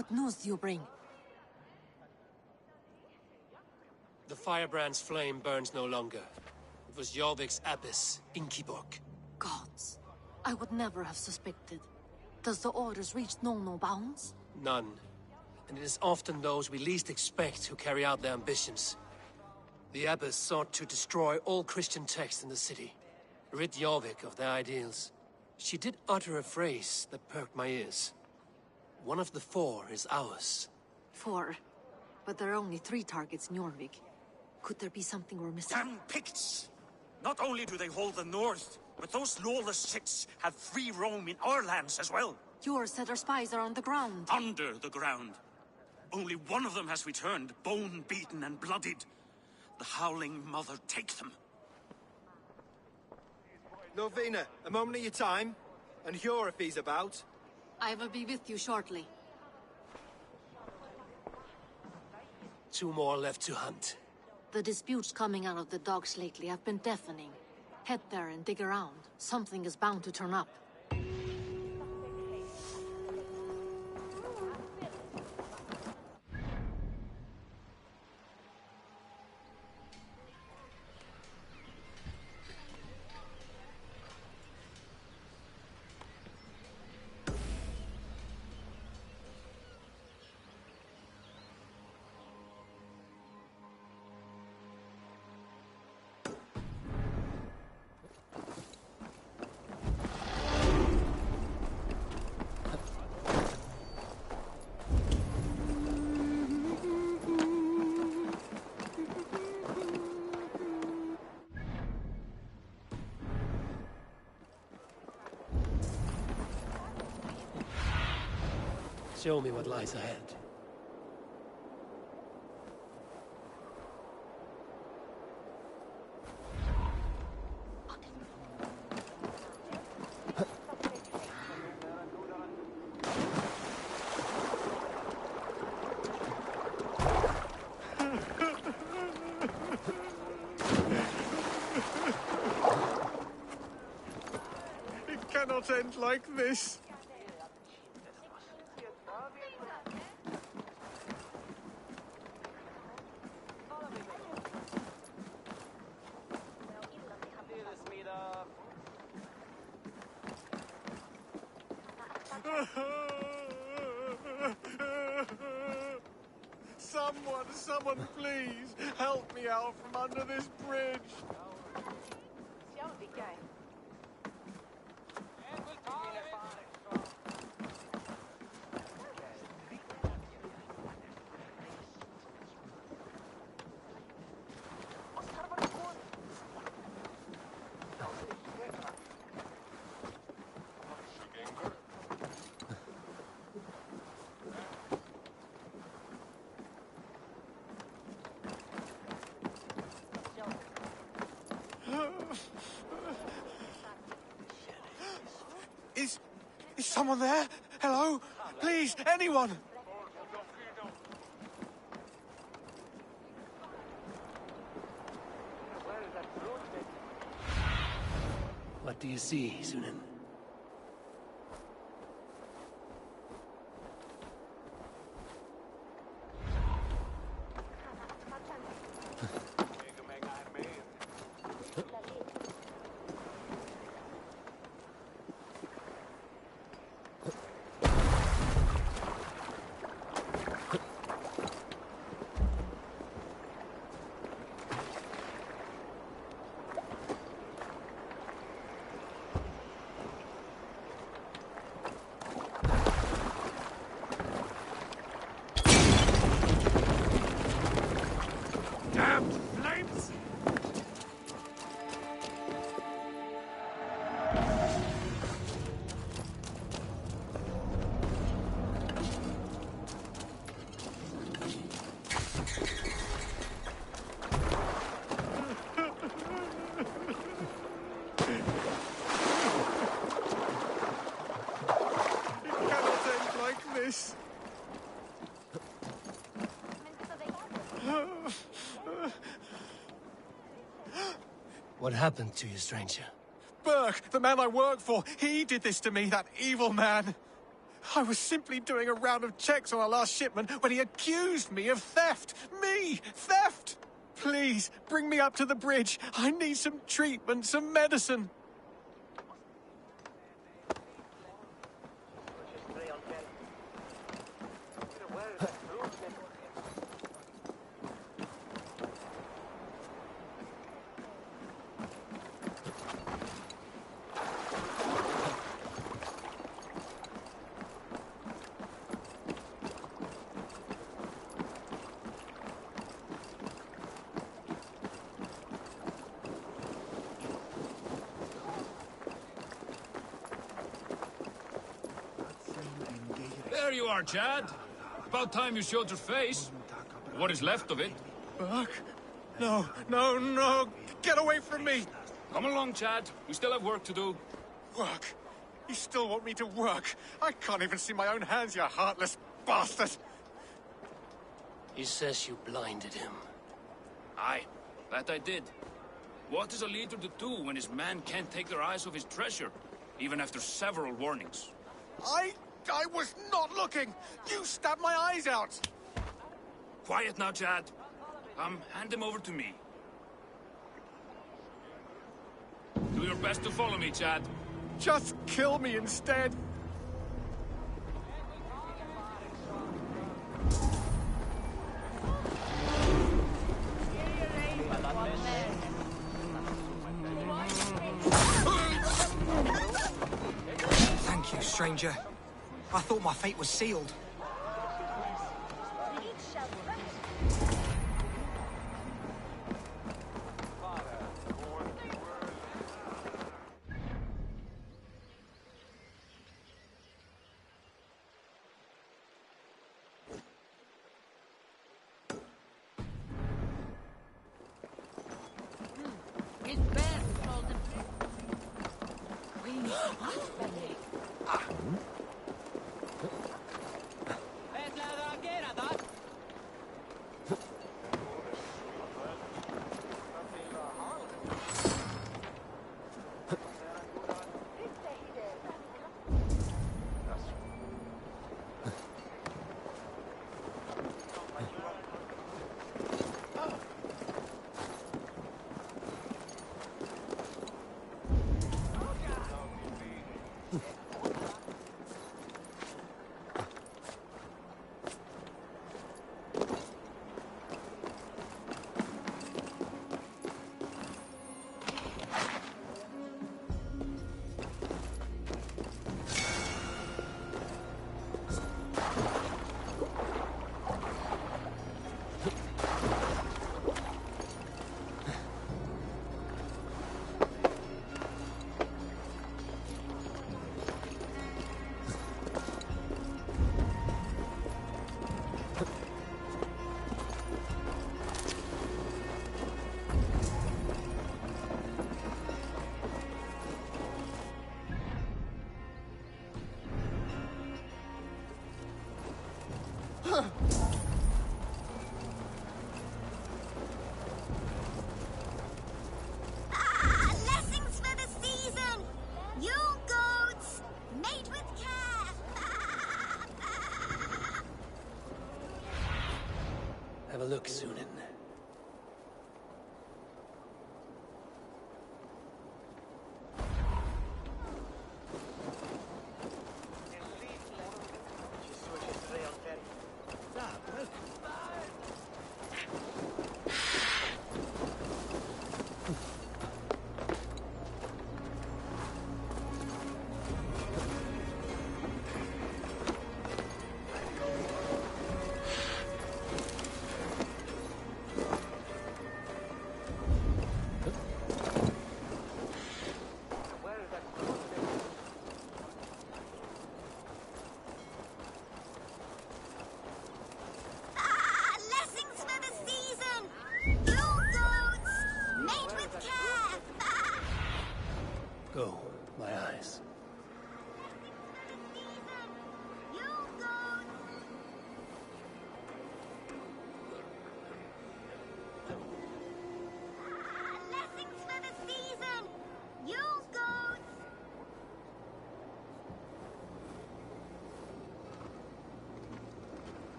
What news do you bring? The firebrand's flame burns no longer. It was Jorvik's abbess, Ingeborg. Gods, I would never have suspected. Does the orders reach no bounds? None. And it is often those we least expect who carry out their ambitions. The abbess sought to destroy all Christian texts in the city, rid Jorvik of their ideals. She did utter a phrase that perked my ears. One of the 4 is ours. 4? But there are only 3 targets in Jorvik. Could there be something we're missing? Damn Picts! Not only do they hold the north, but those lawless Sits have free roam in our lands as well. Yours said our spies are on the ground. Under the ground. Only one of them has returned, bone-beaten and bloodied. The Howling Mother take them. Norvina, a moment of your time. And Hjor if he's about. I will be with you shortly. 2 more left to hunt. The disputes coming out of the docks lately have been deafening. Head there and dig around. Something is bound to turn up. Show me what lies ahead. It cannot end like this. Someone please, help me out from under this bridge. Is someone there? Hello? Please, anyone! What do you see, Sunan? What happened to you, stranger? Burke, the man I work for, he did this to me, that evil man. I was simply doing a round of checks on our last shipment when he accused me of theft. Me! Theft! Please, bring me up to the bridge. I need some treatment, some medicine. There you are, Chad. About time you showed your face. What is left of it? Buck? No, no, no! Get away from me! Come along, Chad. We still have work to do. Work? You still want me to work? I can't even see my own hands, you heartless bastard! He says you blinded him. Aye, that I did. What is a leader to do when his men can't take their eyes off his treasure, even after several warnings? I was not looking! You stabbed my eyes out! Quiet now, Chad. Hand him over to me. Do your best to follow me, Chad. Just kill me instead! Thank you, stranger. I thought my fate was sealed. Lessons for the season! You goats, mate with care! Have a look, Sunan.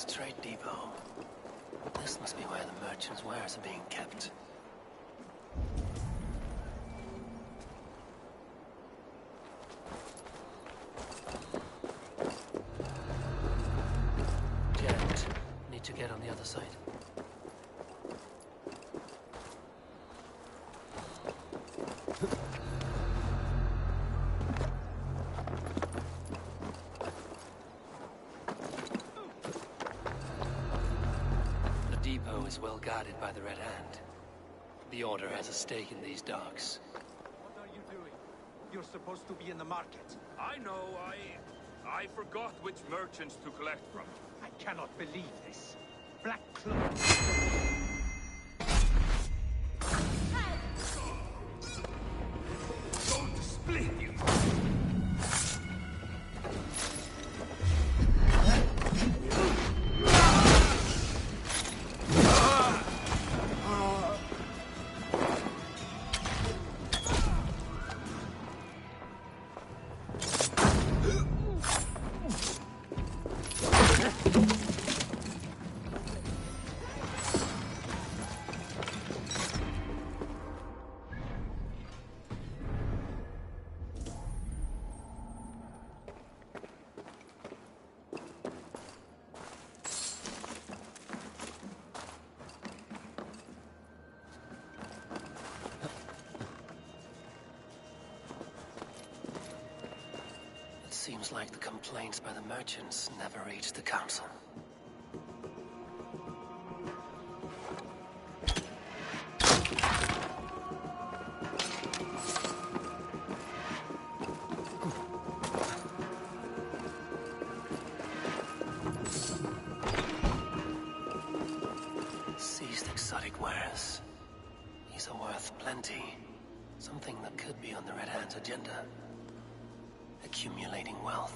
Trade depot. This must be where the merchants' wares are being kept. Jammed. Need to get on the other side. Is well guarded by the Red Hand. The Order has a stake in these docks. What are you doing? You're supposed to be in the market. I know, I forgot which merchants to collect from. I cannot believe this. Black Cloaks. Don't split you! Seems like the complaints by the merchants never reached the council. Seized exotic wares. These are worth plenty. Something that could be on the Red Hand's agenda. Accumulating wealth.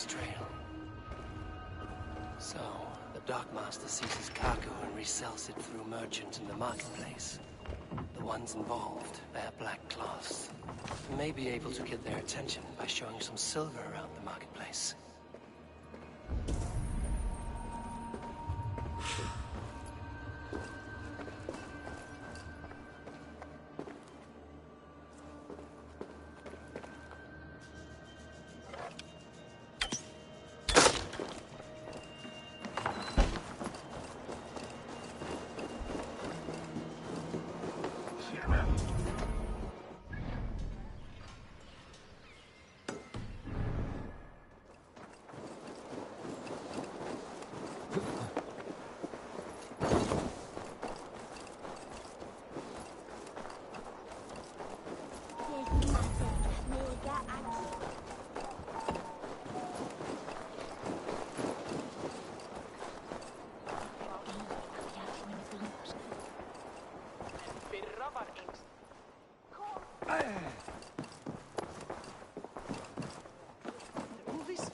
this trail. So, the Dockmaster seizes cargo and resells it through merchants in the marketplace. The ones involved wear black cloths. You may be able to get their attention by showing some silver around the marketplace.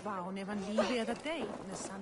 Wow, never leave the other day in the sun.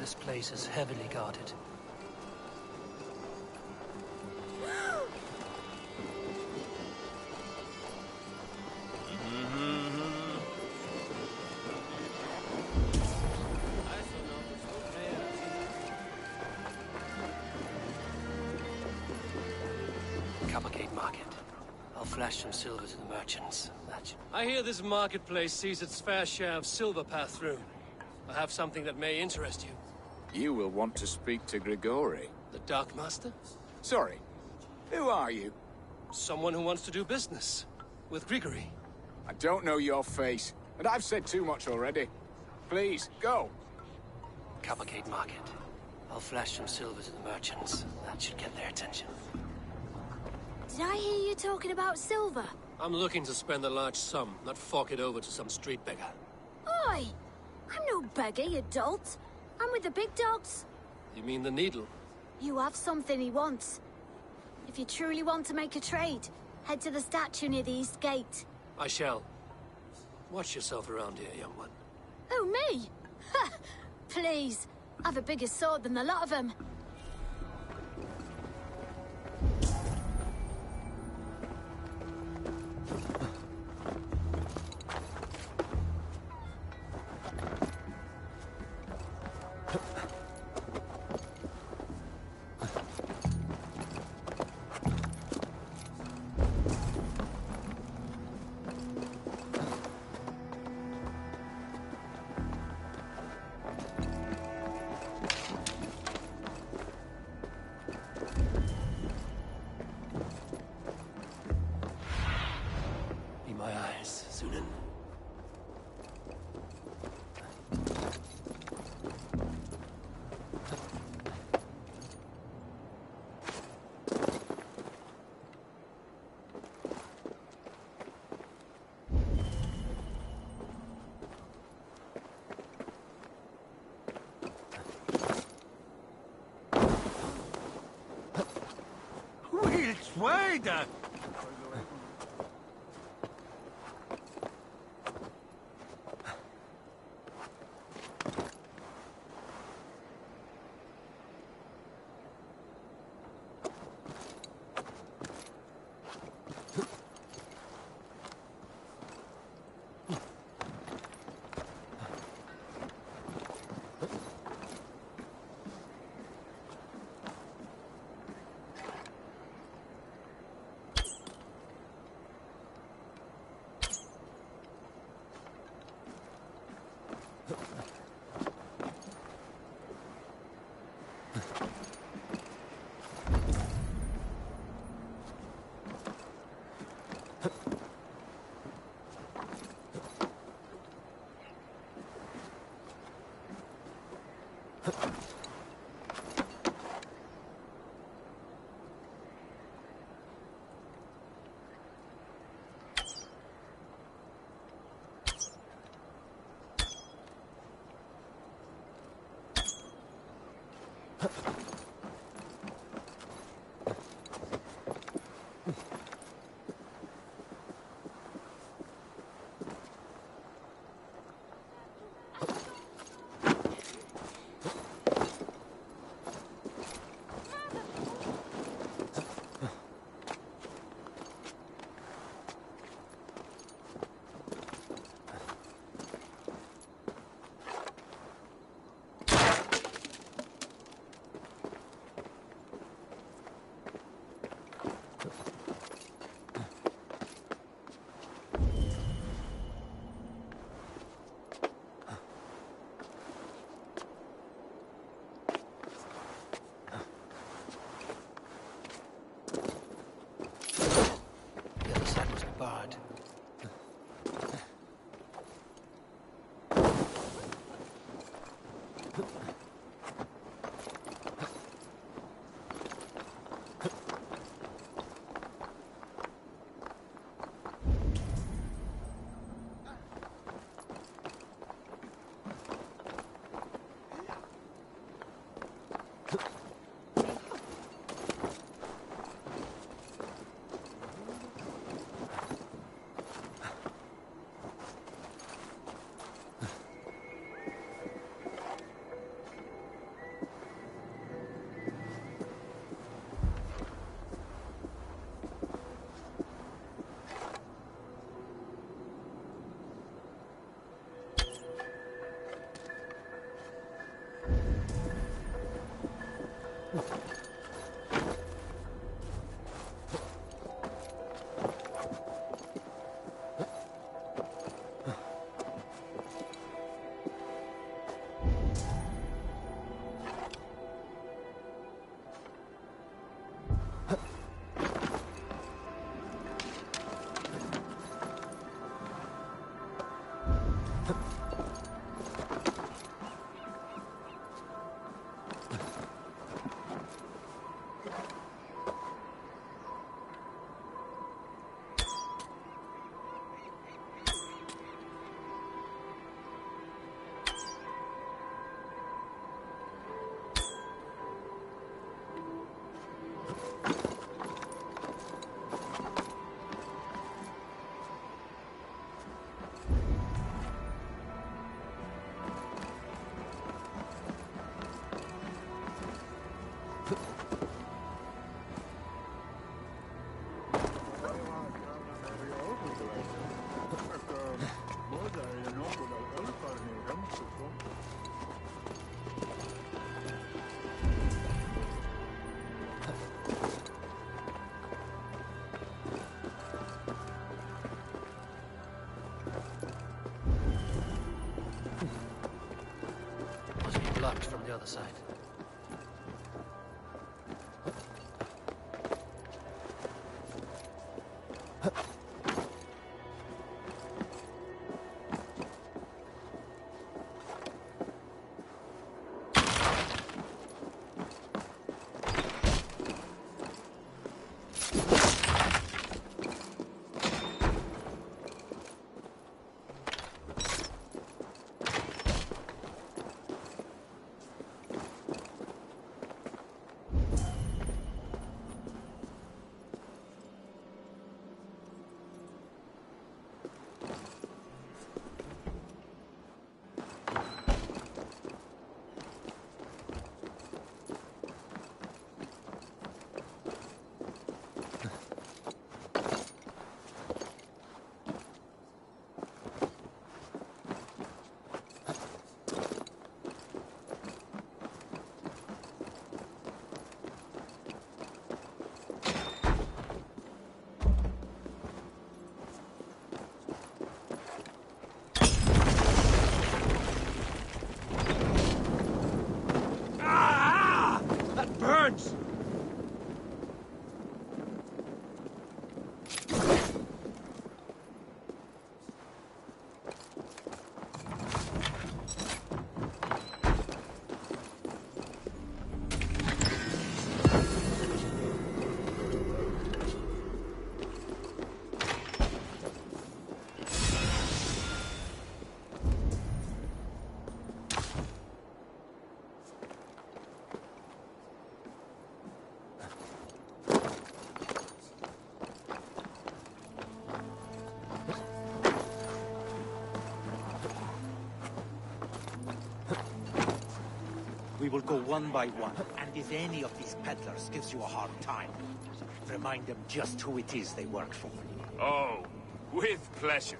This place is heavily guarded. Coppergate Market. I'll flash some silver to the merchants. I hear this marketplace sees its fair share of silver pass through. I have something that may interest you. You will want to speak to Grigori. The Darkmaster? Sorry. Who are you? Someone who wants to do business. With Grigori. I don't know your face, and I've said too much already. Please, go. Coppergate Market. I'll flash some silver to the merchants. That should get their attention. Did I hear you talking about silver? I'm looking to spend a large sum, not fork it over to some street beggar. Oi! I'm no beggar, you dolt. I'm with the big dogs. You mean the needle? You have something he wants. If you truly want to make a trade, head to the statue near the east gate. I shall. Watch yourself around here, young one. Oh, me? Ha! Please. I've a bigger sword than the lot of them. Weiter! other side. Burns! We will go one by one, and if any of these peddlers gives you a hard time, remind them just who it is they work for. Oh, with pleasure.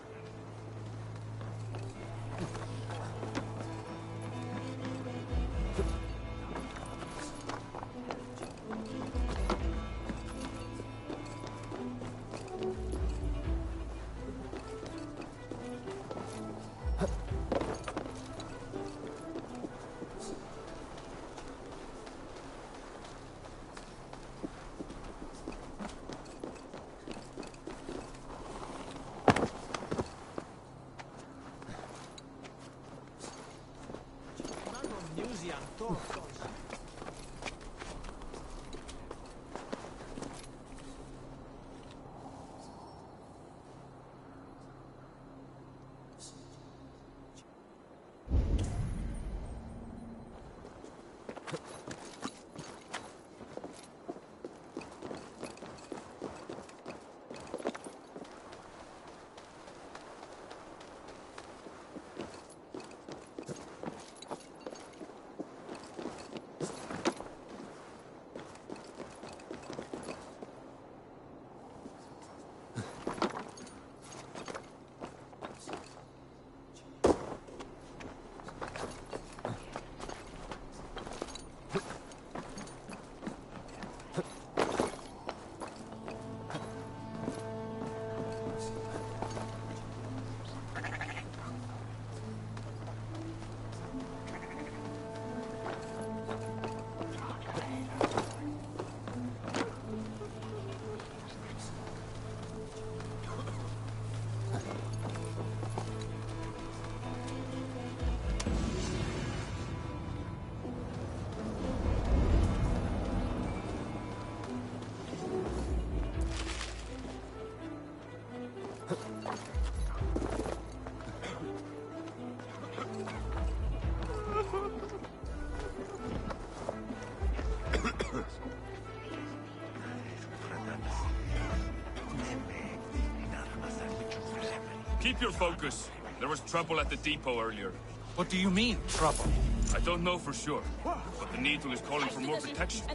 Keep your focus. There was trouble at the depot earlier. What do you mean, trouble? I don't know for sure, but the Needle is calling for more protection.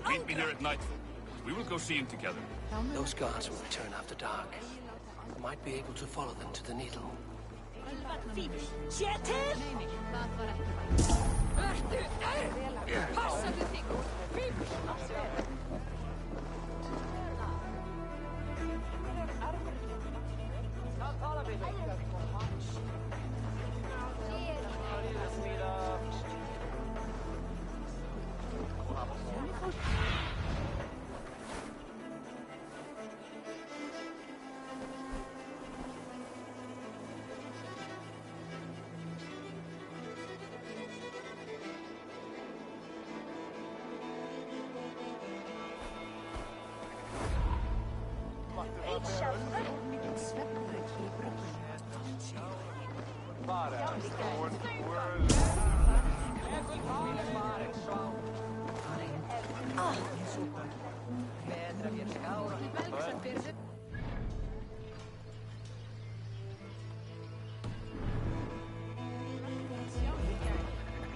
Meet me here at nightfall. We will go see him together. Those guards will return after dark. We might be able to follow them to the Needle.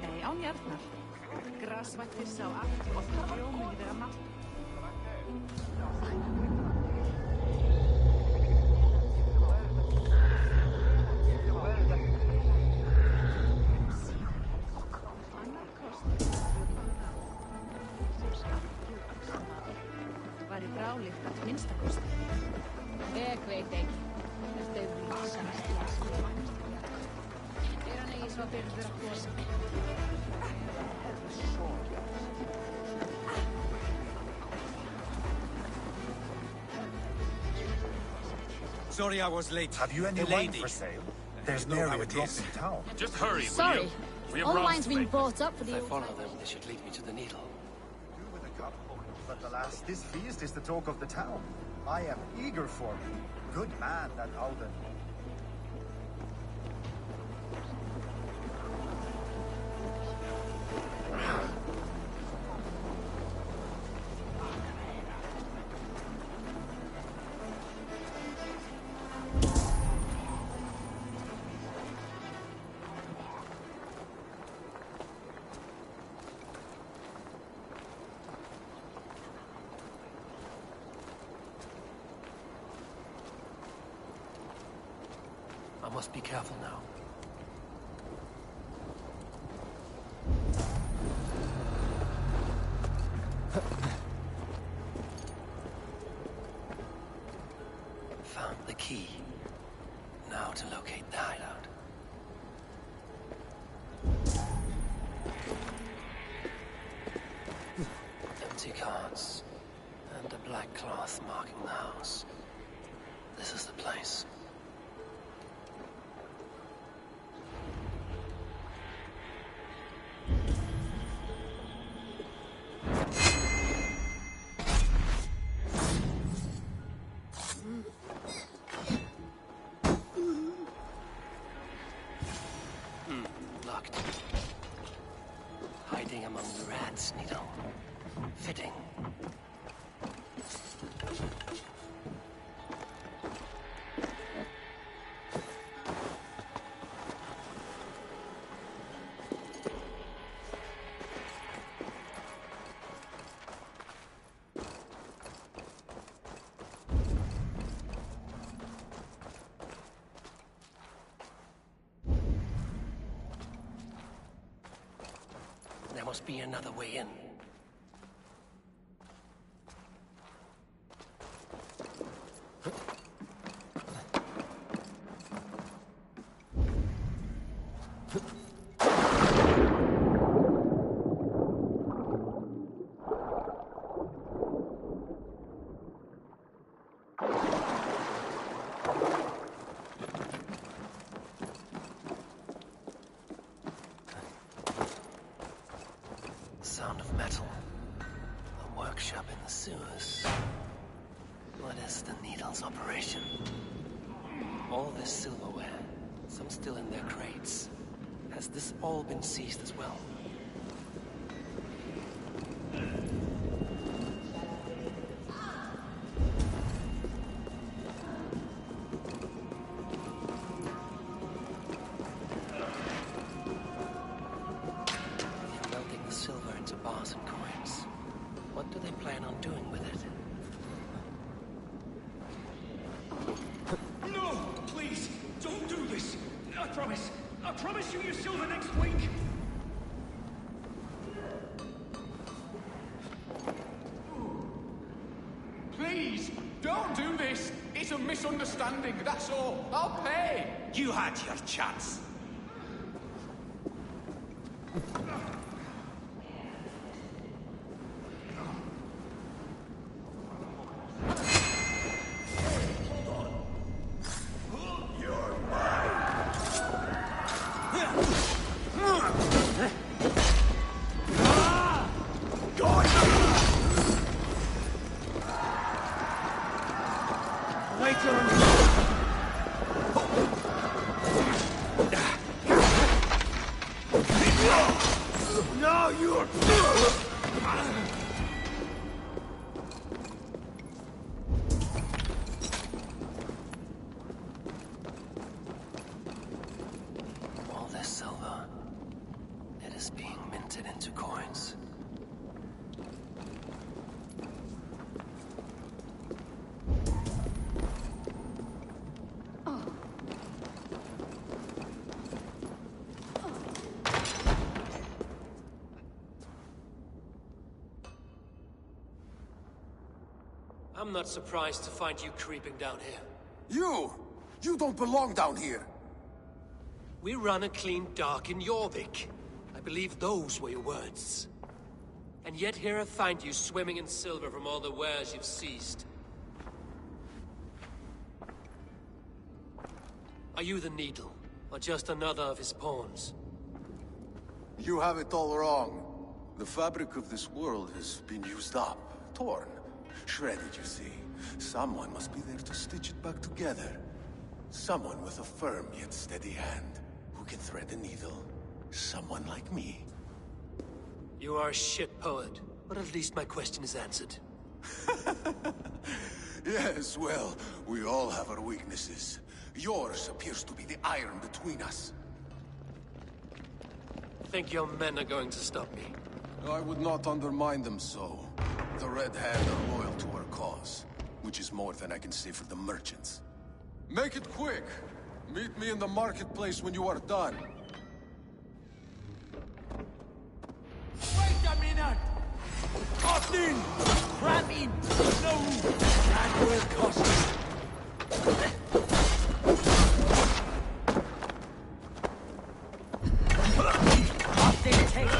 Ei án jarnar. Grasvættis á allt og hljóminn þeirra matt. Var í brálikt að minnsta kosti. Ég veit ekki. Þetta er vísast. Er hann eigi svo byrður að kosa? Sorry I was late. Have you any wine for sale? There's nary a drop in town. Just hurry, Sorry. will you? We have All rounds wine's to been make. bought up for If the... I follow them, they should lead me to the needle. With a cup, but alas, this feast is the talk of the town. I am eager for it. Good man, that Alden. I must be careful now. Found the key. Now to locate the hideout. Empty carts and a black cloth marking the house. This is the place. Locked. Hiding among the rats, Needle. Fitting. There must be another way in. Sound of metal. A workshop in the sewers. What is the Needle's operation? All this silverware, some still in their crates. Has this all been seized as well? Melting the silver into bars and coins. What do they plan on doing with it? No! Please! Don't do this! I promise you your silver next week! Please, don't do this. It's a misunderstanding, that's all. I'll pay. You had your chance. Now you're... All this silver, it is being minted into coins. I'm not surprised to find you creeping down here. You don't belong down here! We run a clean dock in Jorvik. I believe those were your words. And yet here I find you swimming in silver from all the wares you've seized. Are you the Needle, or just another of his pawns? You have it all wrong. The fabric of this world has been used up, torn, shredded, you see. Someone must be there to stitch it back together. Someone with a firm yet steady hand, who can thread the needle. Someone like me. You are a shit poet, but at least my question is answered. Yes, well, we all have our weaknesses. Yours appears to be the iron between us. Think your men are going to stop me? I would not undermine them so. The Red Hand are loyal to our cause, which is more than I can say for the merchants. Make it quick! Meet me in the marketplace when you are done. Wait a minute! Hop in! Cram in! No! That will cost you! Up they take!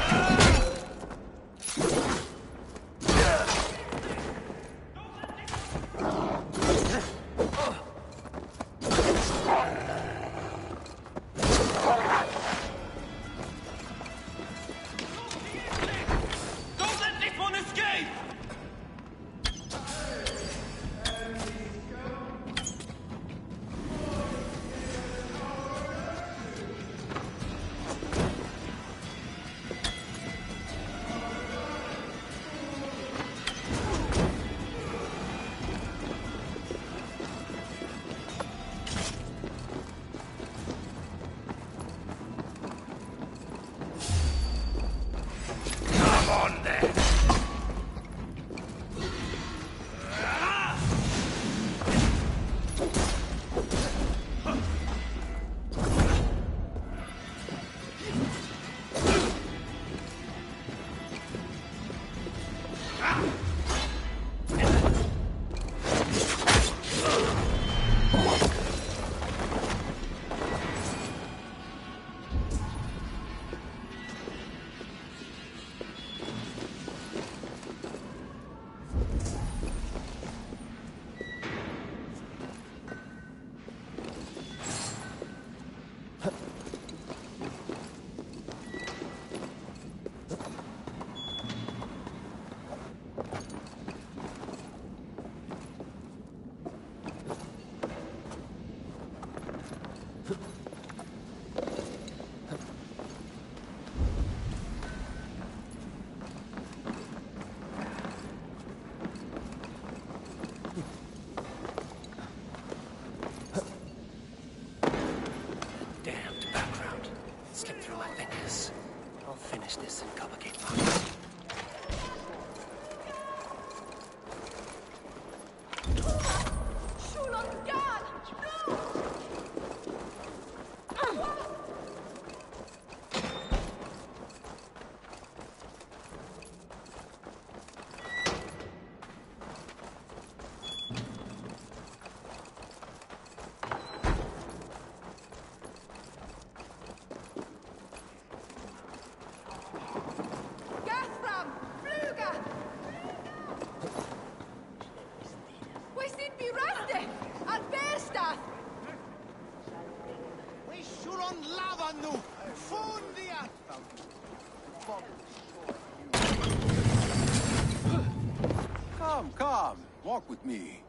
Come, walk with me.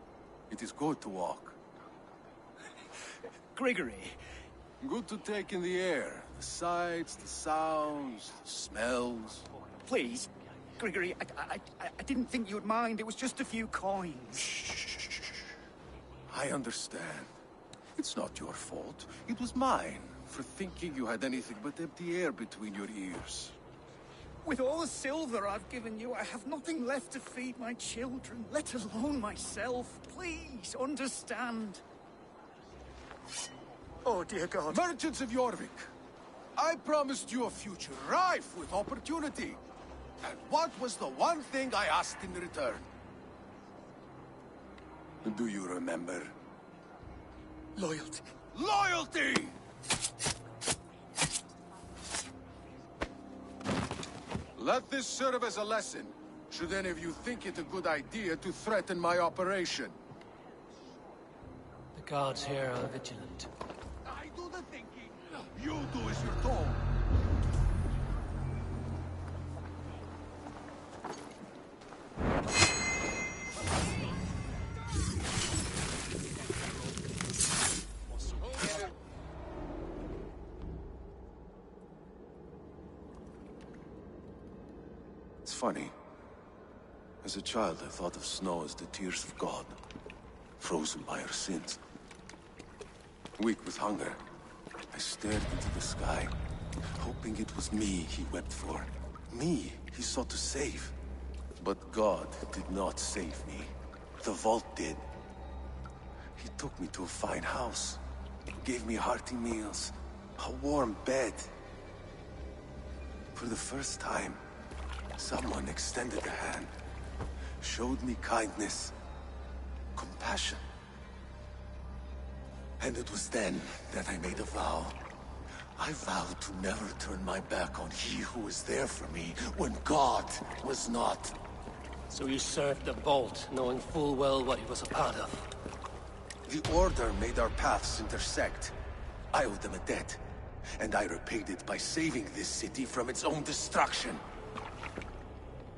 It is good to walk. Grigory. Good to take in the air. The sights, the sounds, the smells. Please, Grigory, I didn't think you'd mind. It was just a few coins. I understand. It's not your fault. It was mine, for thinking you had anything but empty air between your ears. With all the silver I've given you, I have nothing left to feed my children, let alone myself. Please, understand. Oh, dear God. Merchants of Jorvik, I promised you a future rife with opportunity. And what was the one thing I asked in return? Do you remember? Loyalty. Loyalty! Let this serve as a lesson, should any of you think it a good idea to threaten my operation. The guards here are vigilant. I do the thinking. You do as you're told. It's funny. As a child, I thought of snow as the tears of God, frozen by our sins. Weak with hunger, I stared into the sky, hoping it was me he wept for. Me he sought to save. But God did not save me. The vault did. He took me to a fine house, gave me hearty meals, a warm bed. For the first time, someone extended a hand, showed me kindness, compassion. And it was then that I made a vow. I vowed to never turn my back on he who was there for me when God was not. So you served the Vault, knowing full well what he was a part of. The Order made our paths intersect. I owed them a debt, and I repaid it by saving this city from its own destruction.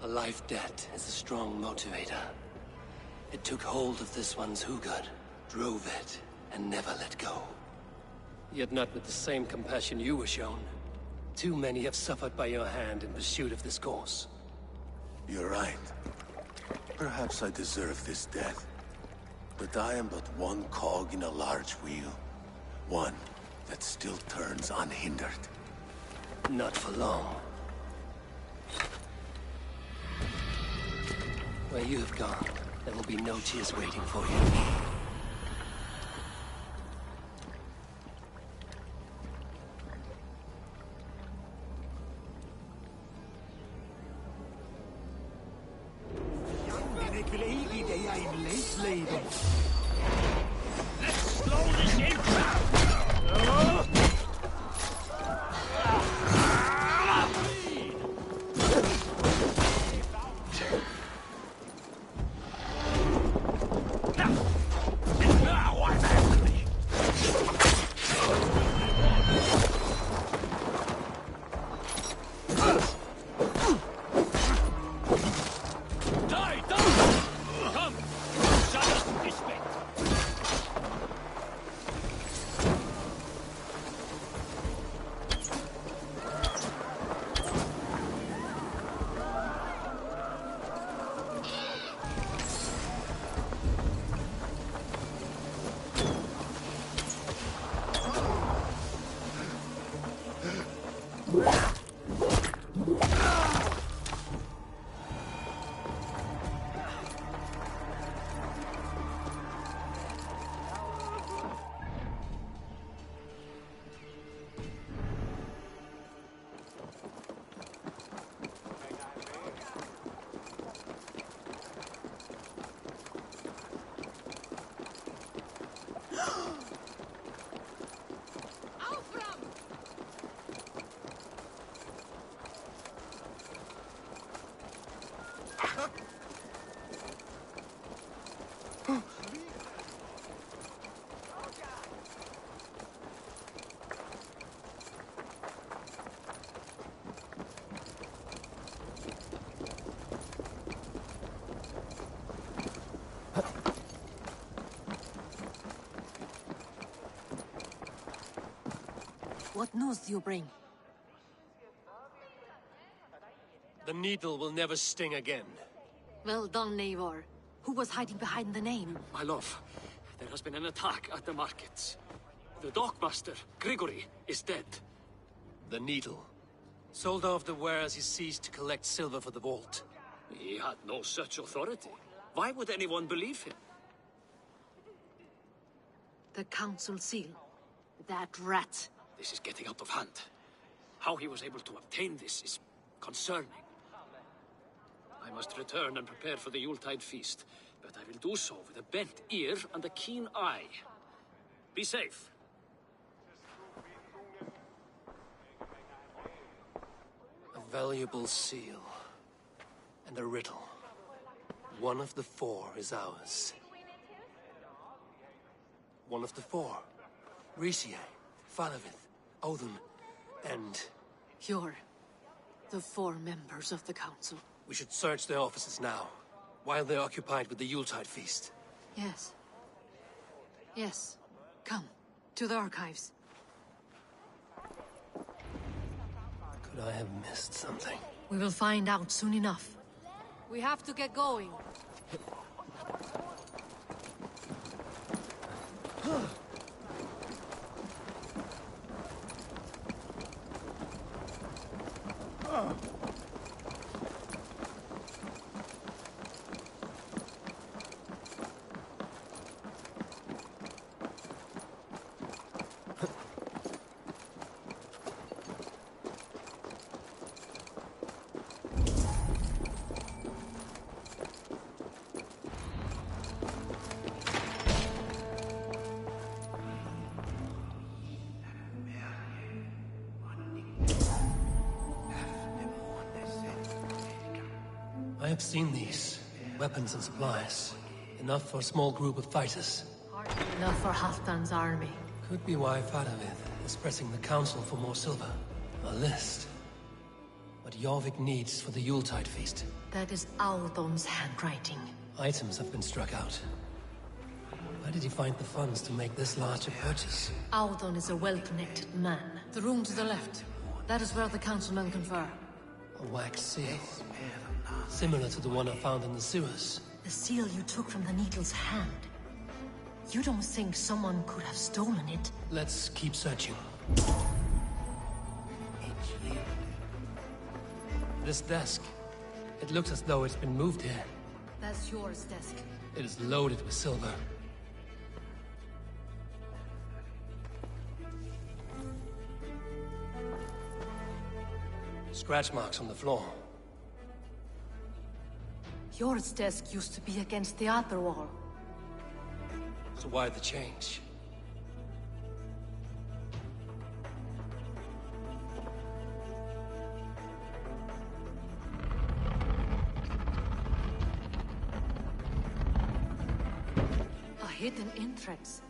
A life debt is a strong motivator. It took hold of this one's Hugad, drove it, and never let go. Yet not with the same compassion you were shown. Too many have suffered by your hand in pursuit of this cause. You're right. Perhaps I deserve this death. But I am but one cog in a large wheel. One that still turns unhindered. Not for long. Where you have gone, there will be no tears waiting for you. Let's slow this imp down! Now I'm angry! Die, die! Come! Shut us this What news do you bring? The needle will never sting again. Well done, Eivor. Who was hiding behind the name? My love, there has been an attack at the markets. The dockmaster, Grigory, is dead. The needle. Sold off the wares he seized to collect silver for the vault. He had no such authority. Why would anyone believe him? The council seal. That rat. This is getting out of hand. How he was able to obtain this is concerning. I must return and prepare for the Yuletide feast, but I will do so with a bent ear and a keen eye. Be safe. A valuable seal. And a riddle. One of the four is ours. One of the four. Rishi, Falavith, Odin, and... You're the four members of the council. We should search their offices now, while they're occupied with the Yuletide feast. Yes. Yes. Come, to the archives. Could I have missed something? We will find out soon enough. We have to get going. I have seen these. Weapons and supplies. Enough for a small group of fighters. Hardly enough for Halfdan's army. Could be why Faravith is pressing the council for more silver. A list. What Jorvik needs for the Yuletide feast. That is Audon's handwriting. Items have been struck out. Where did he find the funds to make this large a purchase? Audon is a well-connected man. The room to the left. That is where the councilmen confer. A wax seal. Similar to the one I found in the sewers. The seal you took from the needle's hand. You don't think someone could have stolen it? Let's keep searching. This desk. It looks as though it's been moved here. That's yours, desk. It is loaded with silver. Scratch marks on the floor. Yours desk used to be against the other wall. So why the change? A hidden entrance.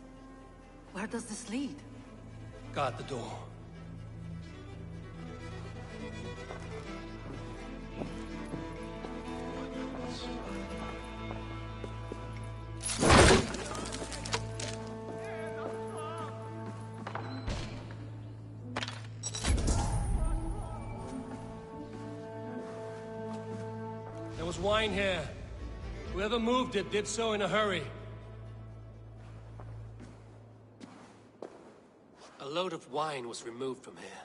Where does this lead? Guard the door. There was wine here. Whoever moved it did so in a hurry. A load of wine was removed from here,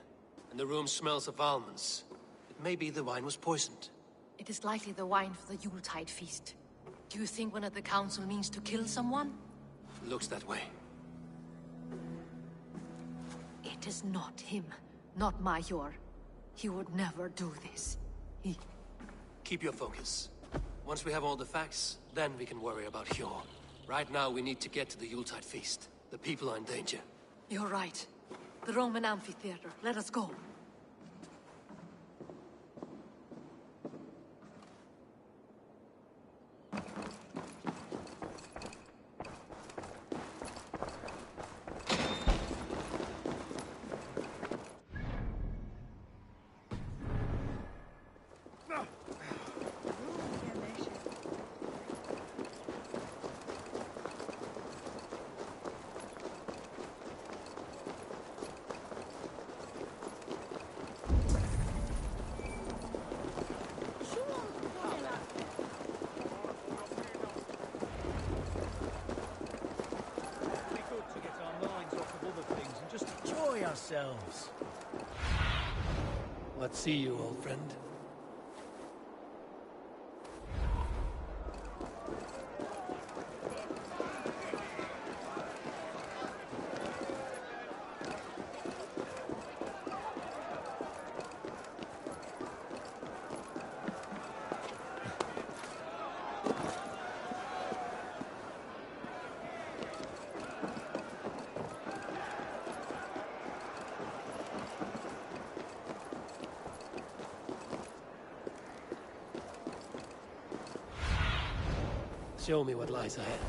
and the room smells of almonds. It may be the wine was poisoned. It is likely the wine for the Yuletide feast. Do you think one of the council means to kill someone? Looks that way. It is not him, not Major. He would never do this. Keep your focus. Once we have all the facts, then we can worry about Hjor. Right now, we need to get to the Yuletide feast. The people are in danger. You're right. The Roman amphitheater. Let us go. ourselves. Let's see you, old friend. Show me what lies ahead.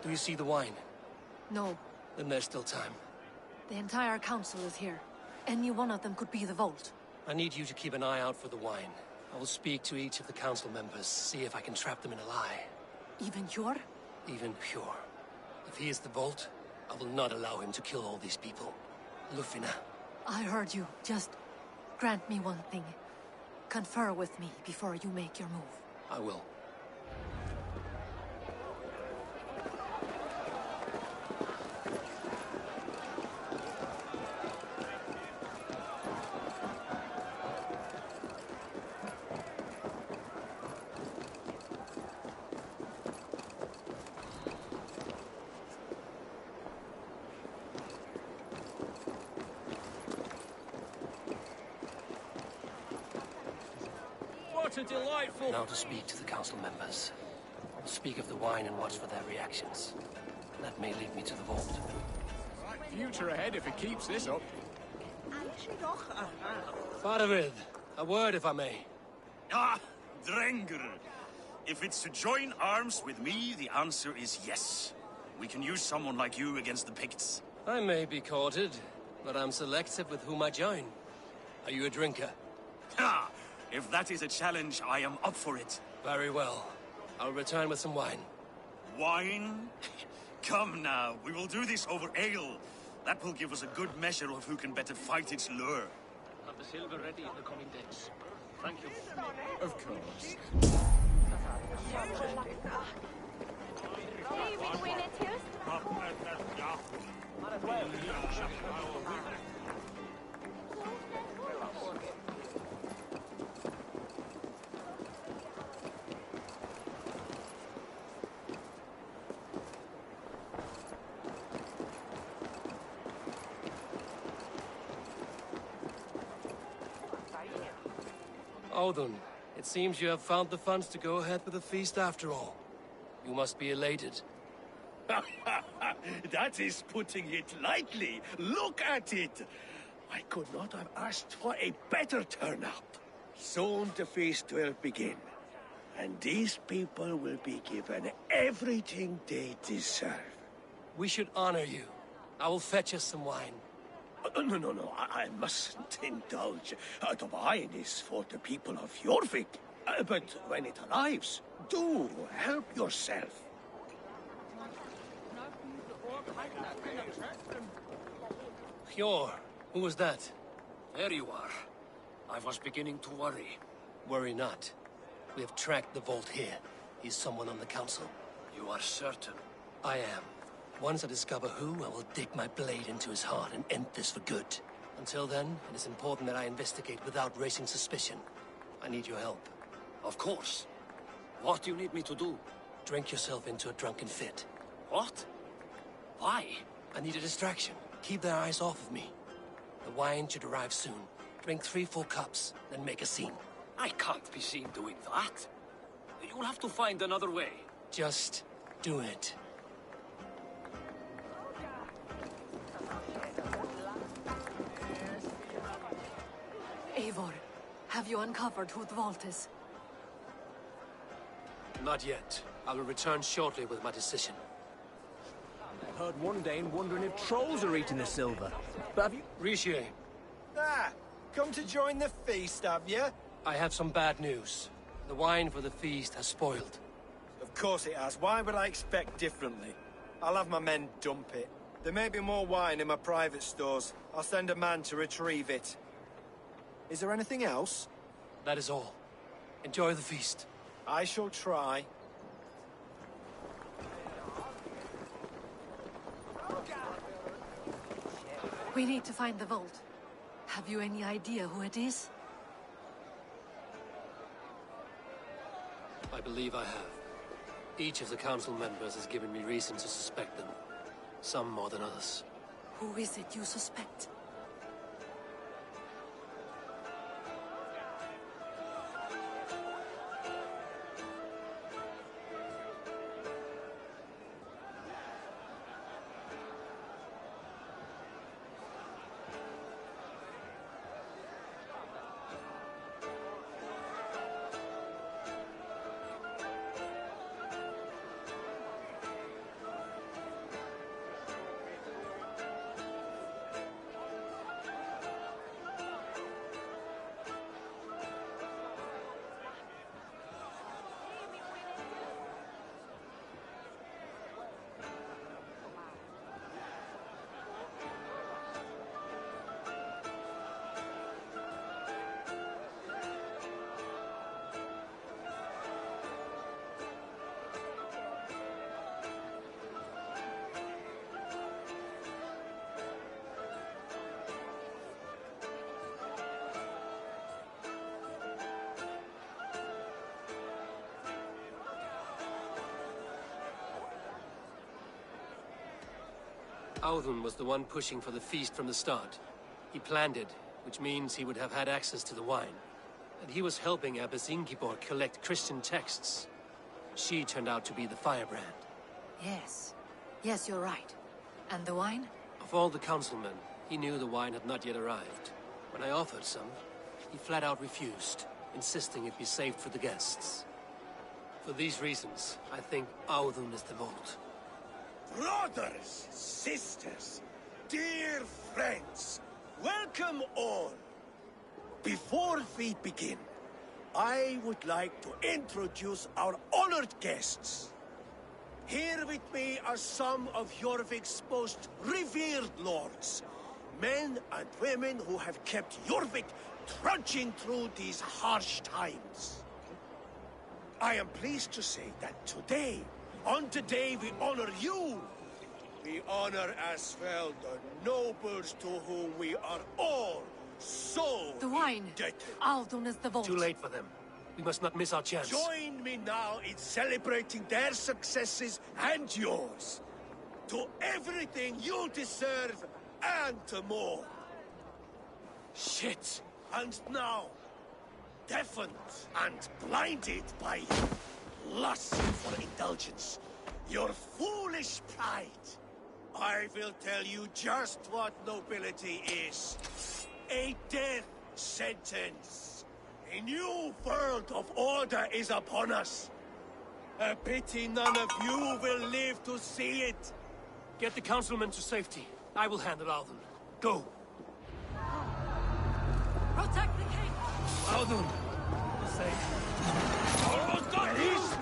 Do you see the wine? No. Then there's still time. The entire council is here. Any one of them could be the Vault. I need you to keep an eye out for the wine. I will speak to each of the council members, see if I can trap them in a lie. Even Hjor? Even Hjor. If he is the Vault, I will not allow him to kill all these people. Lufina. I heard you. Just grant me one thing. Confer with me before you make your move. I will. What a delightful... Now to speak to the council members. I'll speak of the wine and watch for their reactions. That may lead me to the Vault. Right future ahead if it keeps this up. Faravid, a word if I may. Ah, Drenger. If it's to join arms with me, the answer is yes. We can use someone like you against the Picts. I may be courted, but I'm selective with whom I join. Are you a drinker? Ha! If that is a challenge, I am up for it. Very well. I'll return with some wine. Wine? Come now, we will do this over ale. That will give us a good measure of who can better fight its lure. Have the silver ready in the coming days. Thank you. Of course. Odin, it seems you have found the funds to go ahead with the feast after all. You must be elated. That is putting it lightly. Look at it. I could not have asked for a better turnout. Soon the feast will begin. And these people will be given everything they deserve. We should honor you. I will fetch us some wine. No, I mustn't indulge. The wine is for the people of Jorvik. But when it arrives, do help yourself. Hjor, who was that? There you are. I was beginning to worry. Worry not. We have tracked the Vault here. He's someone on the council. You are certain? I am. Once I discover who, I will dig my blade into his heart and end this for good. Until then, it is important that I investigate without raising suspicion. I need your help. Of course. What do you need me to do? Drink yourself into a drunken fit. What? Why? I need a distraction. Keep their eyes off of me. The wine should arrive soon. Drink 3 full cups, then make a scene. I can't be seen doing that. You'll have to find another way. Just do it. Eivor, Have you uncovered who the vault is? Not yet. I will return shortly with my decision. Heard one Dane wondering if trolls are eating the silver. But have you... Richier, Ah, come to join the feast, have you? I have some bad news. The wine for the feast has spoiled. Of course it has. Why would I expect differently? I'll have my men dump it. There may be more wine in my private stores. I'll send a man to retrieve it. Is there anything else? That is all. Enjoy the feast. I shall try. We need to find the vault. Have you any idea who it is? I believe I have. Each of the council members has given me reason to suspect them. Some more than others. Who is it you suspect? Audun was the one pushing for the feast from the start. He planned it, which means he would have had access to the wine. And he was helping Abbess Ingeborg collect Christian texts. She turned out to be the firebrand. Yes. Yes, you're right. And the wine? Of all the councilmen, he knew the wine had not yet arrived. When I offered some, he flat out refused, insisting it be saved for the guests. For these reasons, I think Audun is the vault. Brothers, sisters, dear friends, welcome all. Before we begin, I would like to introduce our honored guests. Here with me are some of Jorvik's most revered lords, men and women who have kept Jorvik trudging through these harsh times. I am pleased to say that today, on the day we honor you, we honor as well the nobles to whom we are all so the wine. indebted. Audun is the vault. Too late for them. We must not miss our chance. Join me now in celebrating their successes and yours. To everything you deserve and more. Shit! And now, deafened and blinded by lust for indulgence, your foolish pride, I will tell you just what nobility is. A death sentence. A new world of order is upon us. A pity none of you will live to see it. Get the councilmen to safety. I will handle Audun. Go. Protect the king! Audun! Safe. Almost got you!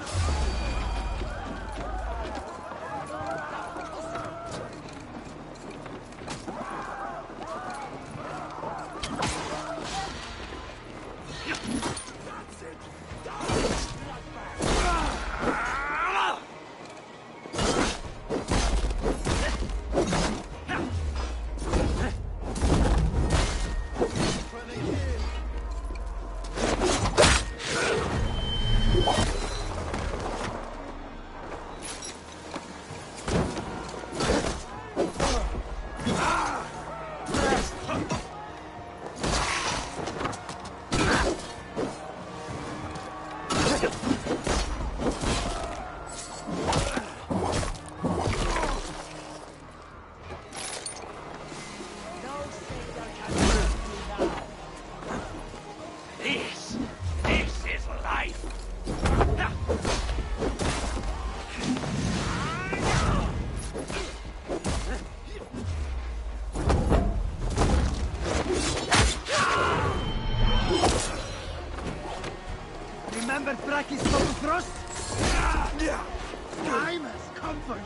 Remember Brachis Focus? Time has come for you.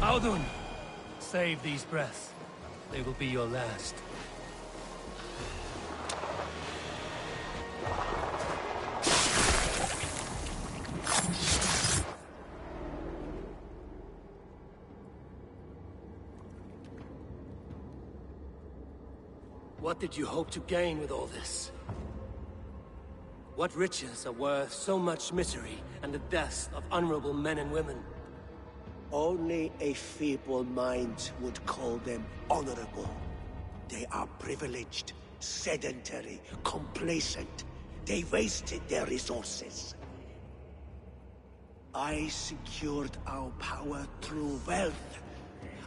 Audun! Save these breaths. They will be your last. What did you hope to gain with all this? What riches are worth so much misery and the deaths of honorable men and women? Only a feeble mind would call them honorable. They are privileged, sedentary, complacent. They wasted their resources. I secured our power through wealth.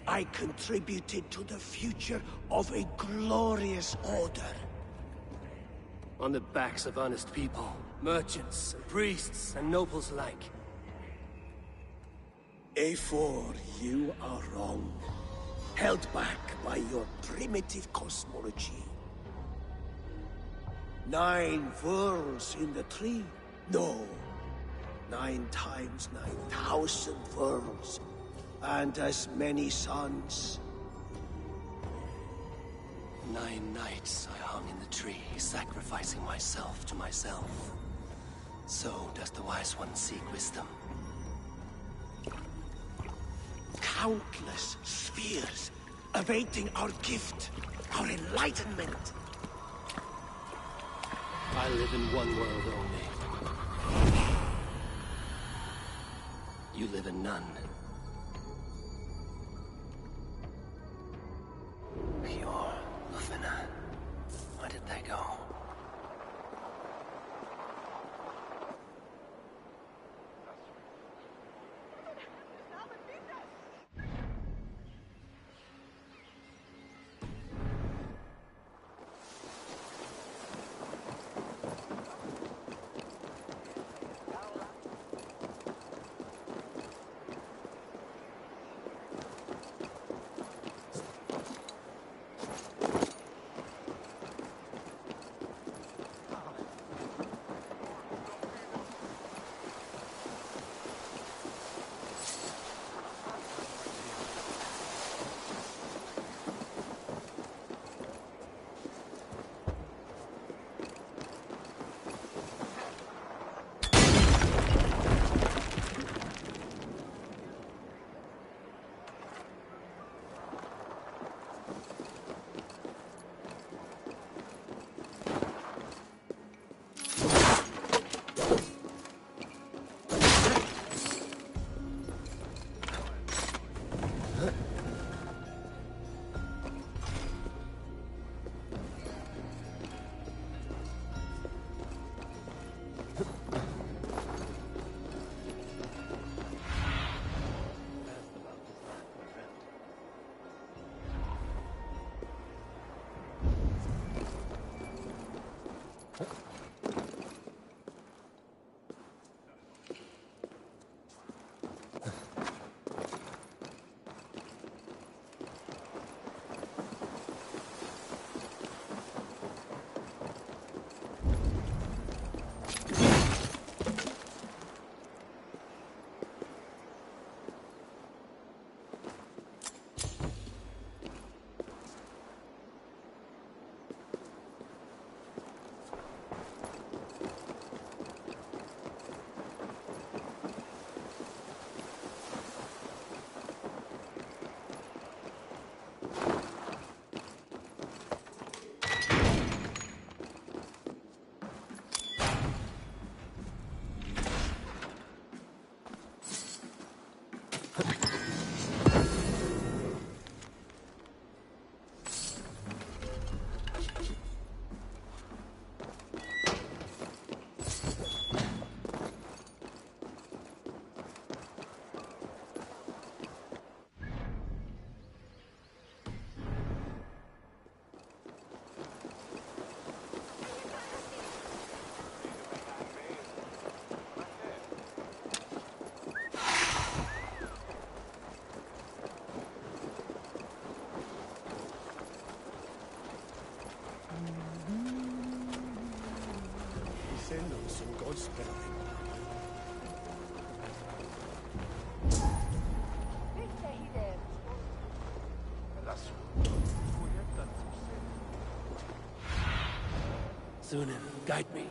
I contributed to the future of a glorious order. On the backs of honest people, merchants, and priests, and nobles alike. A4, you are wrong. Held back by your primitive cosmology. 9 worlds in the tree? No. 9 times 9,000 worlds. And as many suns. 9 nights I hung in the tree, sacrificing myself to myself. So does the Wise One seek wisdom. Countless spheres, awaiting our gift, our enlightenment. I live in one world only. You live in none. Pure Lufina. Where did they go? Sunan, guide me.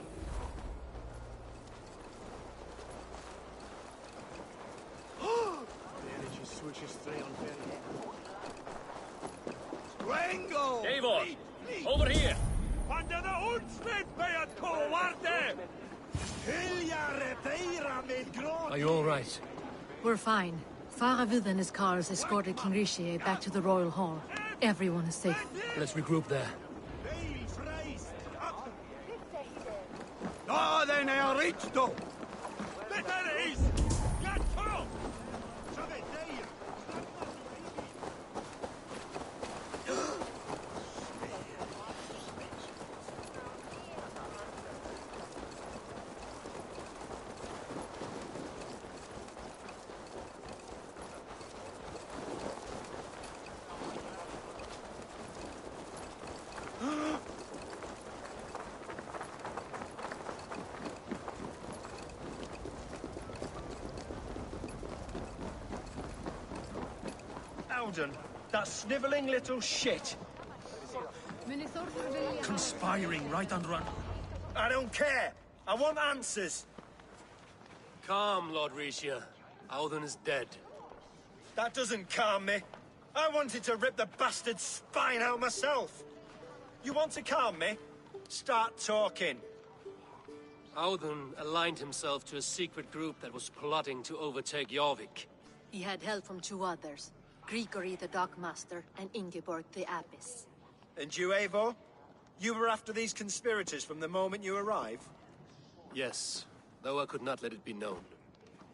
Eivor! Over here! Are you all right? We're fine. Faravid and his cars escorted King Rishi back to the Royal Hall. Everyone is safe. Let's regroup there. No, then I are rich, though. Alden, that snivelling little shit. Conspiring right under our... I don't care. I want answers. Calm, Lord Rishia. Auden is dead. That doesn't calm me. I wanted to rip the bastard's spine out myself. You want to calm me? Start talking. Auden aligned himself to a secret group that was plotting to overtake Jorvik. He had help from two others. Grigory the Dockmaster and Ingeborg the Abbess. And you, Eivor? You were after these conspirators from the moment you arrived? Yes, though I could not let it be known.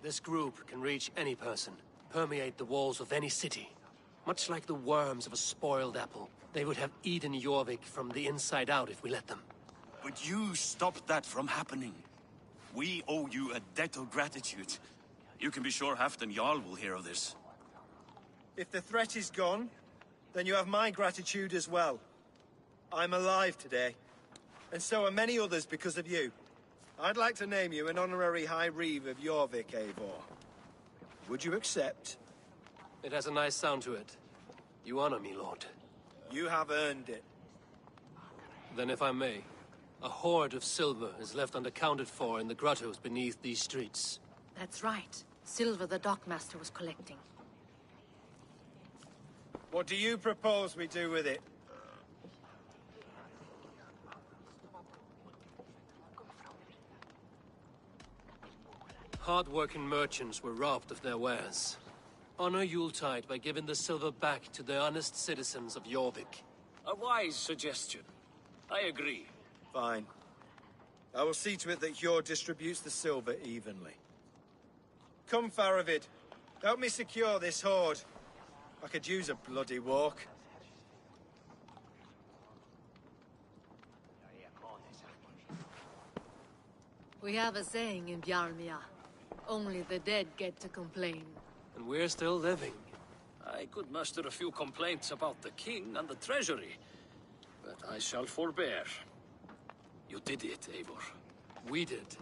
This group can reach any person, permeate the walls of any city. Much like the worms of a spoiled apple, they would have eaten Jorvik from the inside out if we let them. But you stopped that from happening. We owe you a debt of gratitude. You can be sure Halfdan Jarl will hear of this. If the threat is gone, then you have my gratitude as well. I'm alive today, and so are many others because of you. I'd like to name you an honorary High Reeve of Jorvik, Eivor. Would you accept? It has a nice sound to it. You honor me, Lord. You have earned it. Then if I may, a hoard of silver is left unaccounted for in the grottos beneath these streets. That's right. Silver the Dockmaster was collecting. What do you propose we do with it? Hard-working merchants were robbed of their wares. Honor Yuletide by giving the silver back to the honest citizens of Jorvik. A wise suggestion. I agree. Fine. I will see to it that Hjord distributes the silver evenly. Come, Faravid. Help me secure this hoard. I could use a bloody walk. We have a saying in Bjarmia. Only the dead get to complain. And we're still living. I could muster a few complaints about the king and the treasury, but I shall forbear. You did it, Eivor. We did.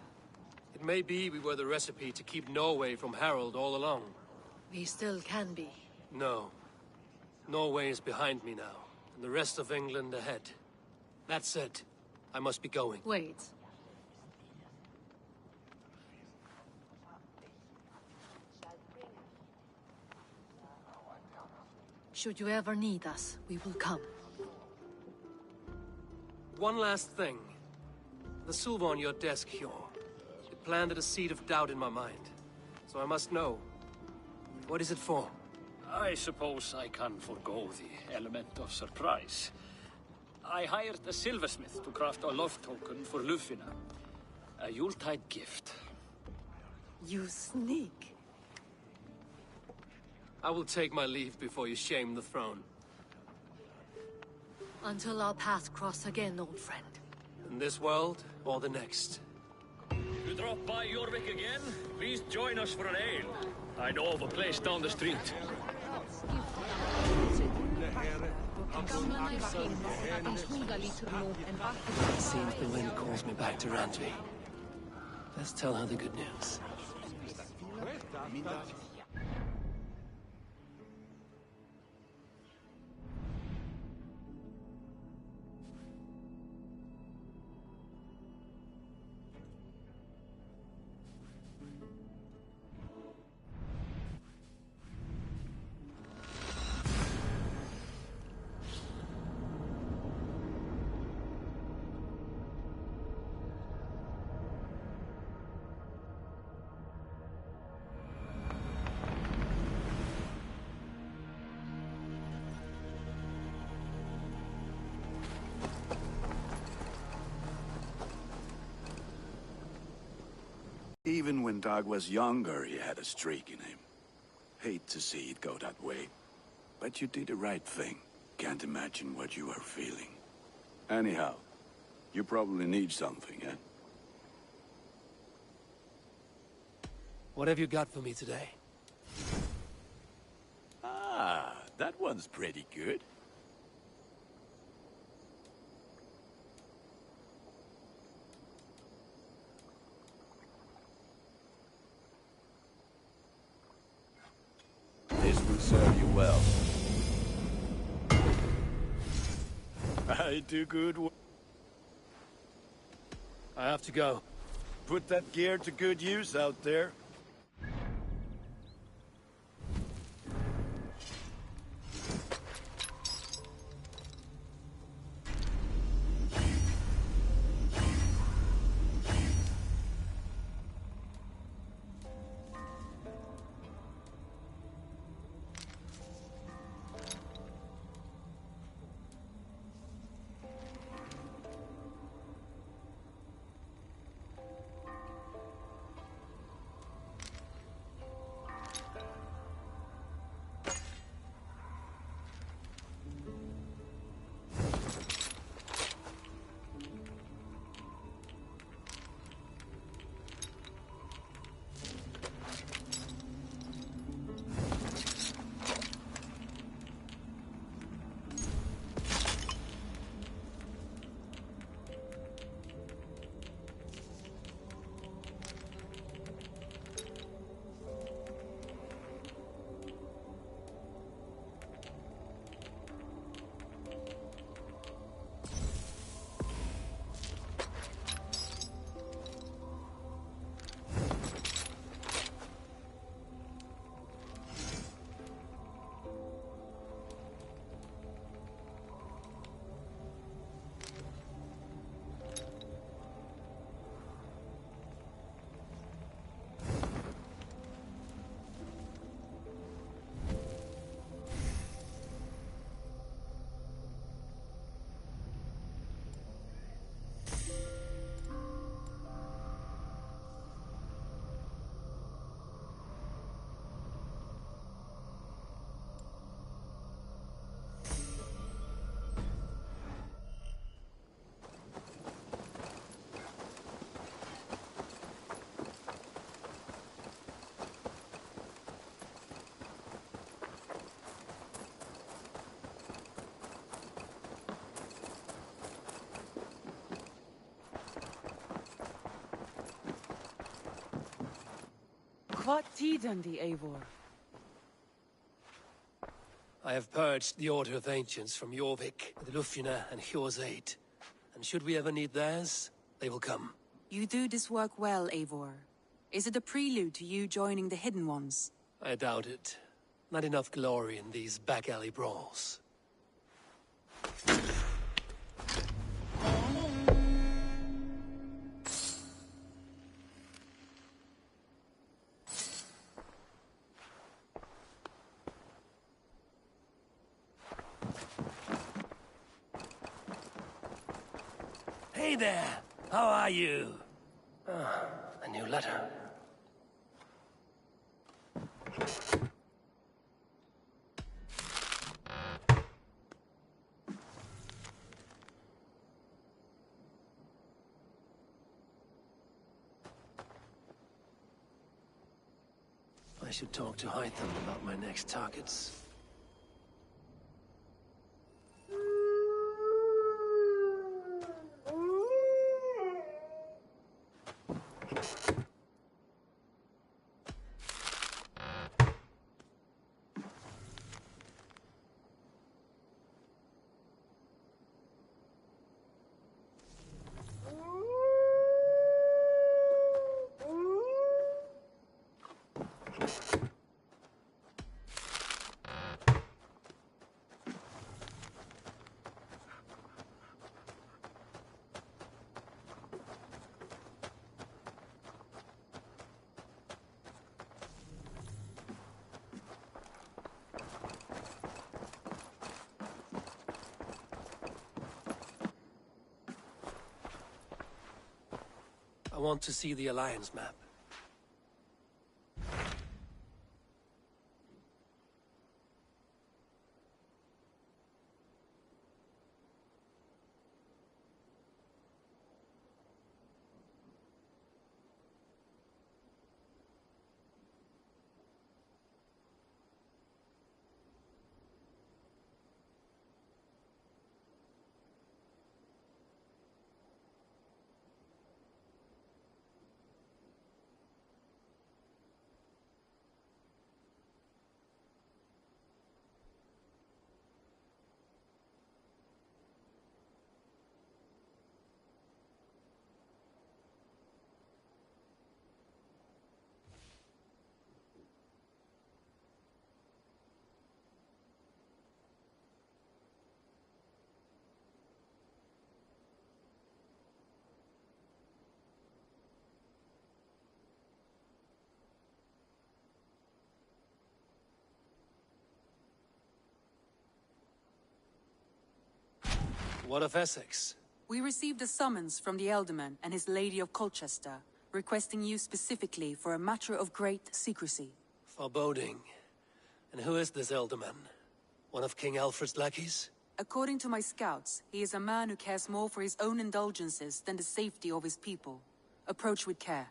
It may be we were the recipe to keep Norway from Harald all along. We still can be. No. Norway is behind me now, and the rest of England ahead. That said, I must be going. Wait. Should you ever need us, we will come. One last thing. The silver on your desk, Hjord. It planted a seed of doubt in my mind. So I must know. What is it for? I suppose I can forego the element of surprise. I hired a silversmith to craft a love token for Lufina. A Yuletide gift. You sneak. I will take my leave before you shame the throne. Until our paths cross again, old friend. In this world, or the next. You drop by Jorvik again? Please join us for an ale. I know of a place down the street. It seems the wind calls me back to Randvi. Let's tell her the good news. Even when Doug was younger, he had a streak in him. Hate to see it go that way. But you did the right thing. Can't imagine what you are feeling. Anyhow, you probably need something, eh? What have you got for me today? Ah, that one's pretty good. This will serve you well. I do good work. I have to go. Put that gear to good use out there. What tiden the Eivor? I have purged the Order of Ancients from Jorvik, the Lufjuna, and Hjor's aid. And should we ever need theirs, they will come. You do this work well, Eivor. Is it a prelude to you joining the Hidden Ones? I doubt it. Not enough glory in these back-alley brawls. Hey there! How are you? Ah, a new letter. I should talk to Hytham about my next targets. I want to see the Alliance map. What of Essex? We received a summons from the Elderman and his Lady of Colchester, requesting you specifically for a matter of great secrecy. Foreboding. And who is this Elderman? One of King Alfred's lackeys? According to my scouts, he is a man who cares more for his own indulgences than the safety of his people. Approach with care.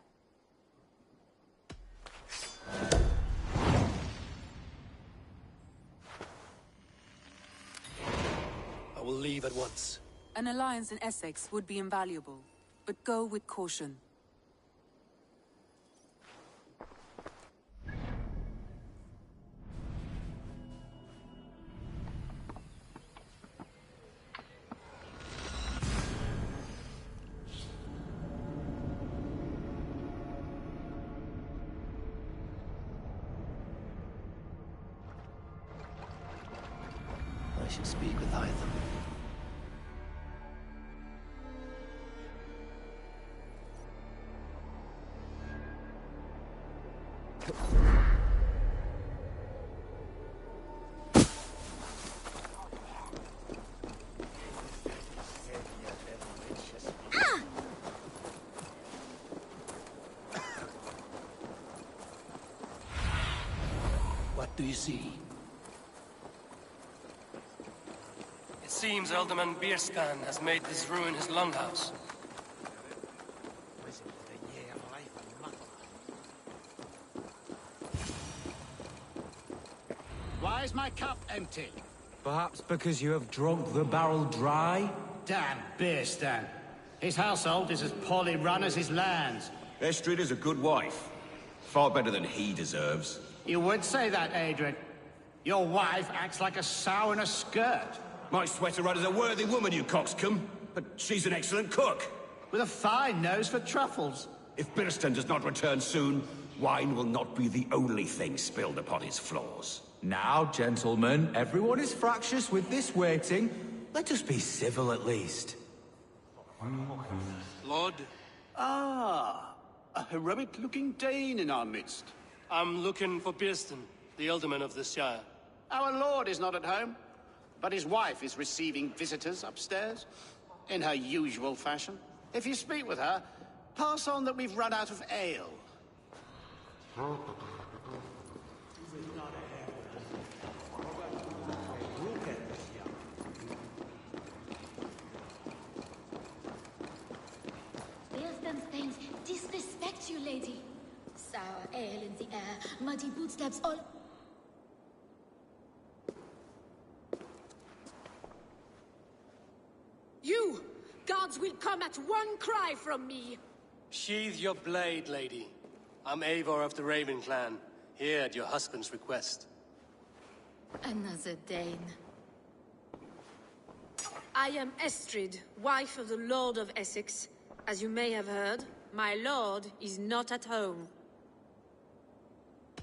I will leave at once. An alliance in Essex would be invaluable, but go with caution. I should speak with Hytham. What do you see? It seems Alderman Beerscan has made this ruin his longhouse. Why is my cup empty? Perhaps because you have drunk the barrel dry? Damn Beerscan. His household is as poorly run as his lands. Estrid is a good wife. Far better than he deserves. You would say that, Adrian. Your wife acts like a sow in a skirt. My sweater rudder's a worthy woman, you coxcomb. But she's an excellent cook. With a fine nose for truffles. If Birston does not return soon, wine will not be the only thing spilled upon his floors. Now, gentlemen, everyone is fractious with this waiting. Let us be civil at least. Lord? Ah, a heroic-looking Dane in our midst. I'm looking for Beerston, the Alderman of this Shire. Our lord is not at home, but his wife is receiving visitors upstairs, in her usual fashion. If you speak with her, pass on that we've run out of ale. Beerston's Thanes disrespect you, lady. Sour ale in the air, muddy bootsteps all... You! Guards will come at one cry from me! Sheathe your blade, lady. I'm Eivor of the Raven clan, here at your husband's request. Another Dane. I am Estrid, wife of the Lord of Essex. As you may have heard, my lord is not at home.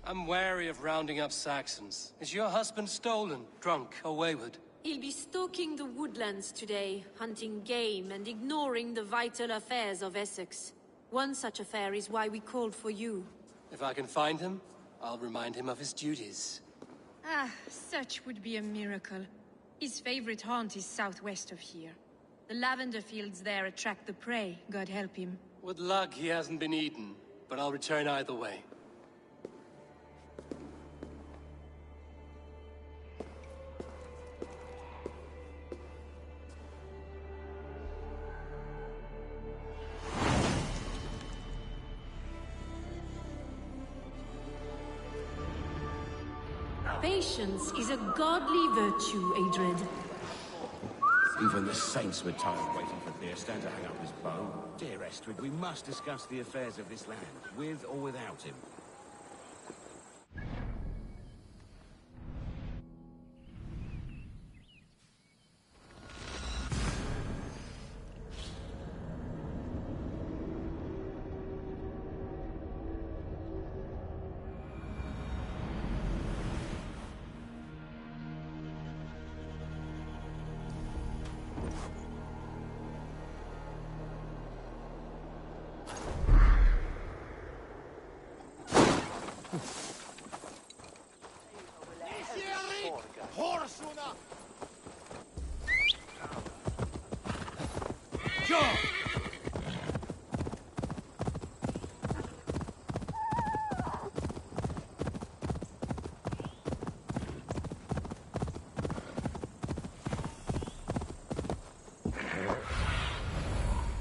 I'm wary of rounding up Saxons. Is your husband stolen, drunk, or wayward? He'll be stalking the woodlands today, hunting game and ignoring the vital affairs of Essex. One such affair is why we called for you. If I can find him, I'll remind him of his duties. Ah, such would be a miracle. His favorite haunt is southwest of here. The lavender fields there attract the prey, God help him. With luck, he hasn't been eaten, but I'll return either way. Patience is a godly virtue, Adred. Even the saints were tired waiting for Theostan to hang up his bow. Dear Estrid, we must discuss the affairs of this land, with or without him.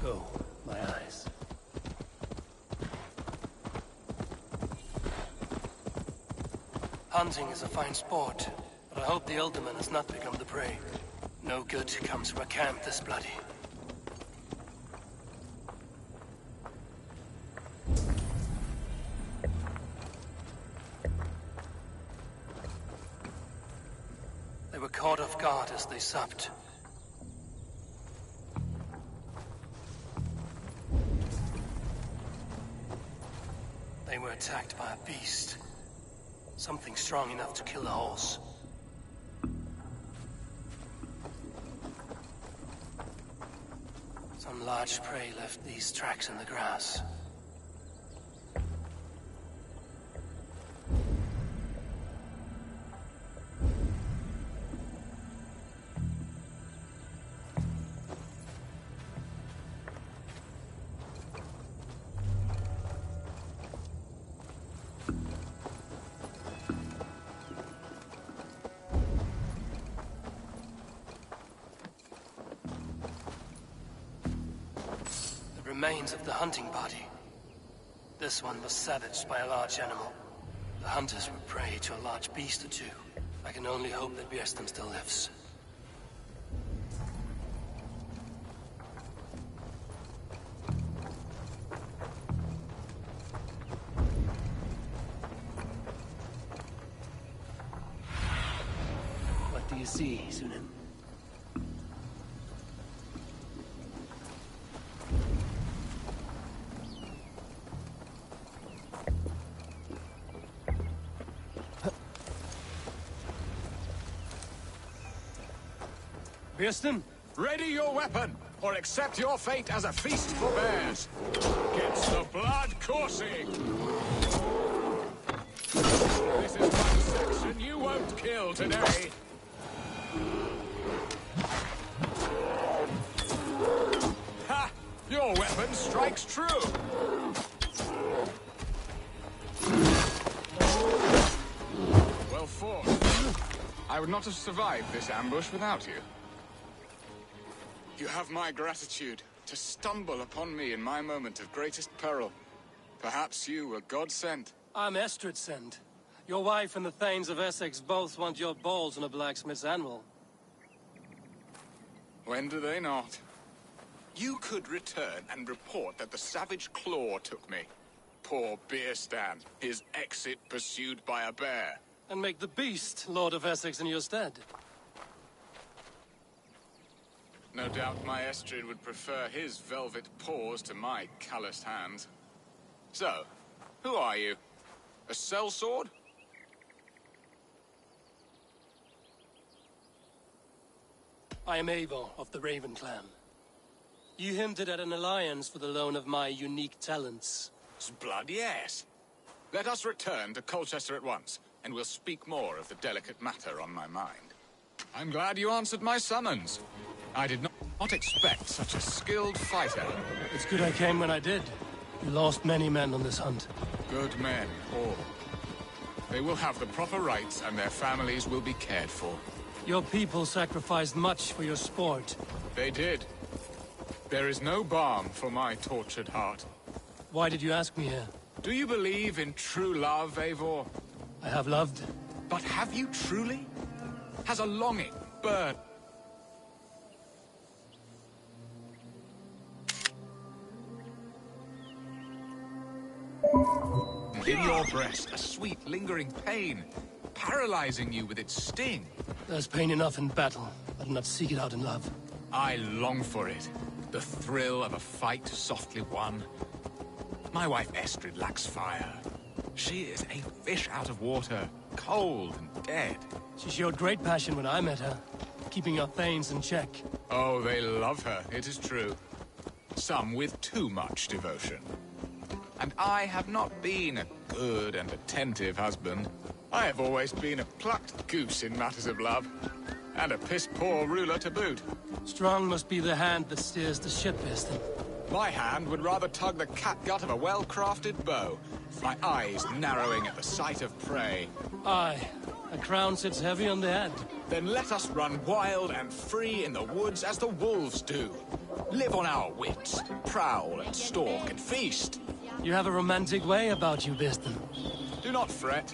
Oh, my eyes. Hunting is a fine sport, but I hope the Elderman has not become the prey. No good comes from a camp this bloody. They were caught off guard as they supped. They were attacked by a beast. Something strong enough to kill a horse. Some large prey left these tracks in the grass. Remains of the hunting party. This one was savaged by a large animal. The hunters were prey to a large beast or two. I can only hope that Björnstam still lives. What do you see, Sunan? Björnstam? Ready your weapon, or accept your fate as a feast for bears. Gets the blood coursing. This is one section you won't kill today. Ha! Your weapon strikes true. Well fought. I would not have survived this ambush without you. You have my gratitude to stumble upon me in my moment of greatest peril. Perhaps you were God-sent. I'm Estrid sent. Your wife and the Thanes of Essex both want your balls on a blacksmith's anvil. When do they not? You could return and report that the savage claw took me. Poor Björnstam, his exit pursued by a bear. And make the beast Lord of Essex in your stead. No doubt my Estrid would prefer his velvet paws to my calloused hands. So, who are you? A sellsword? I am Eivor of the Raven clan. You hinted at an alliance for the loan of my unique talents. Blood, yes. Let us return to Colchester at once, and we'll speak more of the delicate matter on my mind. I'm glad you answered my summons. I did not not expect such a skilled fighter. It's good I came when I did. You lost many men on this hunt. Good men, all. They will have the proper rights and their families will be cared for. Your people sacrificed much for your sport. They did. There is no balm for my tortured heart. Why did you ask me here? Do you believe in true love, Eivor? I have loved. But have you truly? Has a longing burned? In your breast, a sweet, lingering pain, paralyzing you with its sting. There's pain enough in battle. I do not seek it out in love. I long for it. The thrill of a fight softly won. My wife Estrid lacks fire. She is a fish out of water, cold and dead. She showed great passion when I met her, keeping your thanes in check. Oh, they love her, it is true. Some with too much devotion. And I have not been a good and attentive husband. I have always been a plucked goose in matters of love. And a piss-poor ruler to boot. Strong must be the hand that steers the ship, Eston. My hand would rather tug the catgut of a well-crafted bow. My eyes narrowing at the sight of prey. Aye, a crown sits heavy on the head. Then let us run wild and free in the woods as the wolves do. Live on our wits, prowl and stalk and feast. You have a romantic way about you, Biston. Do not fret.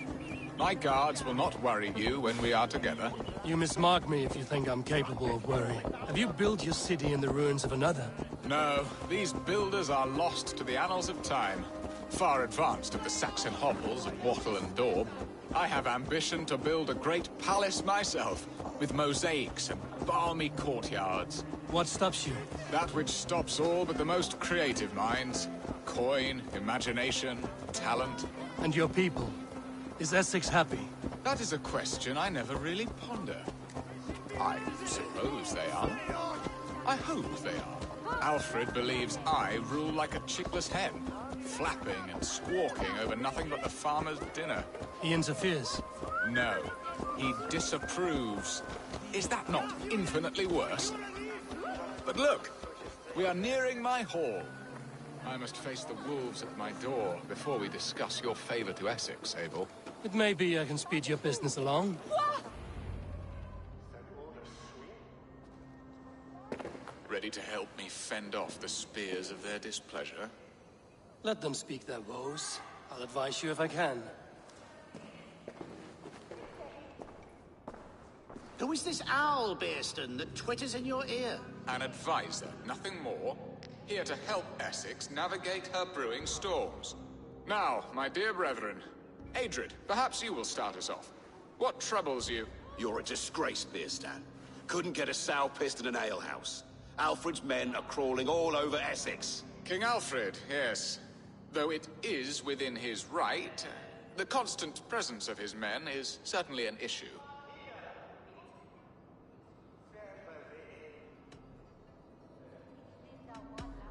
My guards will not worry you when we are together. You mismark me if you think I'm capable of worry. Have you built your city in the ruins of another? No, these builders are lost to the annals of time. Far advanced of the Saxon hovels of Wattle and Daub. I have ambition to build a great palace myself, with mosaics and balmy courtyards. What stops you? That which stops all but the most creative minds. Coin, imagination, talent. And your people? Is Essex happy? That is a question I never really ponder. I suppose they are. I hope they are. Alfred believes I rule like a chickless hen, flapping and squawking over nothing but the farmer's dinner. He interferes? No, he disapproves. Is that not infinitely worse? But look, we are nearing my hall. I must face the wolves at my door before we discuss your favor to Essex, Abel. It may be I can speed your business along. Ready to help me fend off the spears of their displeasure? Let them speak their woes. I'll advise you if I can. Who is this owl, Bearston, that twitters in your ear? An advisor, nothing more. Here to help Essex navigate her brewing storms. Now, my dear brethren, Adrid, perhaps you will start us off. What troubles you? You're a disgrace, Beerstan. Couldn't get a sow pissed in an alehouse. Alfred's men are crawling all over Essex. King Alfred, yes. Though it is within his right, the constant presence of his men is certainly an issue.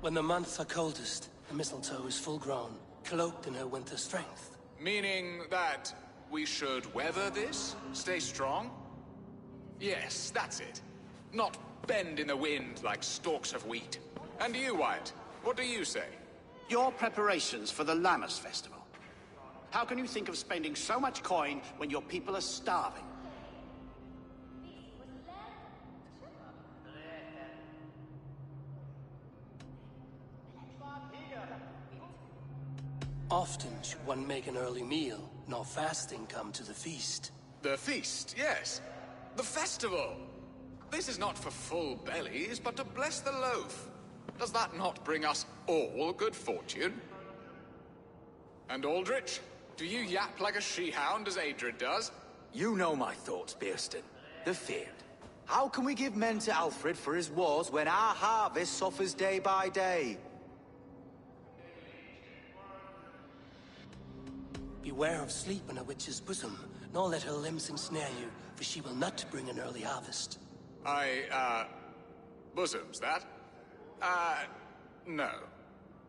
When the months are coldest, the mistletoe is full grown, cloaked in her winter strength. Meaning that we should weather this? Stay strong? Yes, that's it. Not bend in the wind like stalks of wheat. And you, Wyatt, what do you say? Your preparations for the Lammas festival. How can you think of spending so much coin when your people are starving? Often should one make an early meal, nor fasting come to the feast. The feast, yes. The festival! This is not for full bellies, but to bless the loaf. Does that not bring us all good fortune? And Aldrich, do you yap like a she-hound as Adrid does? You know my thoughts, Bearston. The feared. How can we give men to Alfred for his wars when our harvest suffers day by day? Beware of sleep in a witch's bosom, nor let her limbs ensnare you, for she will not bring an early harvest. Bosoms, that? No.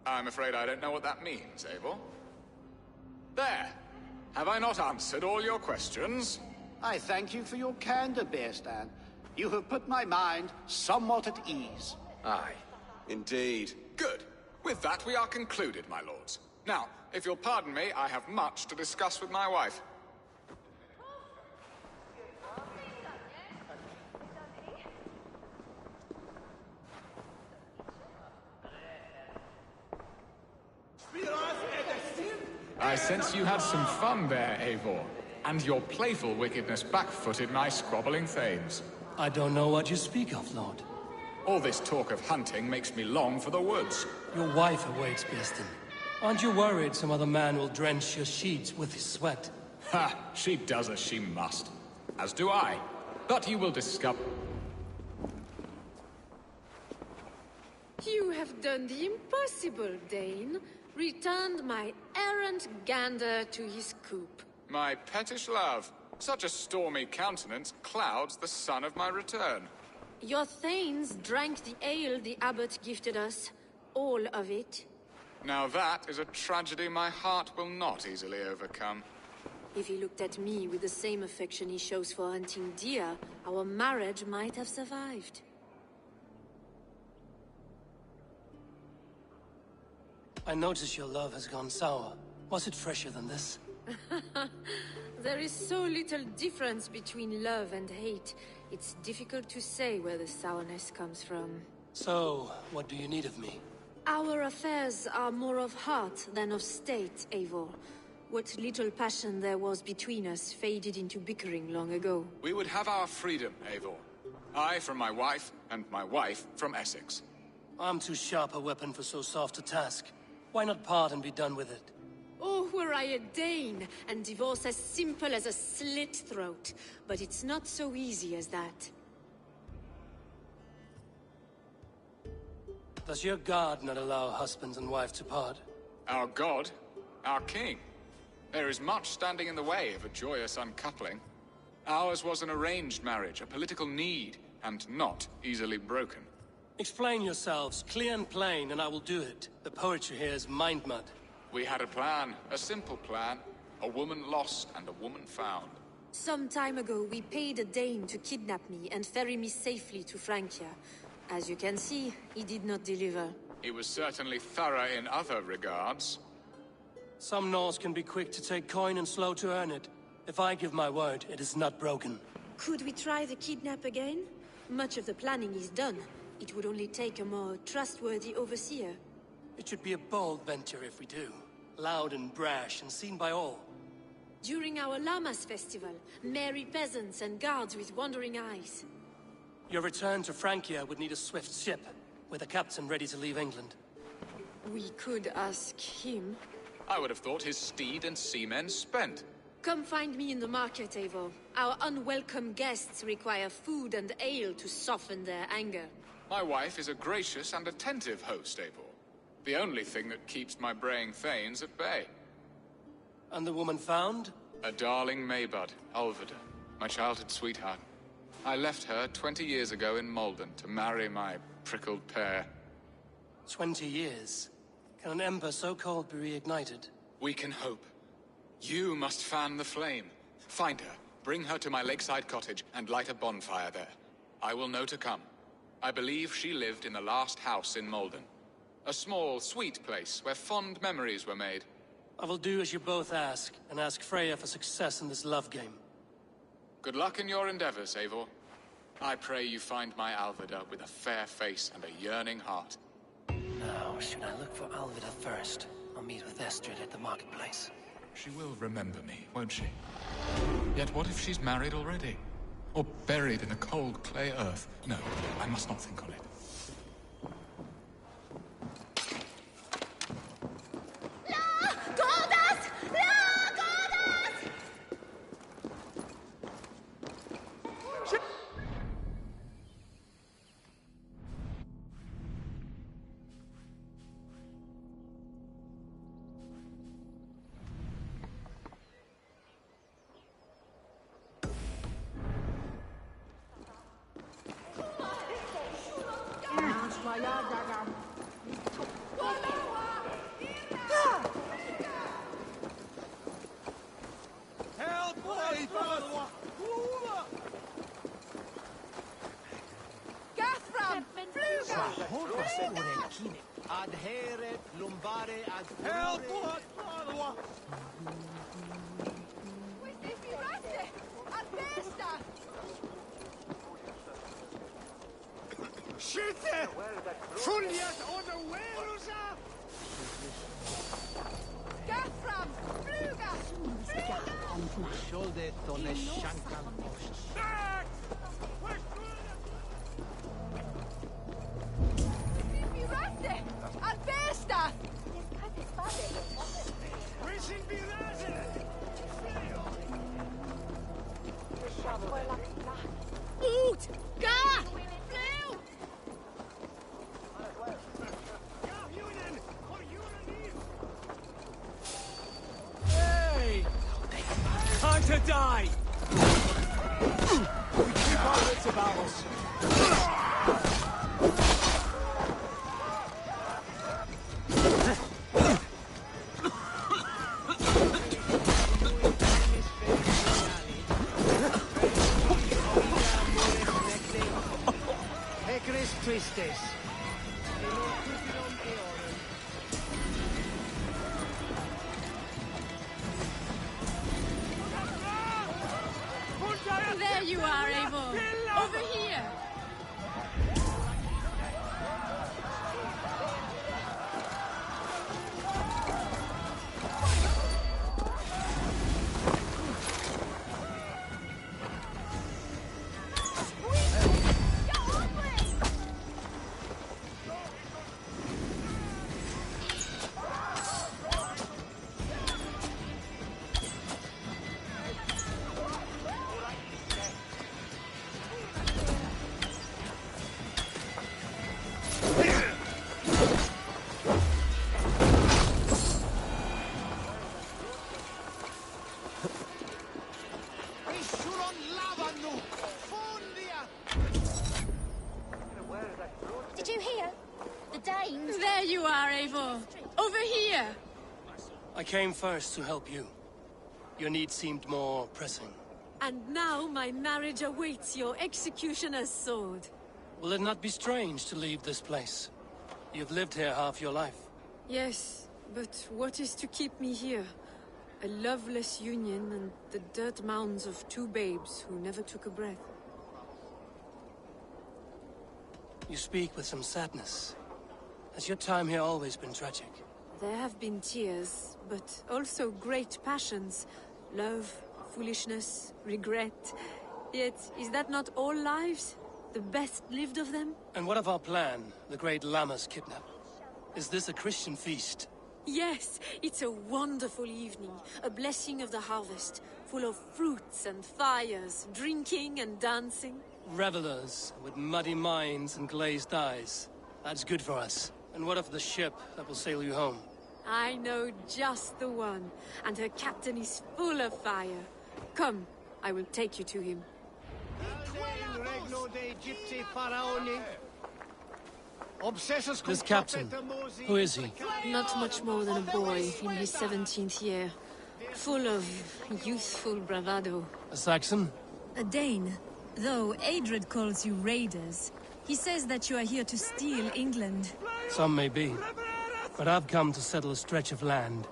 I'm afraid I don't know what that means, Abel. There! Have I not answered all your questions? I thank you for your candor, Bearstan. You have put my mind somewhat at ease. Aye. Indeed. Good. With that, we are concluded, my lords. Now, if you'll pardon me, I have much to discuss with my wife. I sense you had some fun there, Eivor. And your playful wickedness backfooted my squabbling thanes. I don't know what you speak of, Lord. All this talk of hunting makes me long for the woods. Your wife awaits, Birston. Aren't you worried some other man will drench your sheets with his sweat? Ha! She does as she must. As do I. But you will discover... You have done the impossible, Dane. Returned my errant gander to his coop. My pettish love. Such a stormy countenance clouds the sun of my return. Your thanes drank the ale the abbot gifted us. All of it. Now that is a tragedy my heart will not easily overcome. If he looked at me with the same affection he shows for hunting deer, our marriage might have survived. I notice your love has gone sour. Was it fresher than this? There is so little difference between love and hate. It's difficult to say where the sourness comes from. So, what do you need of me? Our affairs are more of heart than of state, Eivor. What little passion there was between us faded into bickering long ago. We would have our freedom, Eivor. I from my wife, and my wife from Essex. I'm too sharp a weapon for so soft a task. Why not part and be done with it? Oh, were I a Dane, and divorce as simple as a slit throat. But it's not so easy as that. Does your god not allow husbands and wife to part? Our god? Our king? There is much standing in the way of a joyous uncoupling. Ours was an arranged marriage, a political need, and not easily broken. Explain yourselves, clear and plain, and I will do it. The poetry here is mind mud. We had a plan, a simple plan. A woman lost and a woman found. Some time ago, we paid a Dane to kidnap me and ferry me safely to Francia. As you can see, he did not deliver. He was certainly thorough in other regards. Some Norse can be quick to take coin and slow to earn it. If I give my word, it is not broken. Could we try the kidnap again? Much of the planning is done. It would only take a more trustworthy overseer. It should be a bold venture if we do. Loud and brash and seen by all. During our Llamas festival, merry peasants and guards with wandering eyes. Your return to Francia would need a swift ship, with a captain ready to leave England. We could ask him. I would have thought his steed and seamen spent. Come find me in the market, Eivor. Our unwelcome guests require food and ale to soften their anger. My wife is a gracious and attentive host, Eivor. The only thing that keeps my braying thanes at bay. And the woman found? A darling Maybud, Alvida, my childhood sweetheart. I left her 20 years ago in Malden to marry my prickled pear. 20 years? Can an ember so cold be reignited? We can hope. You must fan the flame. Find her, bring her to my lakeside cottage, and light a bonfire there. I will know to come. I believe she lived in the last house in Malden. A small, sweet place where fond memories were made. I will do as you both ask, and ask Freya for success in this love game. Good luck in your endeavors, Eivor. I pray you find my Alvida with a fair face and a yearning heart. Now, should I look for Alvida first, or meet with Estrid at the marketplace? She will remember me, won't she? Yet what if she's married already? Or buried in the cold clay earth? No, I must not think on it. Adhere lumbare ad Help! What? Skytte! Fuljet oder Werusa! Gaffram! Fluga! Sholde tone shankan Virate! Albesta! Racing Virate! Ut! Ga! Flew! Hey! Time to die! We keep our wits about us. Ecris tristes. There you are, Eivor. Over here. Did you hear? The Danes... There you are, Eivor. Over here. I came first to help you. Your need seemed more pressing. And now my marriage awaits your executioner's sword. Will it not be strange to leave this place? You've lived here half your life. Yes, but what is to keep me here? A loveless union and the dirt mounds of two babes who never took a breath. You speak with some sadness. Has your time here always been tragic? There have been tears, but also great passions. Love, foolishness, regret. Yet, is that not all lives? The best lived of them? And what of our plan, the great Llama's kidnap? Is this a Christian feast? Yes, it's a wonderful evening. A blessing of the harvest, full of fruits and fires, drinking and dancing. Revelers with muddy minds and glazed eyes. That's good for us. And what of the ship that will sail you home? I know just the one, and her captain is full of fire. Come, I will take you to him. This captain, who is he? Not much more than a boy in his 17th year. Full of youthful bravado. A Saxon? A Dane. Though Adred calls you raiders. He says that you are here to steal England. Some may be. But I've come to settle a stretch of land.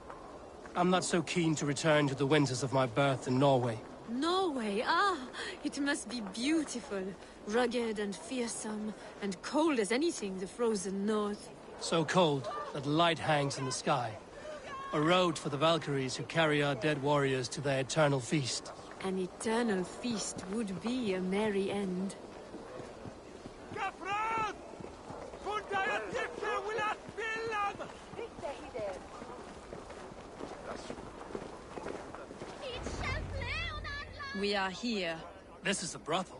I'm not so keen to return to the winters of my birth in Norway. Norway, ah! It must be beautiful. Rugged and fearsome, and cold as anything the frozen north. So cold that light hangs in the sky. A road for the Valkyries who carry our dead warriors to their eternal feast. An eternal feast would be a merry end. We are here. This is a brothel.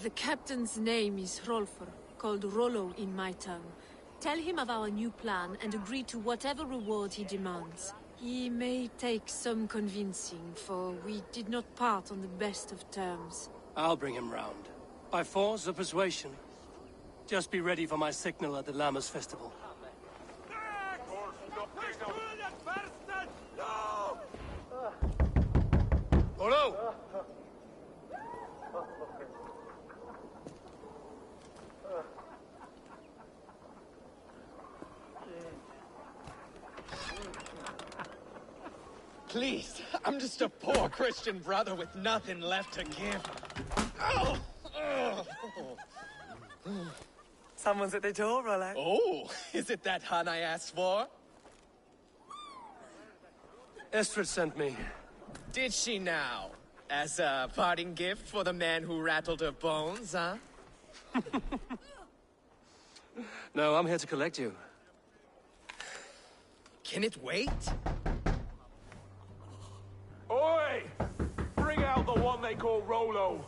The captain's name is Hrolfr, called Rollo in my tongue. Tell him of our new plan and agree to whatever reward he demands. He may take some convincing, for we did not part on the best of terms. I'll bring him round. By force or persuasion. Just be ready for my signal at the Llamas Festival. Modo! Please, I'm just a poor Christian brother with nothing left to give. Oh! Someone's at the door, Rollo. Oh, is it that hun I asked for? Estrid sent me. Did she now? As a parting gift for the man who rattled her bones, huh? No, I'm here to collect you. Can it wait? Oi! Bring out the one they call Rollo.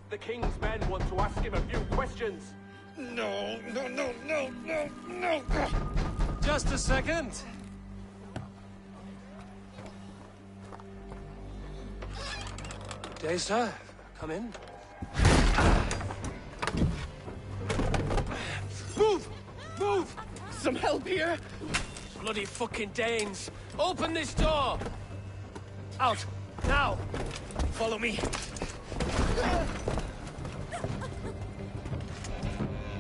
The king's men want to ask him a few questions. No. Just a second. Good day, sir. Come in. Move! Move! Some help here? Bloody fucking Danes! Open this door! Out! Now! Follow me.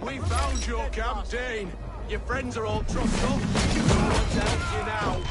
We found your camp, Dane. Your friends are all trussed up. What's helped you now?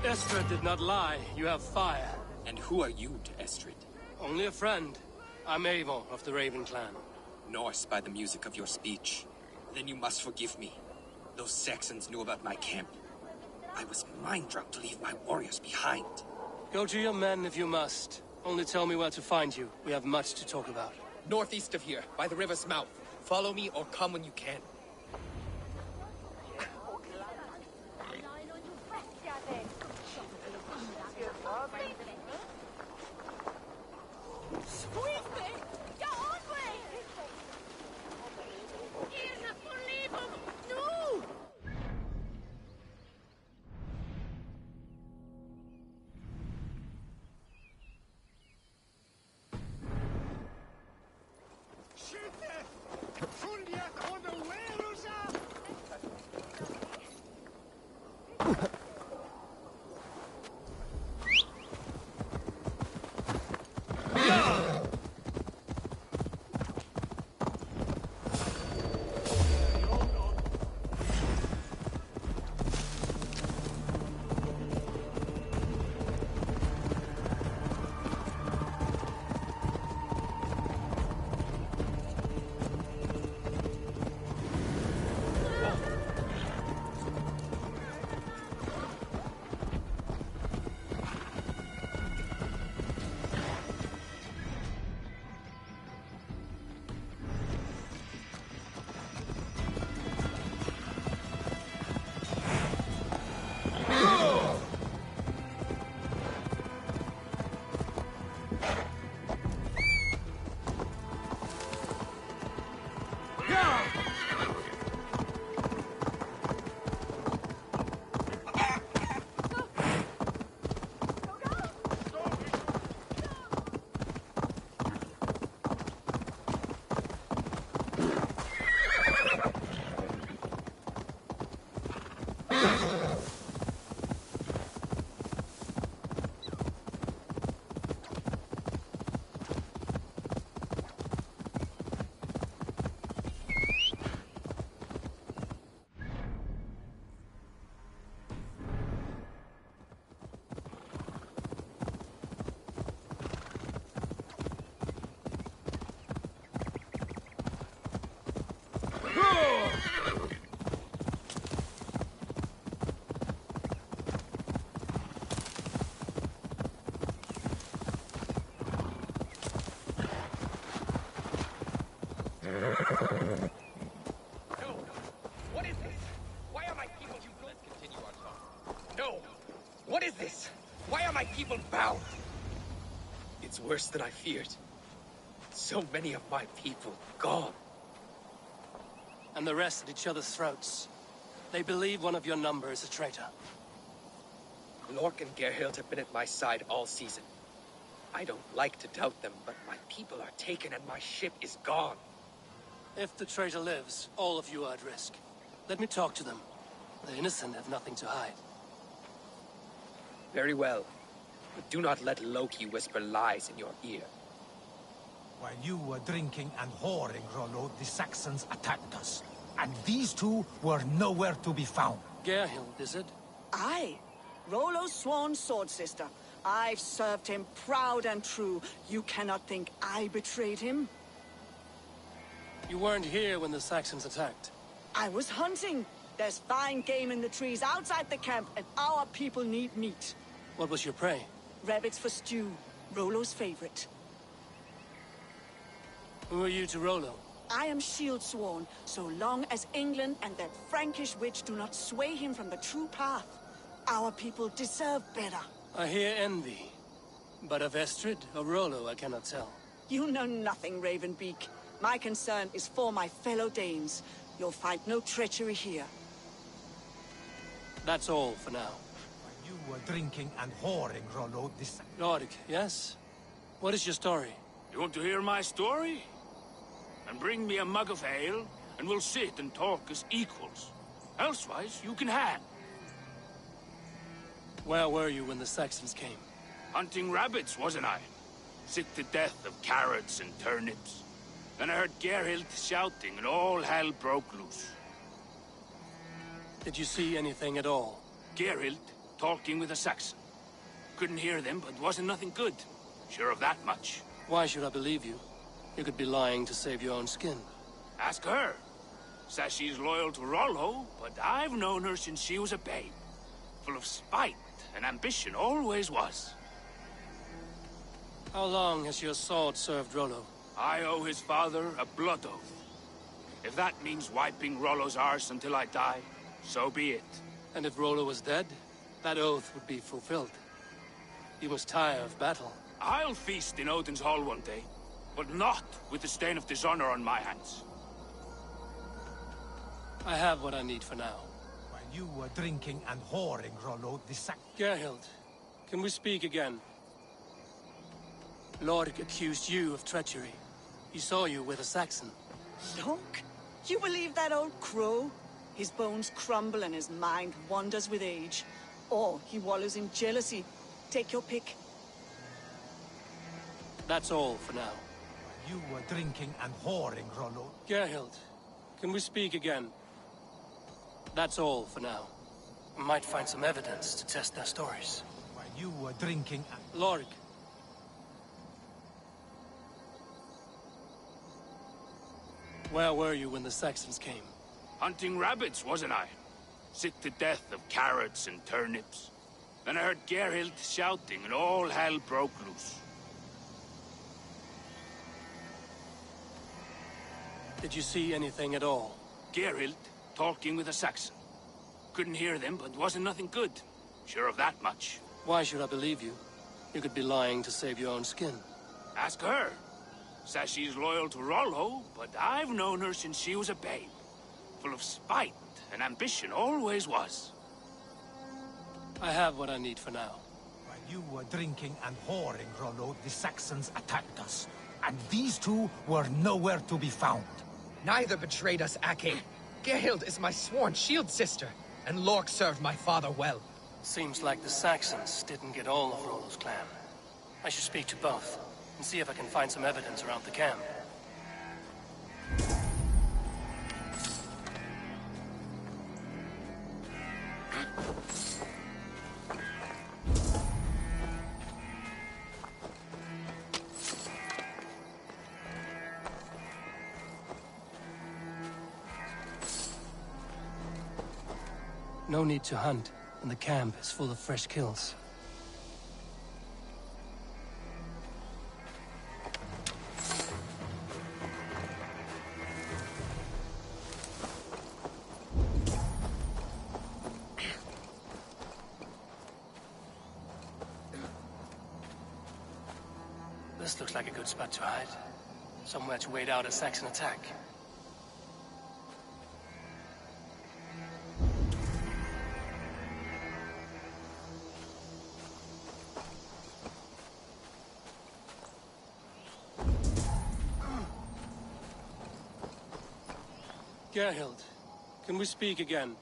Estrid did not lie. You have fire. And who are you to Estrid? Only a friend. I'm Avon of the Raven clan. Norse by the music of your speech. Then you must forgive me. Those Saxons knew about my camp. I was mind-drunk to leave my warriors behind. Go to your men if you must. Only tell me where to find you. We have much to talk about. Northeast of here, by the river's mouth. Follow me or come when you can. What is this? Why are my people... Let's continue our talk. No! What is this? Why are my people bound? It's worse than I feared. So many of my people gone. And the rest at each other's throats. They believe one of your number is a traitor. Lork and Gerhild have been at my side all season. I don't like to doubt them, but my people are taken and my ship is gone. If the traitor lives, all of you are at risk. Let me talk to them. The innocent have nothing to hide. Very well. But do not let Loki whisper lies in your ear. While you were drinking and whoring, Rollo, the Saxons attacked us. And these two were nowhere to be found. Gerhild, is it? Aye. Rollo's sworn sword sister. I've served him proud and true. You cannot think I betrayed him? You weren't here when the Saxons attacked. I was hunting. There's fine game in the trees outside the camp, and our people need meat. What was your prey? Rabbits for stew. Rollo's favorite. Who are you to Rollo? I am shield sworn, so long as England and that Frankish witch do not sway him from the true path. Our people deserve better. I hear envy. But of Estrid or Rollo, I cannot tell. You know nothing, Ravenbeak. My concern is for my fellow Danes. You'll find no treachery here. That's all for now. While you were drinking and whoring, Rollo, this... Lord, yes? What is your story? You want to hear my story? And bring me a mug of ale, and we'll sit and talk as equals. Elsewise, you can hang. Where were you when the Saxons came? Hunting rabbits, wasn't I? Sick to death of carrots and turnips. Then I heard Gerhild shouting, and all hell broke loose. Did you see anything at all? Gerhild talking with a Saxon. Couldn't hear them, but wasn't nothing good. Sure of that much. Why should I believe you? You could be lying to save your own skin. Ask her. Says she's loyal to Rollo, but I've known her since she was a babe. Full of spite and ambition, always was. How long has your sword served Rollo? I owe his father a blood oath. If that means wiping Rollo's arse until I die, so be it. And if Rollo was dead, that oath would be fulfilled. You must tire of battle. I'll feast in Odin's hall one day, but not with the stain of dishonor on my hands. I have what I need for now. While you were drinking and whoring, Rollo, the Gerhild, can we speak again? Lorg accused you of treachery. He saw you with a Saxon. Look, you believe that old crow? His bones crumble and his mind wanders with age. Or he wallows in jealousy. Take your pick. That's all for now. You were drinking and whoring, Rollo. Gerhild, can we speak again? That's all for now. I might find some evidence to test their stories. While you were drinking and... Lorg. Where were you when the Saxons came? Hunting rabbits, wasn't I? Sick to death of carrots and turnips. Then I heard Gerhild shouting, and all hell broke loose. Did you see anything at all? Gerhild talking with a Saxon. Couldn't hear them, but wasn't nothing good. Sure of that much. Why should I believe you? You could be lying to save your own skin. Ask her. Says she's loyal to Rollo, but I've known her since she was a babe. Full of spite and ambition, always was. I have what I need for now. While you were drinking and whoring, Rollo, the Saxons attacked us. And these two were nowhere to be found. Neither betrayed us, Ake. Gerhild is my sworn shield sister, and Lork served my father well. Seems like the Saxons didn't get all of Rollo's clan. I should speak to both, and see if I can find some evidence around the camp. No need to hunt, and the camp is full of fresh kills. This looks like a good spot to hide. Somewhere to wait out a Saxon attack. Gerhild, can we speak again?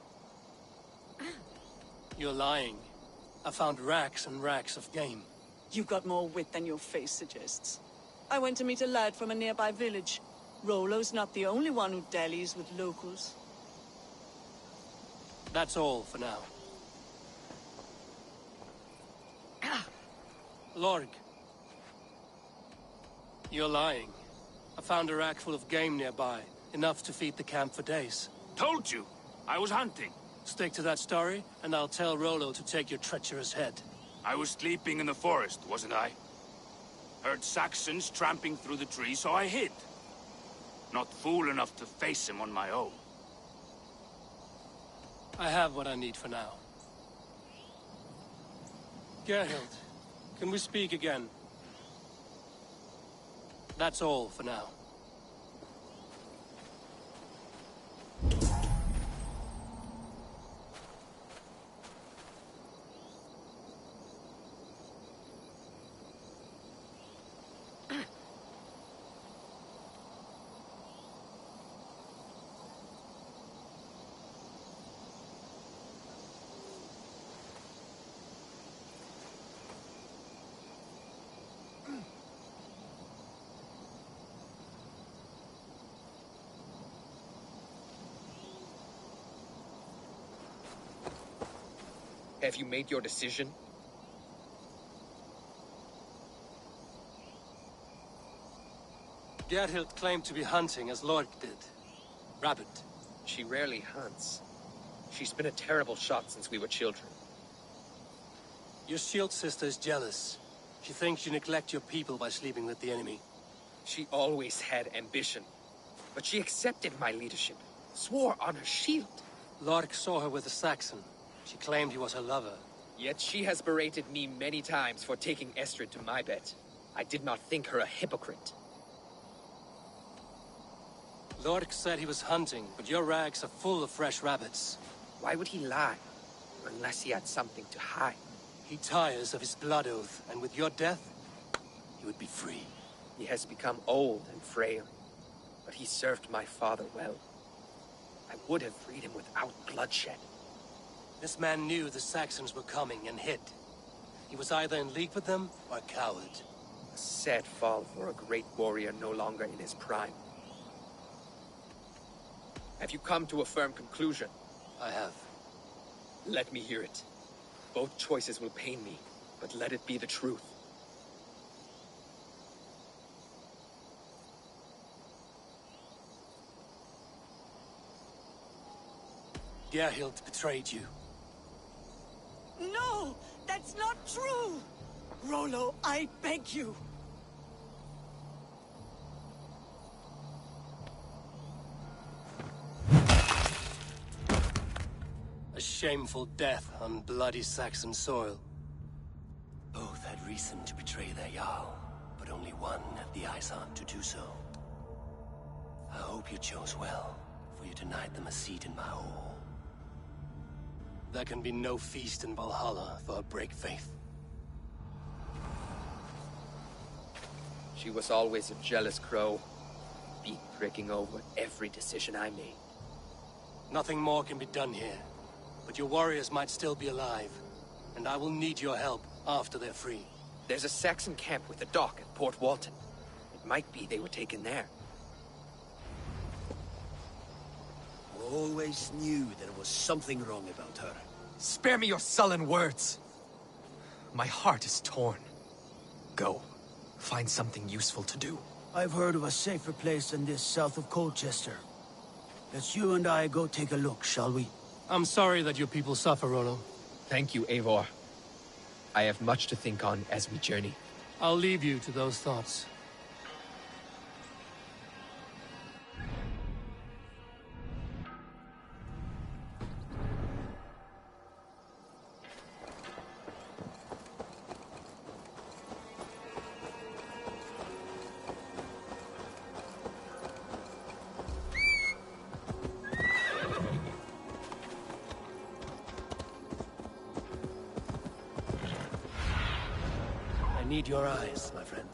You're lying. I found racks and racks of game. You've got more wit than your face suggests. I went to meet a lad from a nearby village. Rollo's not the only one who dallies with locals. That's all for now. Lorg. You're lying. I found a rack full of game nearby. Enough to feed the camp for days. Told you! I was hunting. Stick to that story, and I'll tell Rollo to take your treacherous head. I was sleeping in the forest, wasn't I? Heard Saxons tramping through the trees, so I hid. Not fool enough to face him on my own. I have what I need for now. Gerhild, can we speak again? That's all for now. Have you made your decision? Gerhild claimed to be hunting as Lorg did. Rabbit. She rarely hunts. She's been a terrible shot since we were children. Your shield sister is jealous. She thinks you neglect your people by sleeping with the enemy. She always had ambition. But she accepted my leadership. Swore on her shield. Lorg saw her with a Saxon. She claimed he was her lover. Yet she has berated me many times for taking Estrid to my bed. I did not think her a hypocrite. Lorg said he was hunting, but your rags are full of fresh rabbits. Why would he lie? Unless he had something to hide. He tires of his blood oath, and with your death, he would be free. He has become old and frail, but he served my father well. I would have freed him without bloodshed. This man knew the Saxons were coming and hid. He was either in league with them or a coward. A sad fall for a great warrior no longer in his prime. Have you come to a firm conclusion? I have. Let me hear it. Both choices will pain me, but let it be the truth. Gerhild betrayed you. No! That's not true! Rollo, I beg you! A shameful death on bloody Saxon soil. Both had reason to betray their Jarl, but only one had the eyes on to do so. I hope you chose well, for you denied them a seat in my hall. There can be no feast in Valhalla for a break faith. She was always a jealous crow, beak pricking over every decision I made. Nothing more can be done here, but your warriors might still be alive, and I will need your help after they're free. There's a Saxon camp with a dock at Port Walton. It might be they were taken there. Always knew there was something wrong about her. Spare me your sullen words! My heart is torn. Go. Find something useful to do. I've heard of a safer place than this south of Colchester. Let's you and I go take a look, shall we? I'm sorry that your people suffer, Rollo. Thank you, Eivor. I have much to think on as we journey. I'll leave you to those thoughts. I need your eyes, my friend.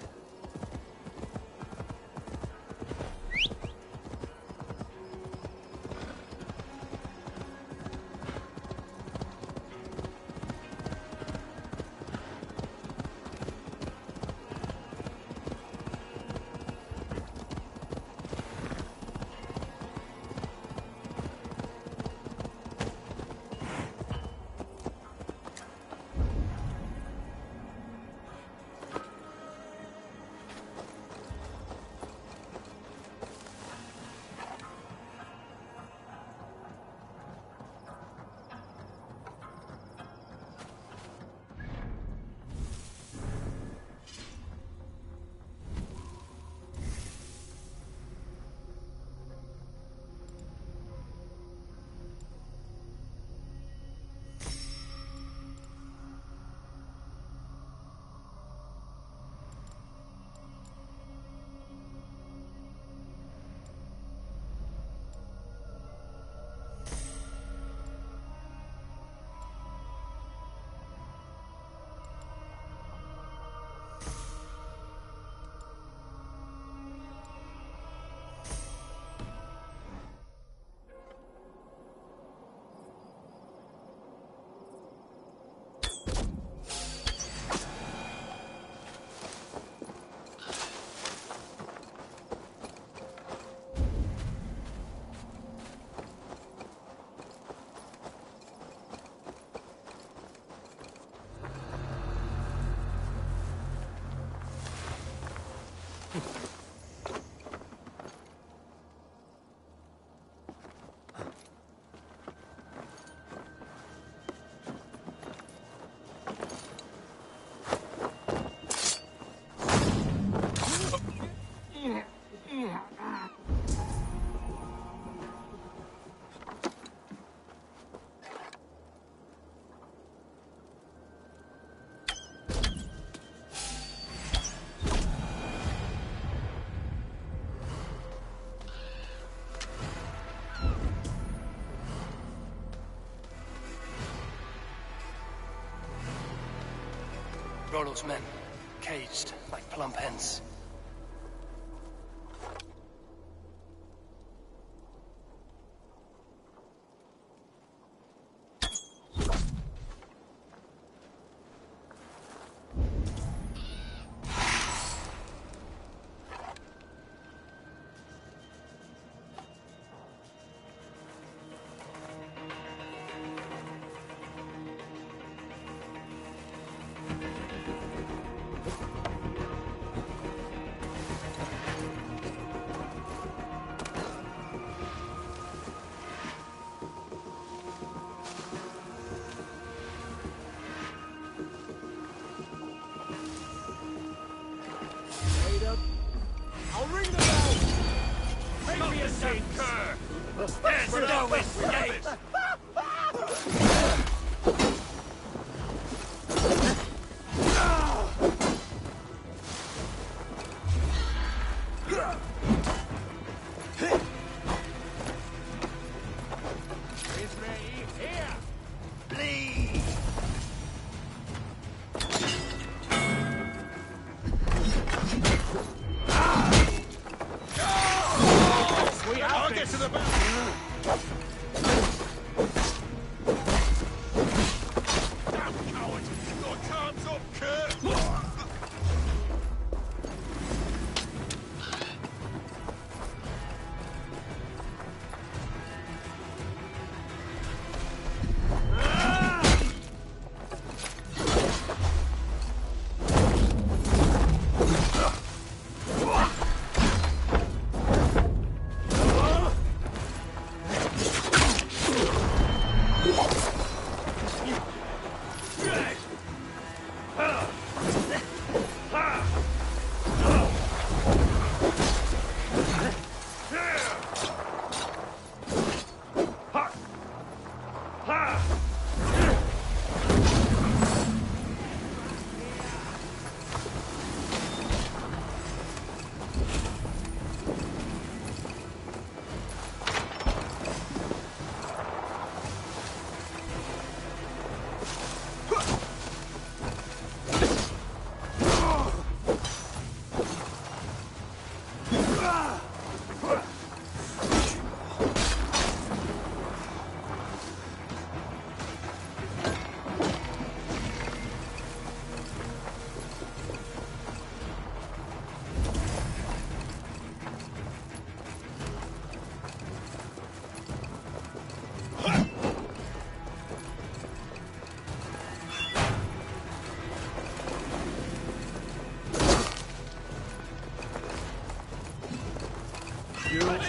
Rollo's men, caged like plump hens. I'll ring the bell! Make me a seat, cur! There's no escape! Is me here! Bleed! I'll get to the back! Damn coward! Your time's up, Kurt!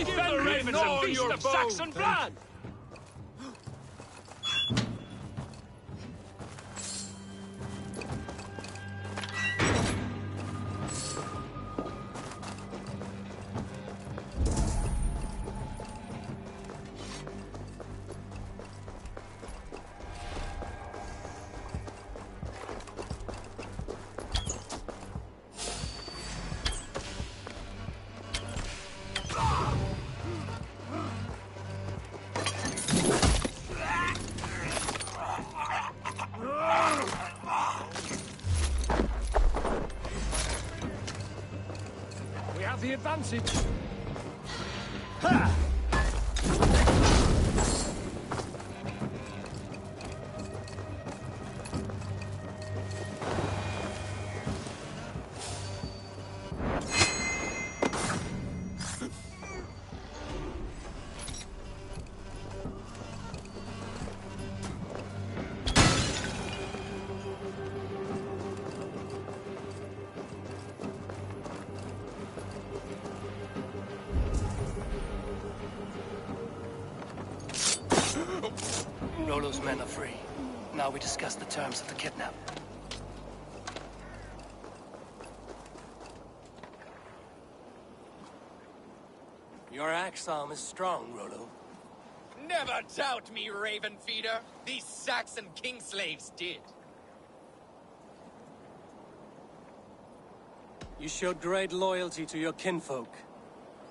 Defend the ravens and feast of Saxon blood! We have the advantage. Ha! Rollo's men are free. Now we discuss the terms of the kidnap. Your axe arm is strong, Rollo. Never doubt me, Raven Feeder. These Saxon king slaves did. You showed great loyalty to your kinfolk.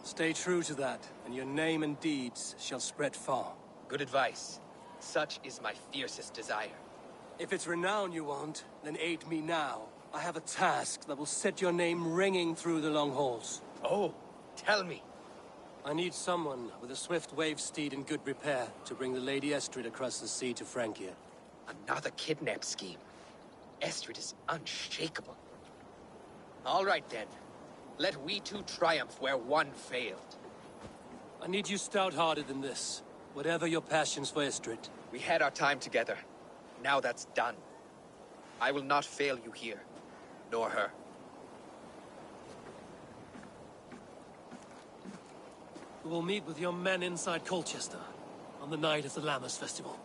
Stay true to that, and your name and deeds shall spread far. Good advice. Such is my fiercest desire. If it's renown you want, then aid me now. I have a task that will set your name ringing through the long halls. Oh, tell me. I need someone with a swift wave steed in good repair to bring the Lady Estrid across the sea to Francia. Another kidnap scheme. Estrid is unshakable. All right then. Let we two triumph where one failed. I need you stout-hearted in this, whatever your passions for Estrid. We had our time together. Now that's done. I will not fail you here, nor her. We will meet with your men inside Colchester on the night of the Lammas Festival.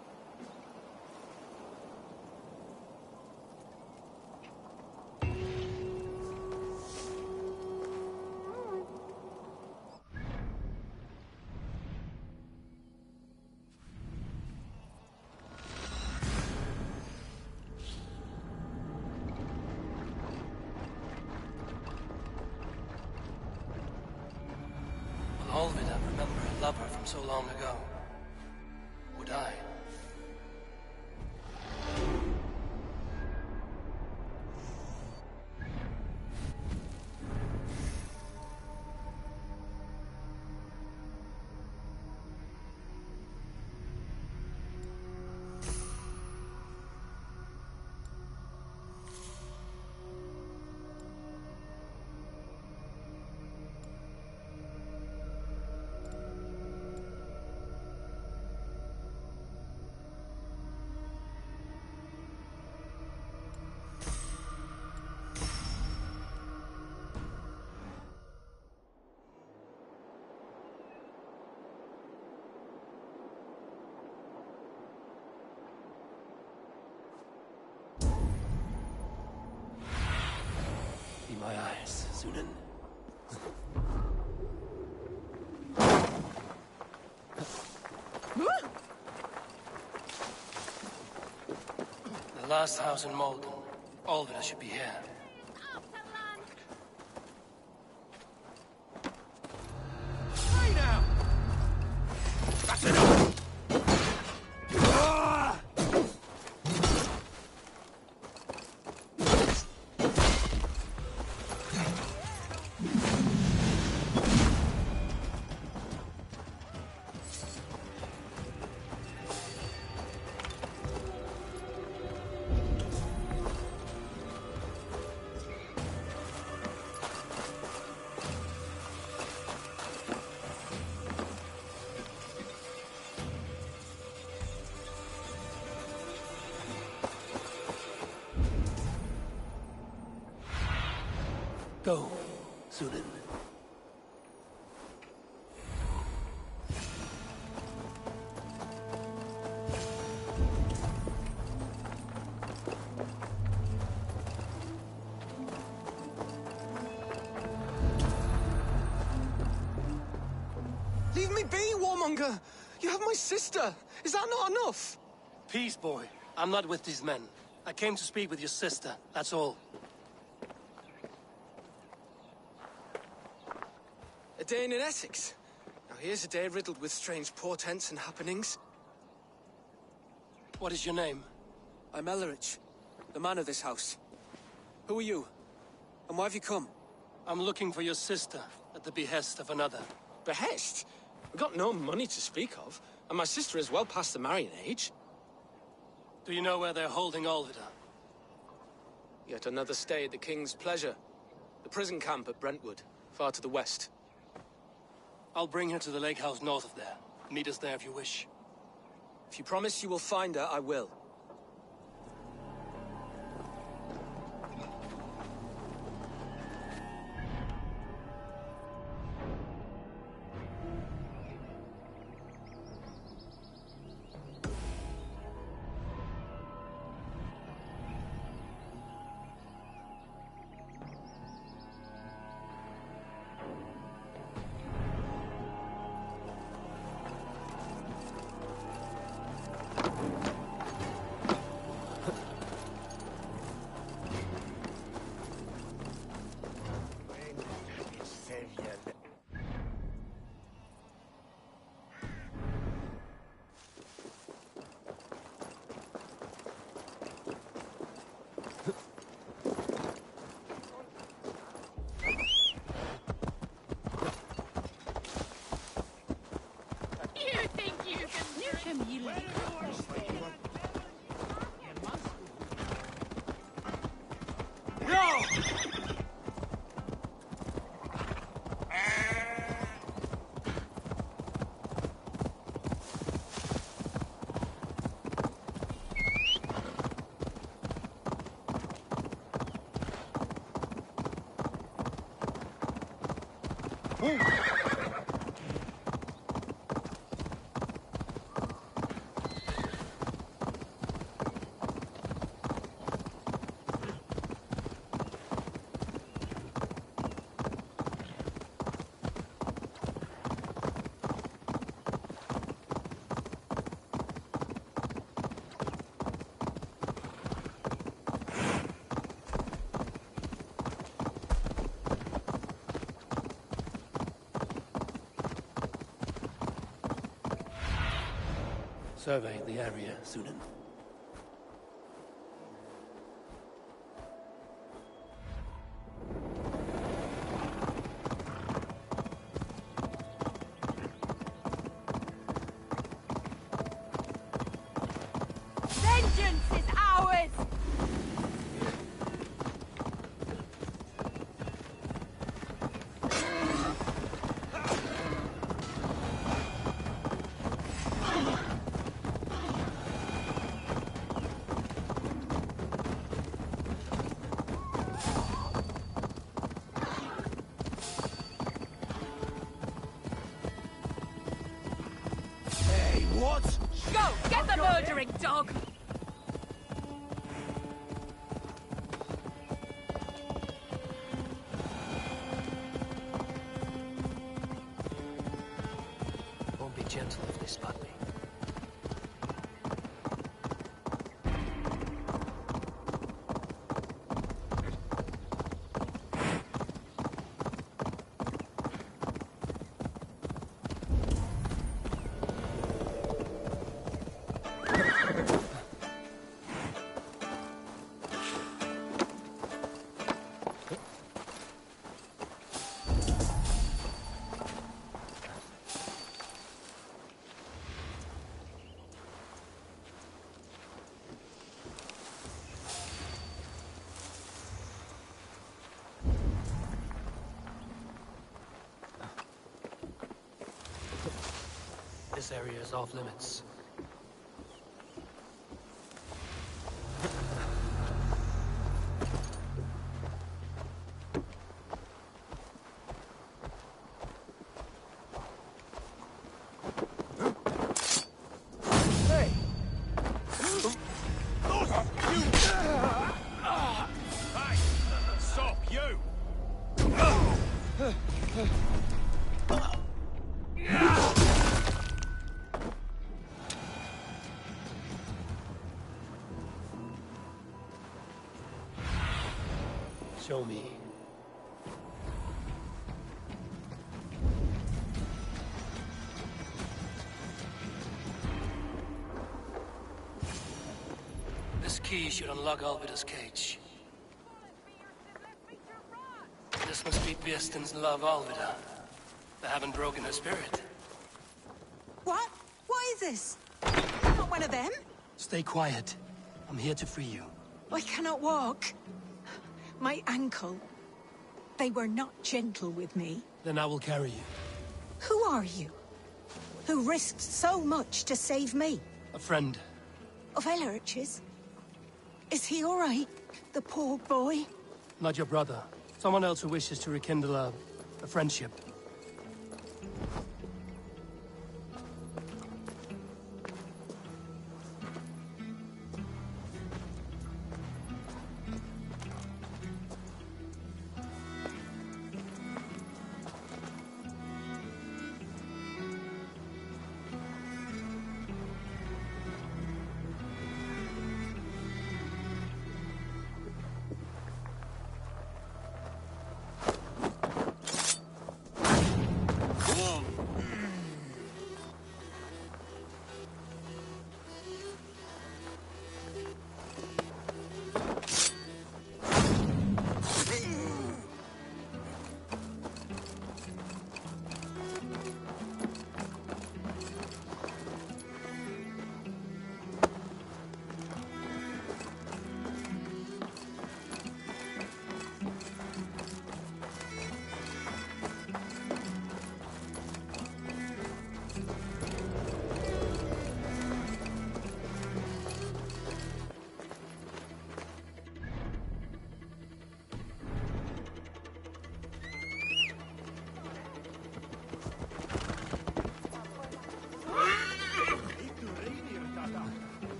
So long ago. Would I? My eyes, Sunan. The last house in Modo. All of it should be here. Hey now! That's enough! Go, Sunan. Leave me be, warmonger! You have my sister! Is that not enough? Peace, boy. I'm not with these men. I came to speak with your sister, that's all. A day in Essex. Now here's a day riddled with strange portents and happenings. What is your name? I'm Ellerich, the man of this house. Who are you? And why have you come? I'm looking for your sister at the behest of another. Behest? We've got no money to speak of, and my sister is well past the marrying age. Do you know where they're holding Olvida? Yet another stay at the King's pleasure. The prison camp at Brentwood, far to the west. I'll bring her to the lake house north of there. Meet us there if you wish. If you promise you will find her, I will. Survey the area, Sunan. Vengeance is ours! Go! Get the murdering dog! Won't be gentle if they spot me. This area is off limits. Show me. This key should unlock Alvida's cage. This must be Birston's love, Alvida. They haven't broken her spirit. What? What is this? Not one of them? Stay quiet. I'm here to free you. I cannot walk. My ankle. They were not gentle with me. Then I will carry you. Who are you? Who risked so much to save me? A friend. Of Ellerch's? Is he all right? The poor boy? Not your brother. Someone else who wishes to rekindle a friendship.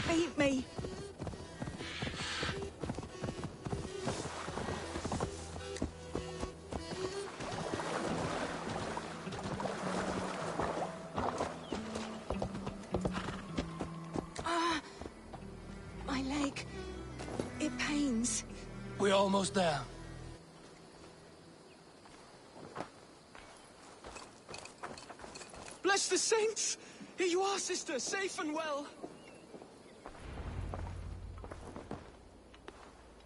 beat me. My leg. It pains. We're almost there. Bless the saints! Here you are, sister, safe and well.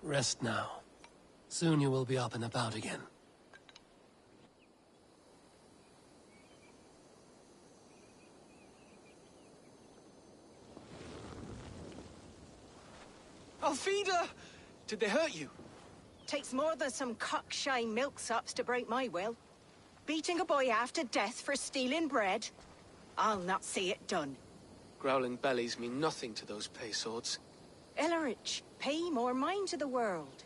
Rest now. Soon you will be up and about again. Alfida! Did they hurt you? Takes more than some cockshy milksops to break my will. Beating a boy half to death for stealing bread? I'll not see it done. Growling bellies mean nothing to those pay swords. Ellerich, pay more mind to the world.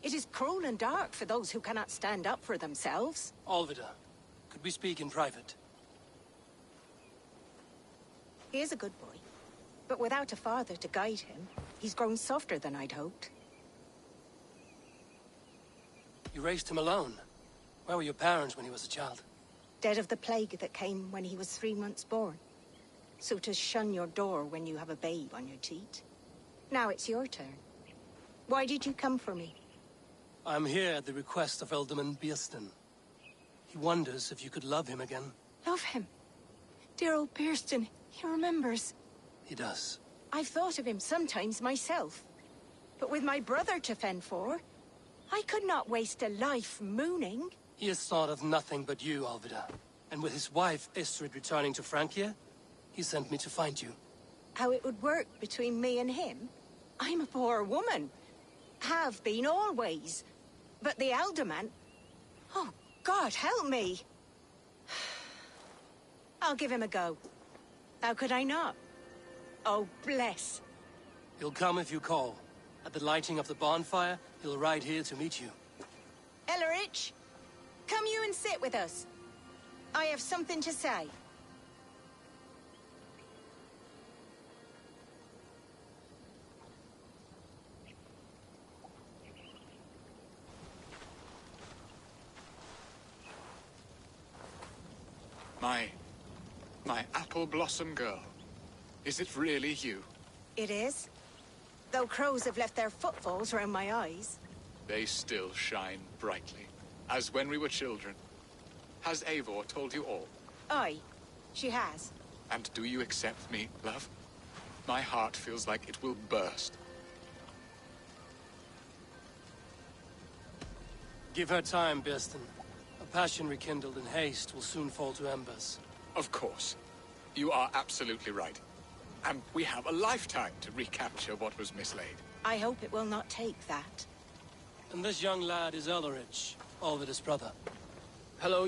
It is cruel and dark for those who cannot stand up for themselves. Alvida, could we speak in private? He is a good boy, but without a father to guide him, he's grown softer than I'd hoped. You raised him alone. Where were your parents when he was a child? Dead of the plague that came when he was 3 months born. So to shun your door when you have a babe on your teat. Now it's your turn. Why did you come for me? I'm here at the request of Alderman Biersten. He wonders if you could love him again. Love him? Dear old Biersten, he remembers. He does. I've thought of him sometimes myself. But with my brother to fend for, I could not waste a life mooning. He has thought of nothing but you, Alvida. And with his wife, Istrid, returning to Francia, he sent me to find you. How it would work between me and him? I'm a poor woman. Have been always. But the alderman... Oh, God, help me! I'll give him a go. How could I not? Oh, bless. He'll come if you call. At the lighting of the bonfire, he'll ride here to meet you. Ellerich, come you and sit with us. I have something to say. My apple blossom girl. Is it really you? It is. Though crows have left their footfalls round my eyes. They still shine brightly, as when we were children. Has Eivor told you all? Aye, she has. And do you accept me, love? My heart feels like it will burst. Give her time, Biersten. A passion rekindled in haste will soon fall to embers. Of course. You are absolutely right. And we have a lifetime to recapture what was mislaid. I hope it will not take that. And this young lad is Ellerich, Alvida's brother. Hello,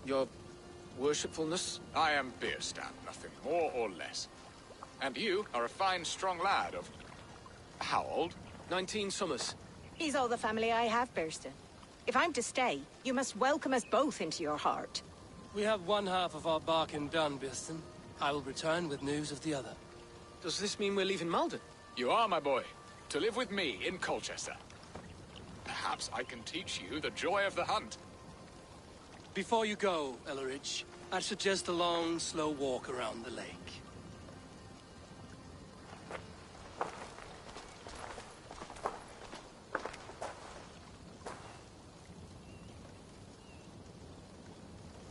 your worshipfulness. I am Biersten, nothing more or less. And you are a fine, strong lad of... how old? 19 summers. He's all the family I have, Biersten. If I'm to stay, you must welcome us both into your heart. We have one half of our bargain done, Biersten. I will return with news of the other. Does this mean we're leaving Malden? You are, my boy. To live with me in Colchester. Perhaps I can teach you the joy of the hunt. Before you go, Ellerich, I'd suggest a long, slow walk around the lake.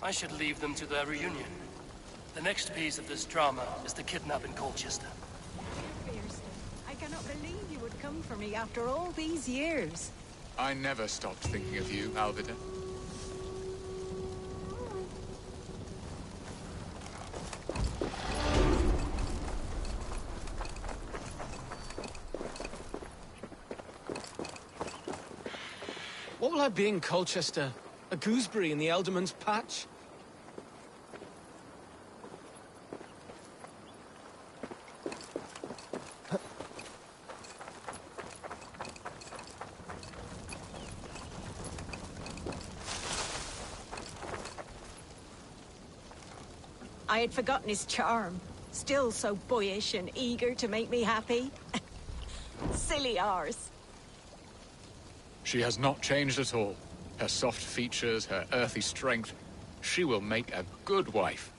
I should leave them to their reunion. The next piece of this drama is the kidnap in Colchester. I cannot believe you would come for me after all these years. I never stopped thinking of you, Alvida. What will I be in Colchester? A gooseberry in the Alderman's patch? I had forgotten his charm. Still so boyish and eager to make me happy. Silly ours. She has not changed at all. Her soft features, her earthy strength. She will make a good wife.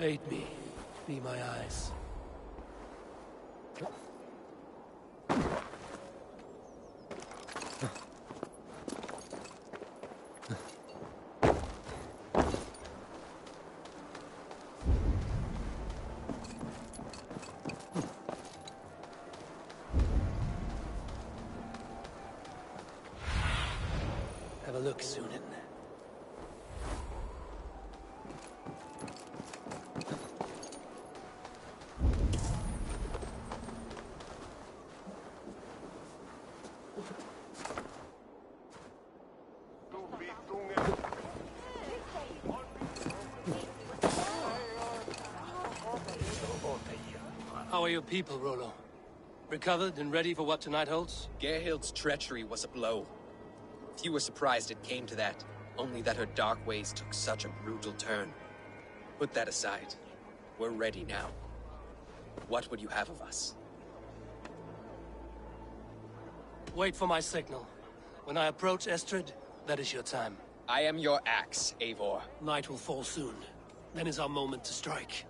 Aid me. Be my eyes. Have a look, Sunan. How are your people, Rollo? Recovered and ready for what tonight holds? Gerhild's treachery was a blow. Few were surprised it came to that, only that her dark ways took such a brutal turn. Put that aside. We're ready now. What would you have of us? Wait for my signal. When I approach Estrid, that is your time. I am your axe, Eivor. Night will fall soon. Then is our moment to strike.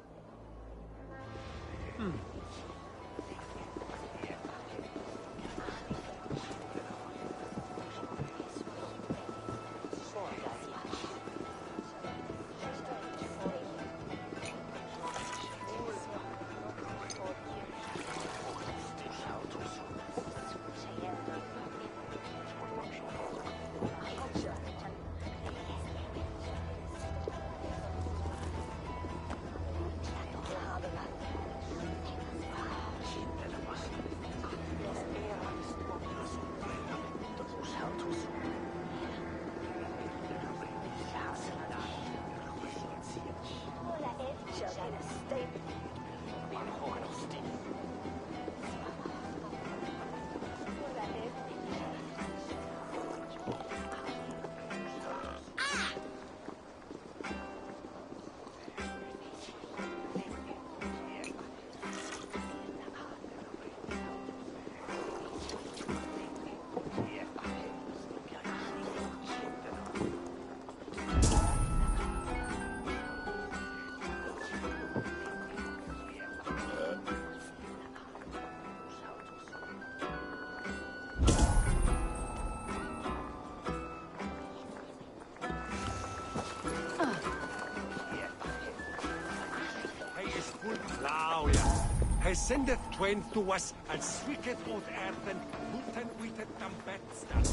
He sendeth twain to us, and swicketh out earthen, muten witet am bedstand,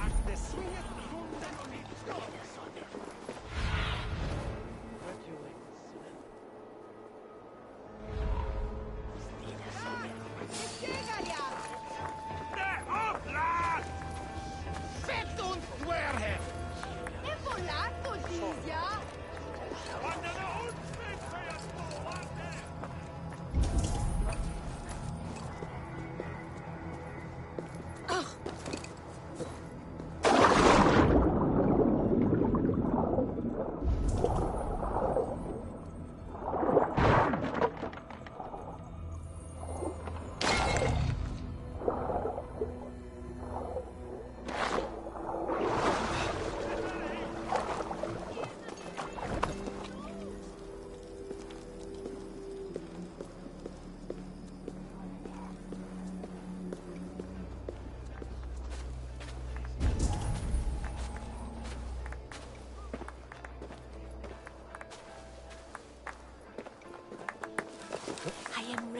and the swingeth runden on it.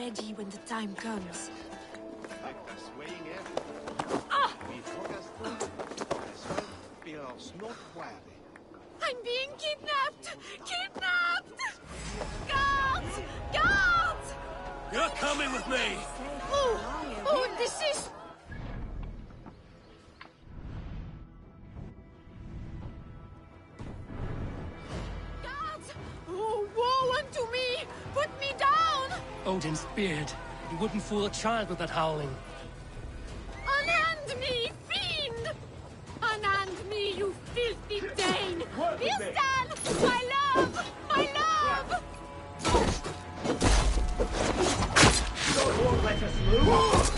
ready when the time comes. I'm being kidnapped! Kidnapped! Guards! Guards! You're coming with me! Oh, this is... Guards! Oh, woe unto me! Put me down! Odin's beard. He wouldn't fool a child with that howling. Unhand me, fiend! Unhand me, you filthy Dane! Bistan! My love! My love! God won't let us move!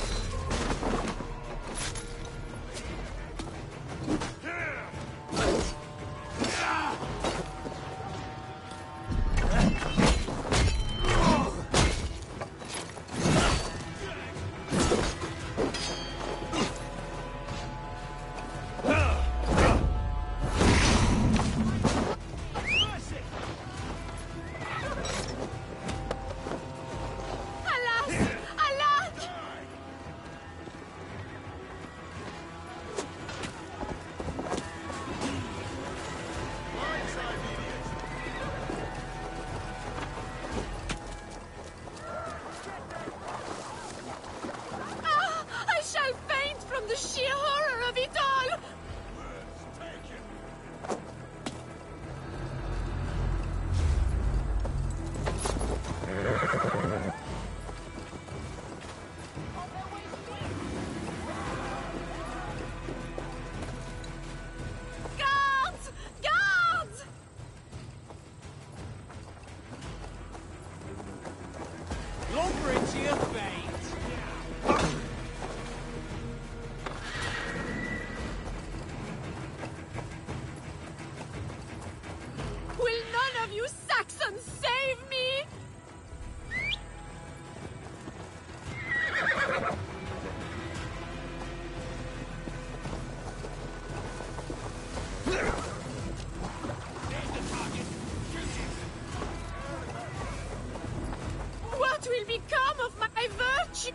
What will become of my virtue?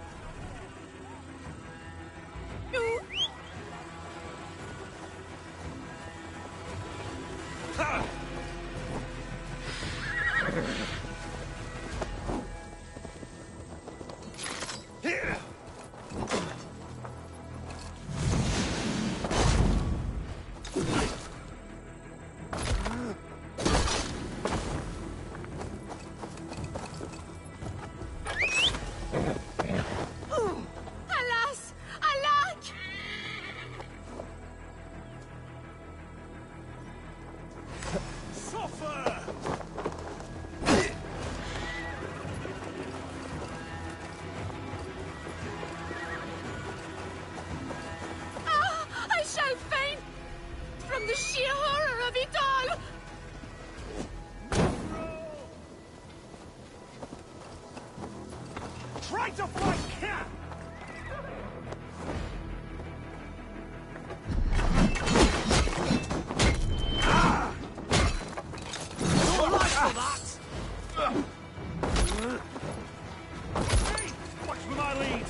Alas! Alack! Suffer! I shall faint from the sheer horror of it all! Try to fight cat! You're right for that! Hey! Watch for my lead!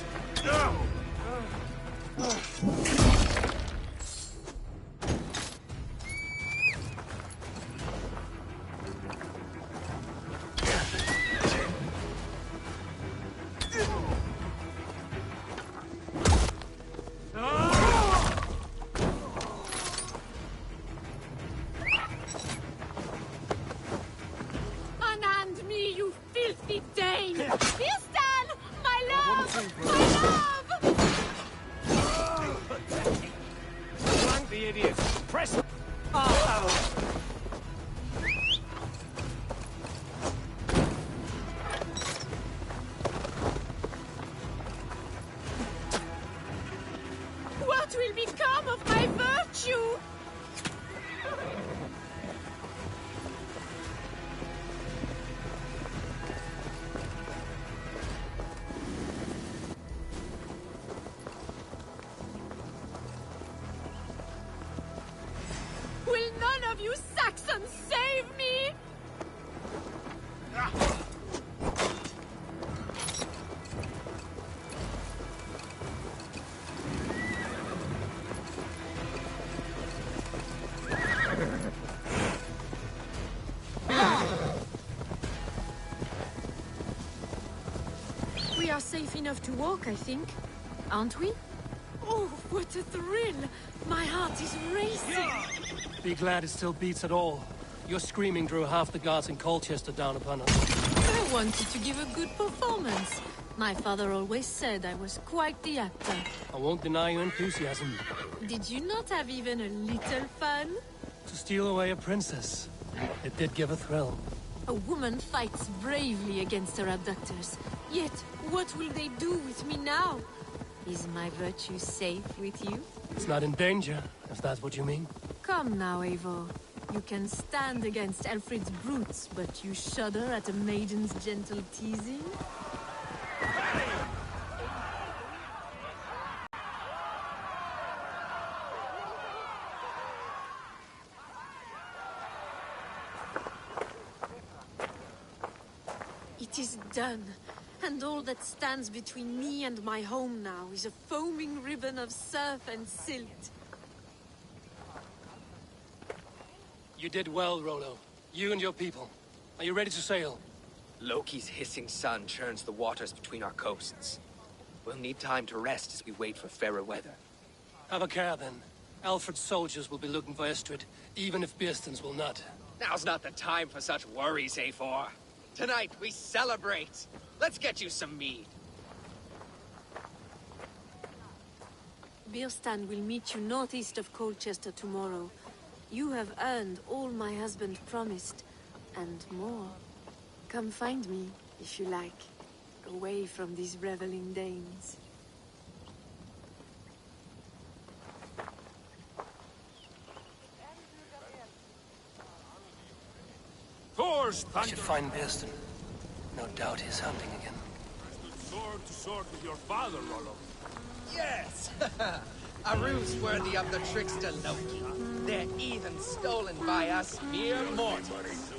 We are safe enough to walk, I think. Aren't we? Oh, what a thrill! My heart is racing! Be glad it still beats at all. Your screaming drew half the guards in Colchester down upon us. I wanted to give a good performance. My father always said I was quite the actor. I won't deny your enthusiasm. Did you not have even a little fun? To steal away a princess. It did give a thrill. A woman fights bravely against her abductors. Yet, what will they do with me now? Is my virtue safe with you? It's not in danger, if that's what you mean. Come now, Eivor. You can stand against Alfred's brutes, but you shudder at a maiden's gentle teasing? It is done, and all that stands between me and my home now is a foaming ribbon of surf and silt. You did well, Rollo. You and your people. Are you ready to sail? Loki's hissing sun churns the waters between our coasts. We'll need time to rest as we wait for fairer weather. Have a care, then. Alfred's soldiers will be looking for Estrid, even if Beersten's will not. Now's not the time for such worries, Eivor. Tonight, we celebrate. Let's get you some mead. Bierstan will meet you northeast of Colchester tomorrow. You have earned all my husband promised, and more. Come find me, if you like, away from these reveling Danes. Thor's I should find Biersten. No doubt he's hunting again. Sword to sword with your father, Rollo. Yes! A ruse worthy of the trickster Loki. They're even stolen by us mere mortals.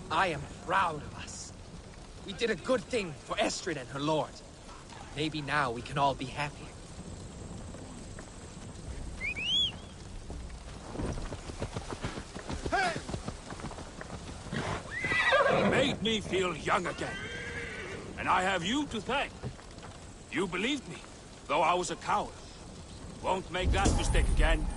I am proud of us. We did a good thing for Estrid and her lord. Maybe now we can all be happy. He made me feel young again. And I have you to thank. You believed me, though I was a coward. Won't make that mistake again.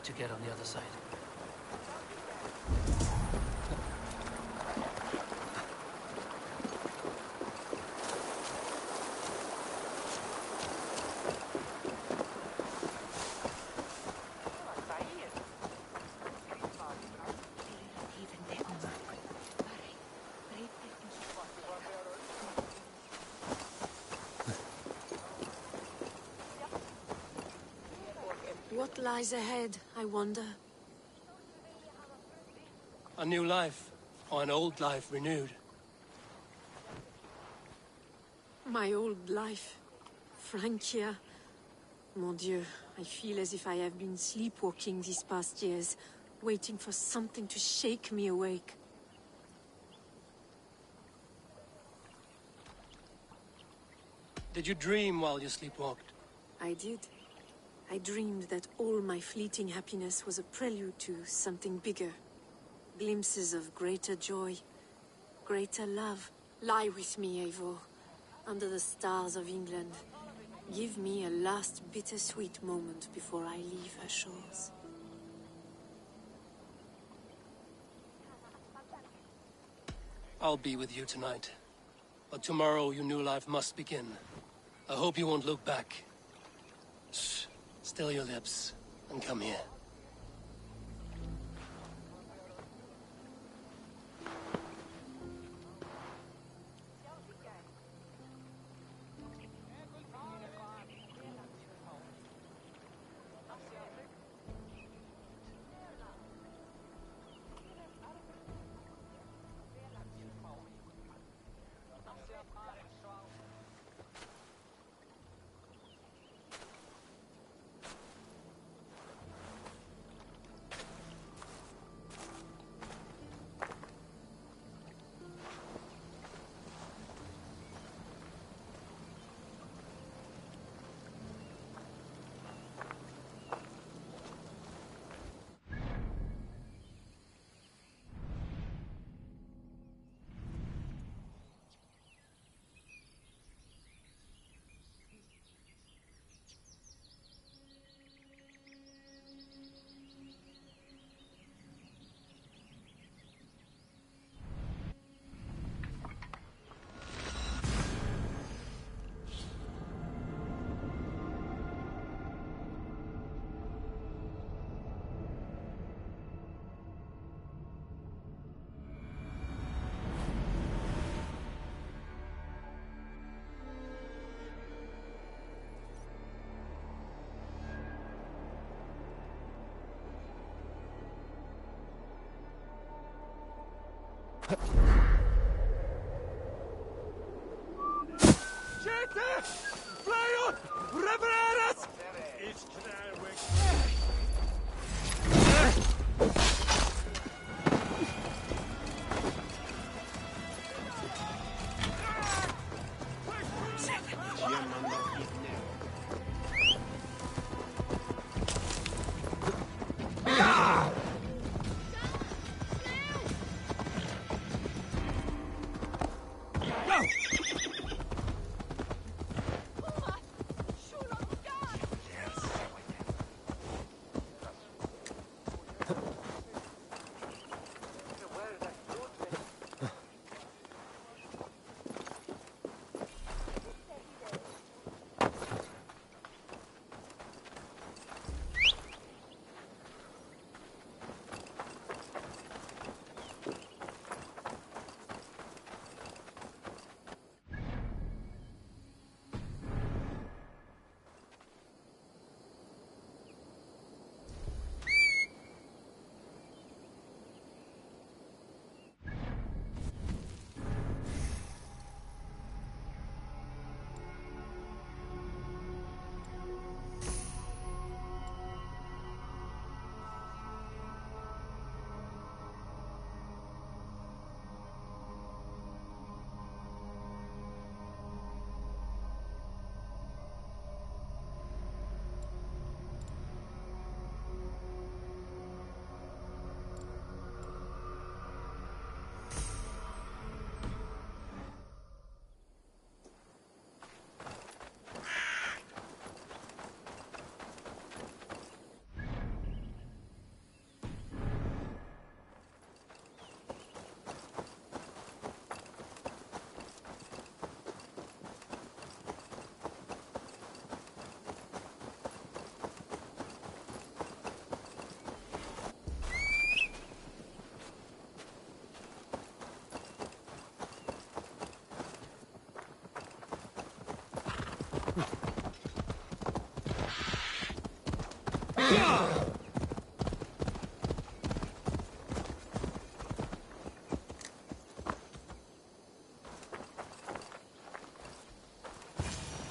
To get on the other side. What lies ahead, I wonder? A new life, or an old life renewed. My old life. Francia. Mon Dieu, I feel as if I have been sleepwalking these past years, waiting for something to shake me awake. Did you dream while you sleepwalked? I did. I dreamed that all my fleeting happiness was a prelude to something bigger. Glimpses of greater joy, greater love. Lie with me, Eivor, under the stars of England. Give me a last bittersweet moment before I leave her shores. I'll be with you tonight. But tomorrow your new life must begin. I hope you won't look back. Shh. Still your lips, and come here.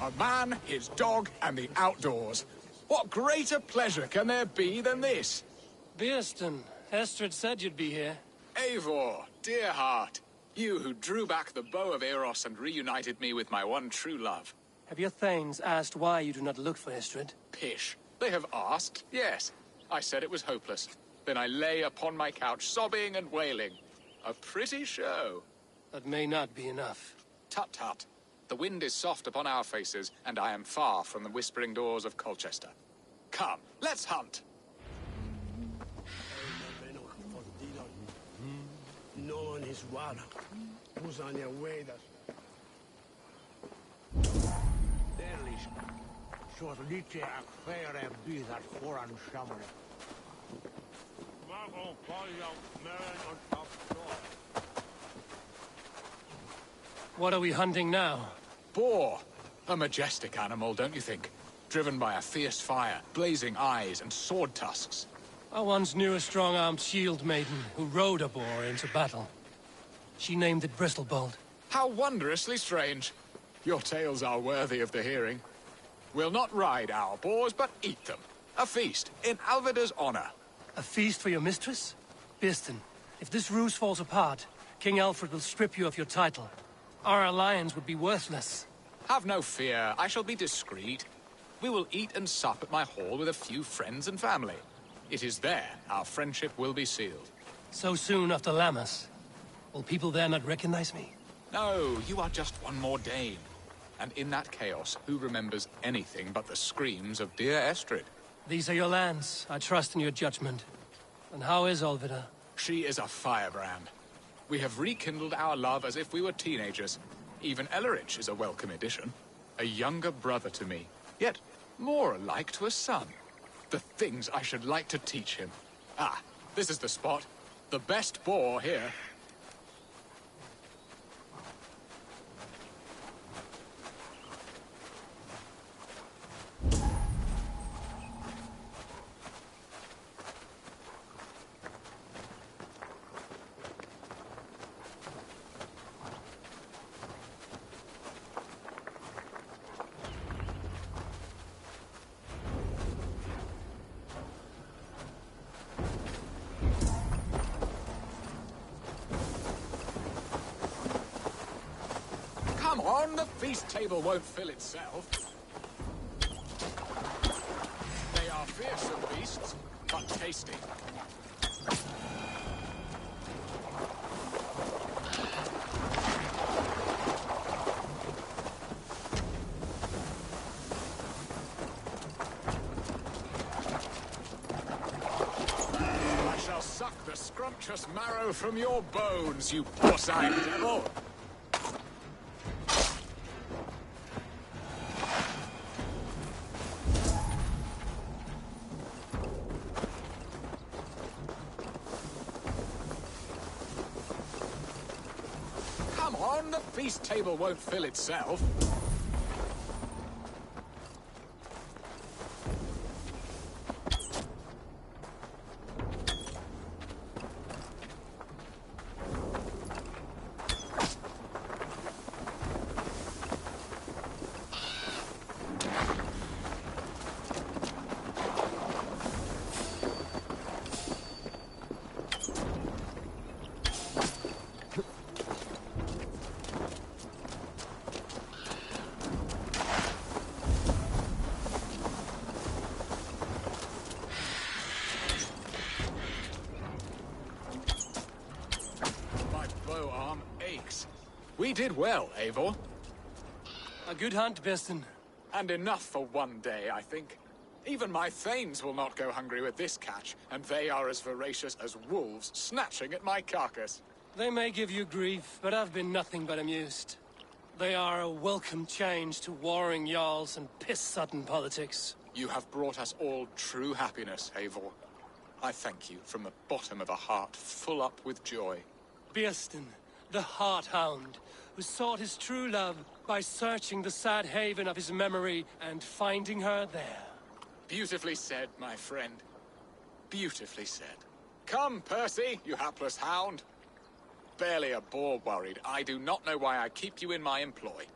A man, his dog, and the outdoors. What greater pleasure can there be than this? Beerston, Estrid said you'd be here. Eivor, dear heart. You who drew back the bow of Eros and reunited me with my one true love. Have your thanes asked why you do not look for Estrid? Pish. They have asked, yes. I said it was hopeless. Then I lay upon my couch, sobbing and wailing. A pretty show. That may not be enough. Tut-tut. The wind is soft upon our faces, and I am far from the whispering doors of Colchester. Come, let's hunt! No one is one. Who's on your way? Derlish. Short litte a faire byðar foran shamre. Margon Polja, Meren on top door. What are we hunting now? Boar. A majestic animal, don't you think? Driven by a fierce fire, blazing eyes, and sword tusks. I once knew a strong-armed shield maiden who rode a boar into battle. She named it Bristolbolt. How wondrously strange. Your tales are worthy of the hearing. We'll not ride our boars, but eat them. A feast, in Alvida's honor. A feast for your mistress? Beerston, if this ruse falls apart, King Alfred will strip you of your title. Our alliance would be worthless. Have no fear, I shall be discreet. We will eat and sup at my hall with a few friends and family. It is there our friendship will be sealed. So soon after Lammas? Will people there not recognize me? No, you are just one more Dane. And in that chaos, who remembers anything but the screams of dear Estrid? These are your lands. I trust in your judgment. And how is Alvida? She is a firebrand. We have rekindled our love as if we were teenagers. Even Ellerich is a welcome addition. A younger brother to me, yet more alike to a son. The things I should like to teach him. Ah, this is the spot. The best boar here. Come on, the feast table won't fill itself. They are fearsome beasts, but tasty. I shall suck the scrumptious marrow from your bones, you porcine devil! Come on, the feast table won't fill itself. We did well, Eivor. A good hunt, Birston. And enough for one day, I think. Even my thanes will not go hungry with this catch, and they are as voracious as wolves snatching at my carcass. They may give you grief, but I've been nothing but amused. They are a welcome change to warring jarls and piss-sodden politics. You have brought us all true happiness, Eivor. I thank you from the bottom of a heart full up with joy. Birston, the Heart-Hound, who sought his true love by searching the sad haven of his memory and finding her there. Beautifully said, my friend. Beautifully said. Come, Percy, you hapless hound. Barely a boar worried. I do not know why I keep you in my employ.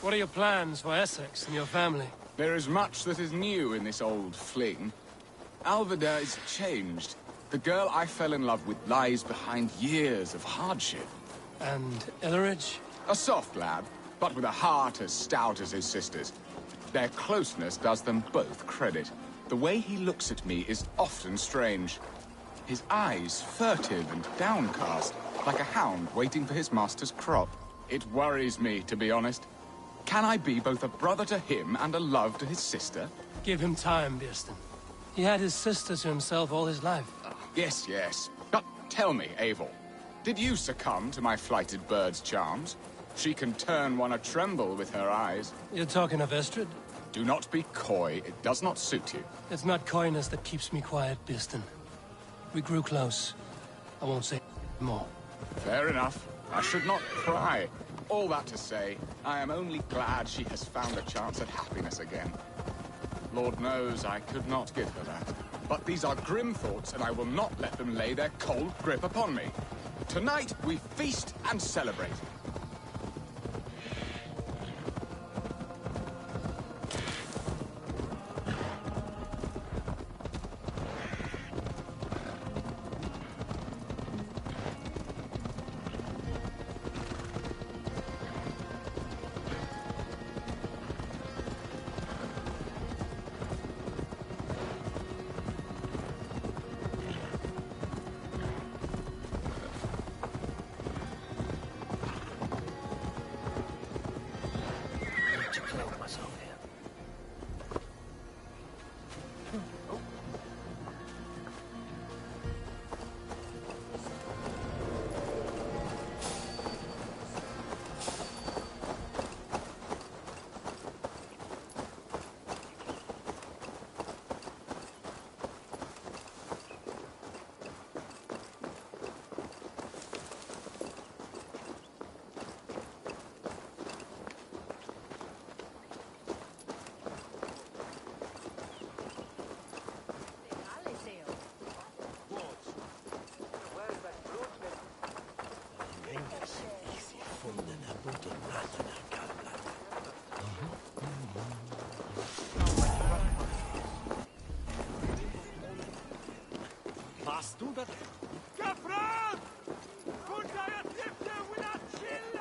What are your plans for Essex and your family? There is much that is new in this old fling. Alvida is changed. The girl I fell in love with lies behind years of hardship. And Illerich? A soft lad, but with a heart as stout as his sister's. Their closeness does them both credit. The way he looks at me is often strange. His eyes furtive and downcast, like a hound waiting for his master's crop. It worries me, to be honest. Can I be both a brother to him and a love to his sister? Give him time, Birston. He had his sister to himself all his life. Yes, yes. But tell me, Eivor, did you succumb to my flighted bird's charms? She can turn one a tremble with her eyes. You're talking of Estrid? Do not be coy. It does not suit you. It's not coyness that keeps me quiet, Birston. We grew close. I won't say more. Fair enough. I should not pry. All that to say, I am only glad she has found a chance at happiness again. Lord knows I could not give her that. But these are grim thoughts, and I will not let them lay their cold grip upon me. Tonight, we feast and celebrate.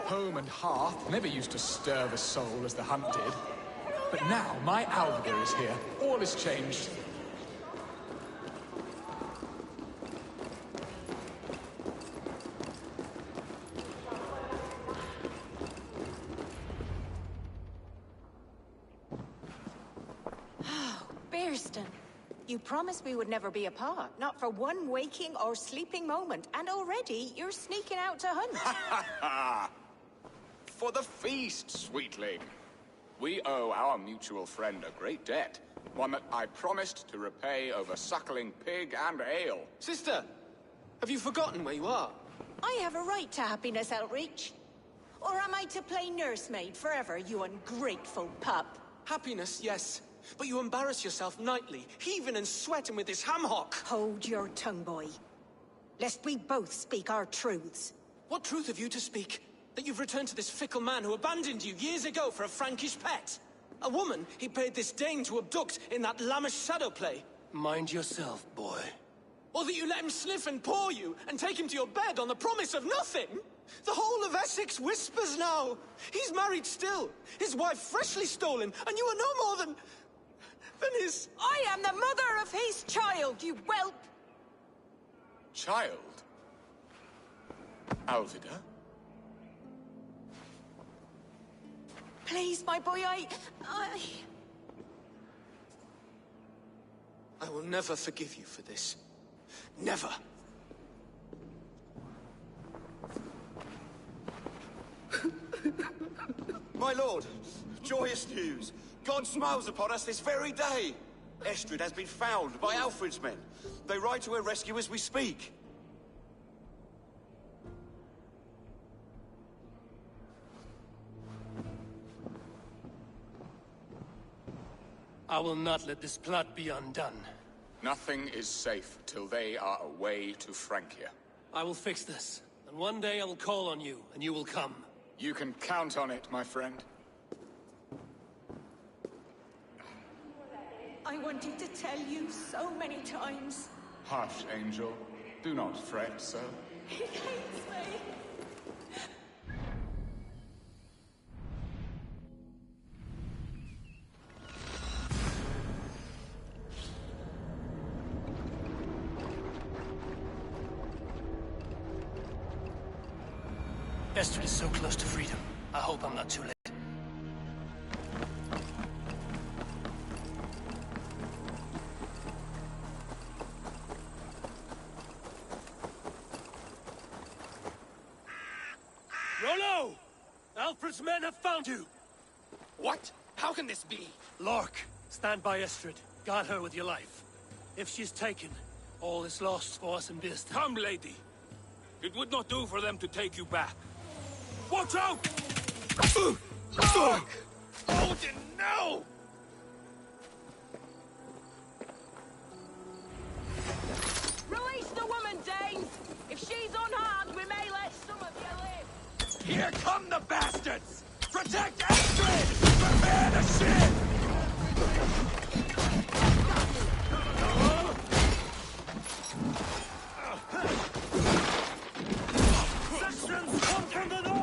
Home and hearth never used to stir the soul as the hunt did. But now my Alva is here. All is changed. Bearston, you promised we would never be apart, not for one waking or sleeping moment, and already you're sneaking out to hunt. For the feast, sweetling. We owe our mutual friend a great debt. One that I promised to repay over suckling pig and ale. Sister, have you forgotten where you are? I have a right to happiness, Outreach. Or am I to play nursemaid forever, you ungrateful pup? Happiness, yes. But you embarrass yourself nightly, heaving and sweating with this ham hock. Hold your tongue, boy. Lest we both speak our truths. What truth have you to speak? That you've returned to this fickle man who abandoned you years ago for a Frankish pet? A woman he paid this Dane to abduct in that lammish shadow play? Mind yourself, boy. Or that you let him sniff and paw you, and take him to your bed on the promise of nothing? The whole of Essex whispers now. He's married still, his wife freshly stolen, and you are no more than his... I am the mother of his child, you whelp! Child? Alvida? Please, my boy, I will never forgive you for this. Never. My lord, joyous news. God smiles upon us this very day. Estrid has been found by Alfred's men. They ride to her rescue as we speak. I will not let this plot be undone. Nothing is safe till they are away to Francia. I will fix this, and one day I will call on you, and you will come. You can count on it, my friend. I wanted to tell you so many times. Hush, Angel. Do not fret so. He hates me. Estrid is so close to freedom. I hope I'm not too late. Rollo! Alfred's men have found you! What? How can this be? Lork, stand by Estrid. Guard her with your life. If she's taken, all is lost for us in Bearston. Come, lady. It would not do for them to take you back. Watch out! Odin, no! Release the woman, Danes! If she's unharmed, we may let some of you live! Here come the bastards! Protect Astrid! Prepare the ship! Saxons come from the north!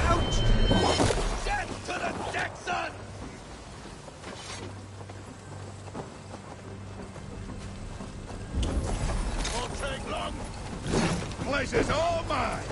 Ouch! Death to the Saxons! Won't take long. Place is all mine.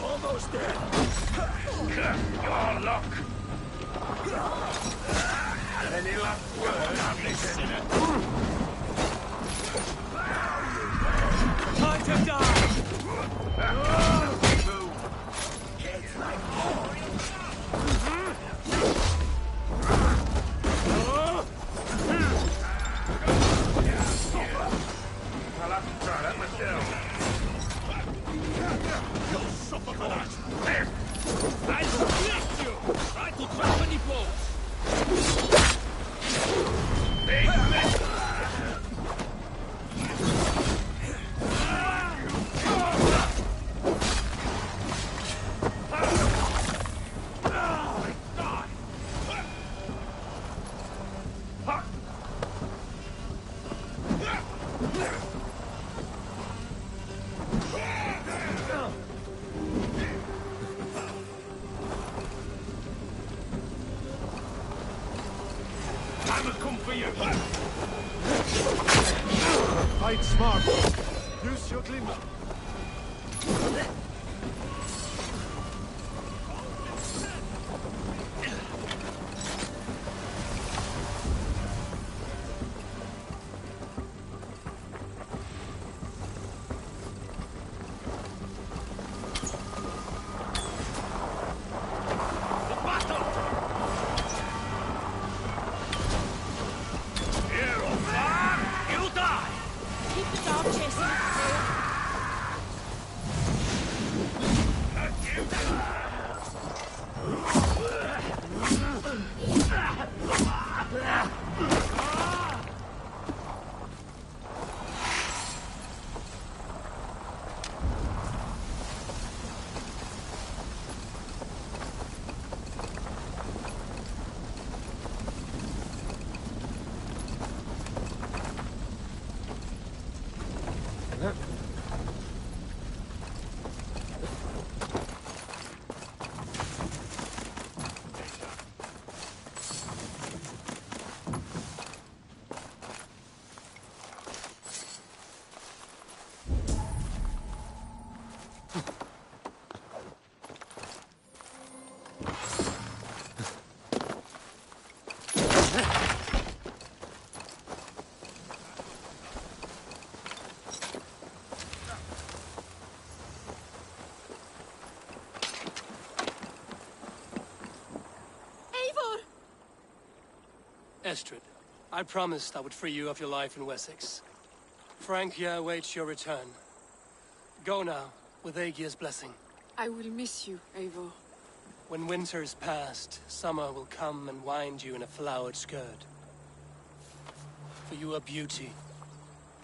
Almost dead. Your luck. Any luck? Time to die! It's like I'll have to try that myself. You'll suffer for that. I'll split you! Try to trap any blows! Big mess! Fight smart. Use your glimmer. Estrid, I promised I would free you of your life in Wessex. Frank here awaits your return. Go now, with Aegir's blessing. I will miss you, Eivor. When winter is past, summer will come and wind you in a flowered skirt. For you are beauty,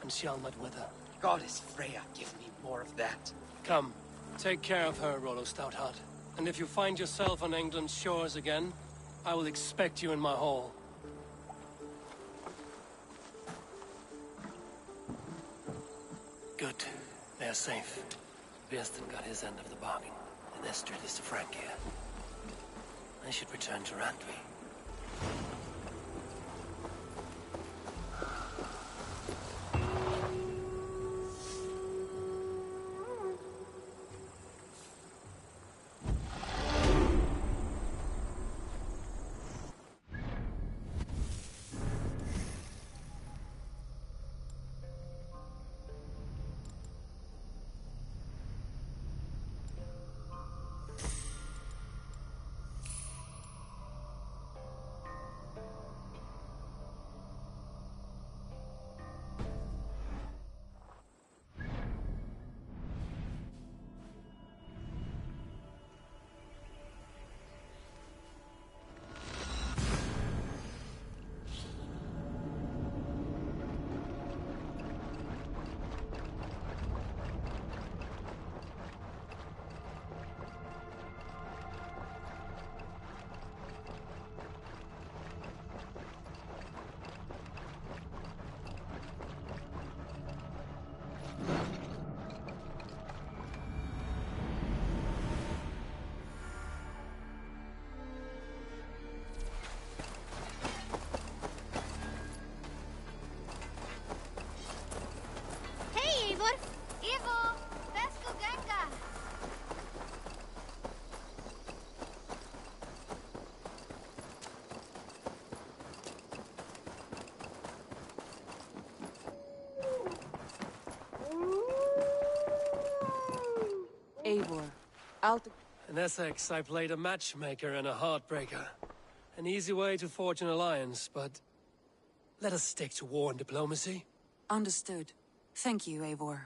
and shall not wither. Goddess Freya, give me more of that. Come, take care of her, Rollo Stoutheart. And if you find yourself on England's shores again, I will expect you in my hall. Good. They are safe. Björnston got his end of the bargain, and Estrid is to Frank here. I should return to Randvi. Eivor. I'll... In Essex, I played a matchmaker and a heartbreaker. An easy way to forge an alliance, but... let us stick to war and diplomacy. Understood. Thank you, Eivor.